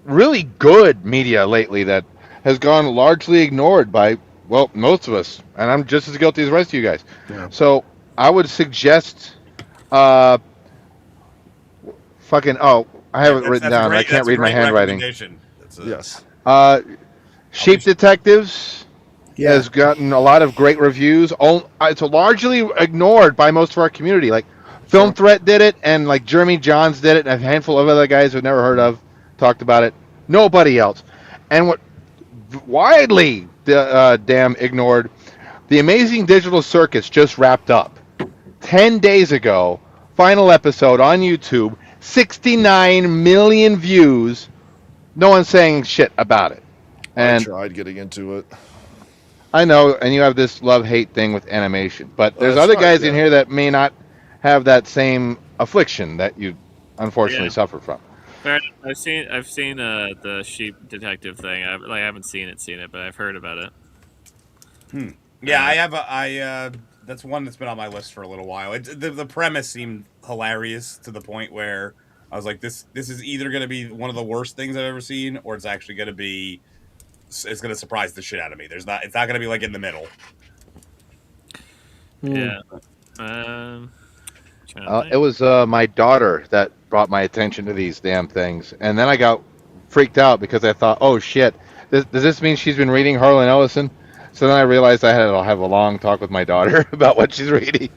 really good media lately that has gone largely ignored by most of us, and I'm just as guilty as the rest of you guys. Yeah. So I would suggest. I have it written down. I can't read my handwriting. Yes. Sheep Detectives has gotten a lot of great reviews. It's largely ignored by most of our community. Like Film Threat did it, and like Jeremy Johns did it, and a handful of other guys we've never heard of talked about it. Nobody else. And what widely damn ignored, The Amazing Digital Circus just wrapped up 10 days ago. Final episode on YouTube. 69 million views. No one's saying shit about it. And I tried getting into it. I know, and you have this love-hate thing with animation, but there's other guys in here that may not have that same affliction that you unfortunately suffer from. Fair enough. I've seen the Sheep Detective thing. I haven't seen it, but I've heard about it. Yeah, I have. That's one that's been on my list for a little while. The premise seemed hilarious to the point where I was like, this is either going to be one of the worst things I've ever seen, or it's actually going to be, it's going to surprise the shit out of me. It's not going to be like in the middle. Yeah. It was my daughter that brought my attention to these damn things, and then I got freaked out because I thought, oh shit, does this mean she's been reading Harlan Ellison? So then I realized I had to have a long talk with my daughter about what she's reading.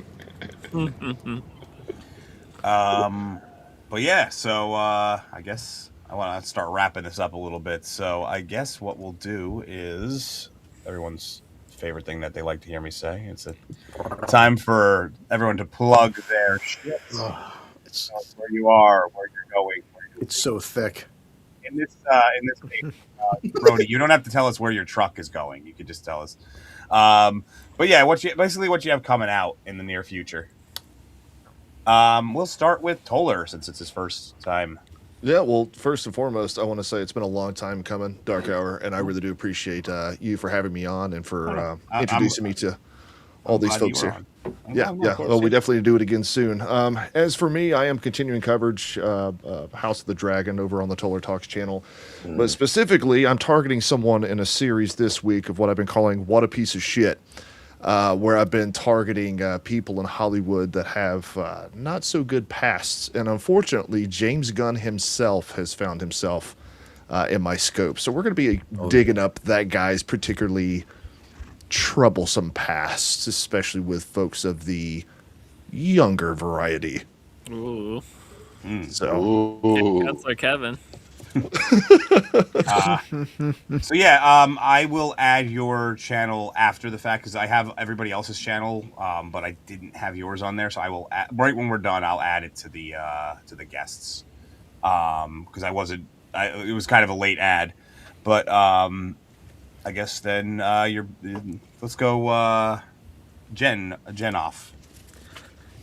But yeah, so I guess I want to start wrapping this up a little bit. So I guess what we'll do is everyone's favorite thing that they like to hear me say. It's a time for everyone to plug their shit. It's Where you are, where you're going. it's so thick. In this case, Brody, you don't have to tell us where your truck is going. You could just tell us. But yeah, what you have coming out in the near future. We'll start with Toller since it's his first time. Yeah, well, first and foremost, I want to say it's been a long time coming, Dark Hour, and I really do appreciate you for having me on and for introducing me to all these folks here. Yeah. Well, we definitely do it again soon. As for me, I am continuing coverage House of the Dragon over on the Toller Talks channel. But specifically, I'm targeting someone in a series this week of what I've been calling What a Piece of Shit, where I've been targeting people in Hollywood that have not so good pasts. And unfortunately, James Gunn himself has found himself in my scope. So we're going to be digging up that guy's particularly troublesome pasts, especially with folks of the younger variety. Ooh. So, Counselor Kevin. So yeah, I will add your channel after the fact because I have everybody else's channel, but I didn't have yours on there. So I will right when we're done, I'll add it to the guests because it was kind of a late ad, but I guess then let's go Jen off.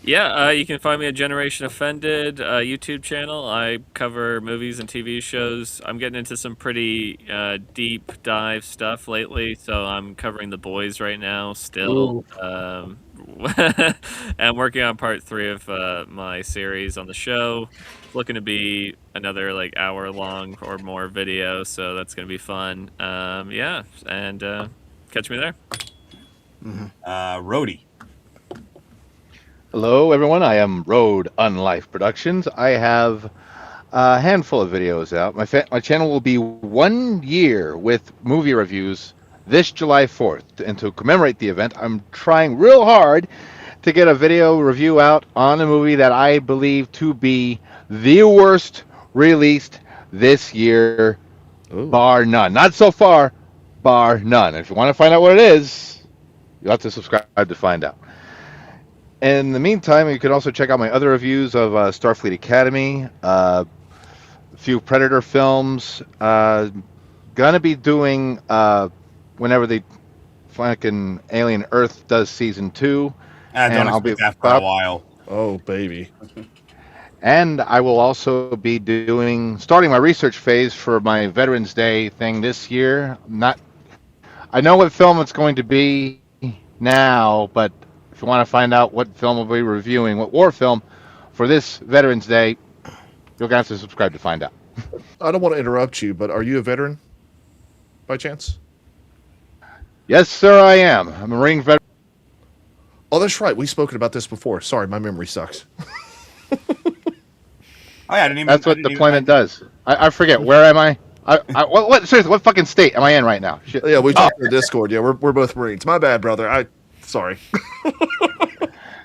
Yeah, you can find me at Generation Offended YouTube channel. I cover movies and TV shows. I'm getting into some pretty deep dive stuff lately, so I'm covering The Boys right now still. I'm working on part 3 of my series on the show. It's looking to be another like hour long or more video, so that's going to be fun. Yeah, and catch me there. Rhodey. Hello, everyone. I am Road Unlife Productions. I have a handful of videos out. My channel will be 1 year with movie reviews this July 4th. And to commemorate the event, I'm trying real hard to get a video review out on a movie that I believe to be the worst released this year, bar none. Not so far, bar none. If you want to find out what it is, you'll have to subscribe to find out. In the meantime, you can also check out my other reviews of Starfleet Academy, a few Predator films. Gonna be doing whenever the fucking Alien Earth does season 2, and I'll be that for a while. Oh baby! And I will also be starting my research phase for my Veterans Day thing this year. I know what film it's going to be now, but if you want to find out what film we'll be reviewing, what war film for this Veterans Day, you'll have to subscribe to find out. I don't want to interrupt you, but are you a veteran by chance? Yes, sir, I am. I'm a Marine veteran. Oh, that's right. We've spoken about this before. Sorry, my memory sucks. Oh yeah, I didn't even. That's what deployment does. I forget. Where am I? Seriously, what fucking state am I in right now? Shit. Yeah, we talked in the Discord. Yeah, we're both Marines. My bad, brother. Sorry.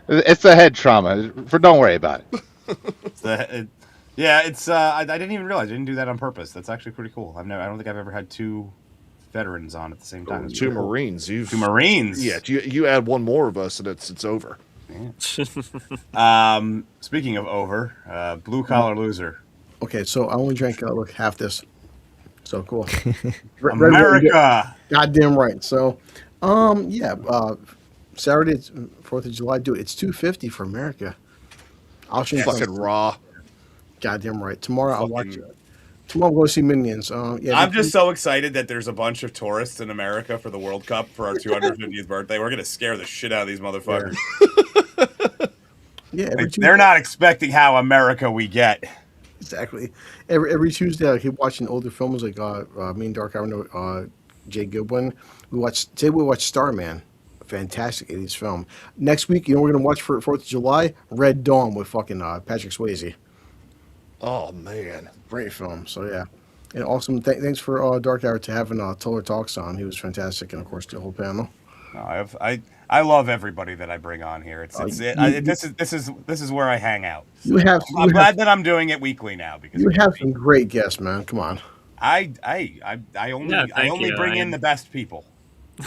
It's a head trauma. Don't worry about it. I didn't even realize I didn't do that on purpose. That's actually pretty cool. I don't think I've ever had 2 veterans on at the same time. Two Marines. 2 Marines. Yeah, you add one more of us, and it's over. Yeah. Speaking of over, blue collar loser. Okay, so I only drank half this. So cool. America. Goddamn right. So, Saturday, it's 4th of July. Dude, it's $2.50 for America. I'll show you fucking raw. Goddamn right. Tomorrow I'll watch it. Tomorrow we'll go see Minions. I'm just so excited that there's a bunch of tourists in America for the World Cup for our 250th birthday. We're gonna scare the shit out of these motherfuckers. Yeah, they're not expecting how America we get. Exactly. Every Tuesday I keep watching older films like me and Dark Hour, Jay Goodwin. We watch Starman. Fantastic 80s film. Next week, you know what we're going to watch for 4th of July? Red Dawn with fucking Patrick Swayze. Oh, man. Great film. So, yeah. And awesome. Thanks for Dark Hour to having Toller Talks on. He was fantastic, and of course the whole panel. No, I love everybody that I bring on here. This is where I hang out. So I'm glad that I'm doing it weekly now because you have some great guests, man. Come on. I only bring in the best people.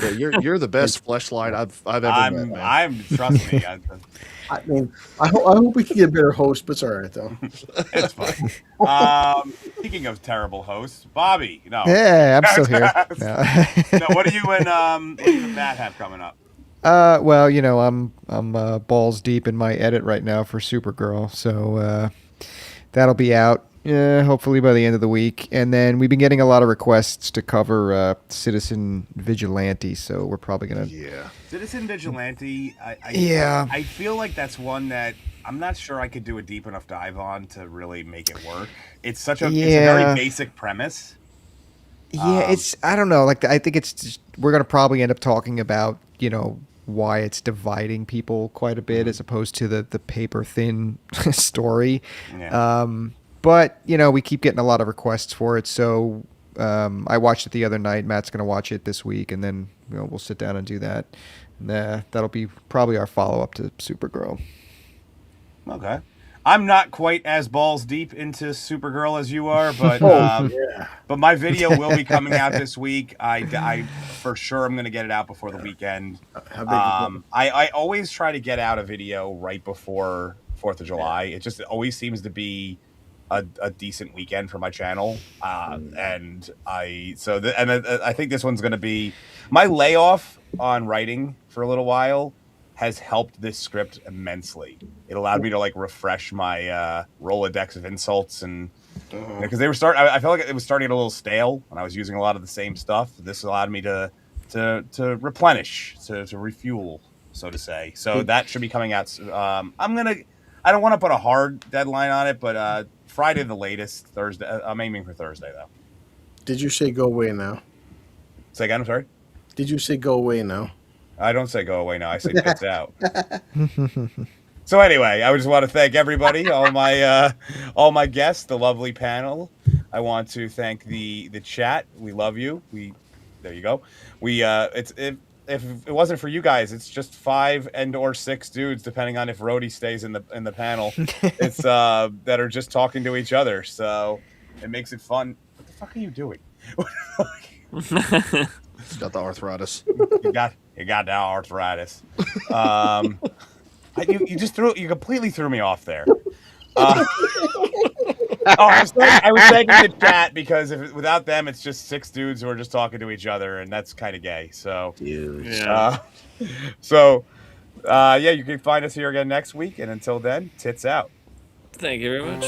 Yeah, you're the best fleshlight I've ever met, man. Trust me. I mean, I hope we can get a better host, but it's all right though. It's fine. Speaking of terrible hosts, Bobby. No. Yeah, I'm still here. No. What do you and Matt have coming up? Well, I'm balls deep in my edit right now for Supergirl, so that'll be out hopefully by the end of the week. And then we've been getting a lot of requests to cover Citizen Vigilante, so we're probably gonna. Yeah. Citizen Vigilante. I feel like that's one that I'm not sure I could do a deep enough dive on to really make it work. It's it's a very basic premise. Yeah, I don't know. Like, I think we're gonna probably end up talking about why it's dividing people quite a bit as opposed to the paper thin story. Yeah. But we keep getting a lot of requests for it, so I watched it the other night. Matt's gonna watch it this week, and then we'll sit down and do that. And, that'll be probably our follow up to Supergirl. Okay. I'm not quite as balls deep into Supergirl as you are, but but my video will be coming out this week. I for sure I'm going to get it out before the weekend. I always try to get out a video right before 4th of July. It just always seems to be a decent weekend for my channel, and I think this one's going to be my layoff on writing for a little while. Has helped this script immensely. It allowed me to refresh my Rolodex of insults, and because they were I felt like it was starting a little stale, and I was using a lot of the same stuff. This allowed me to replenish, to refuel, so to say. So that should be coming out. I don't want to put a hard deadline on it, but Friday the latest. Thursday. I'm aiming for Thursday though. Did you say go away now? Say again. I'm sorry. Did you say go away now? I don't say go away now. I say tits out. So anyway, I just want to thank everybody, all my guests, the lovely panel. I want to thank the chat. We love you. There you go. If it wasn't for you guys, it's just 5 and/or 6 dudes, depending on if Rhodey stays in the panel. It's that are just talking to each other. So it makes it fun. What the fuck are you doing? He's got the arthritis. You got the arthritis. You completely threw me off there. I was thanking the chat because without them, it's just 6 dudes who are just talking to each other, and that's kind of gay. So, you can find us here again next week, and until then, tits out. Thank you very much.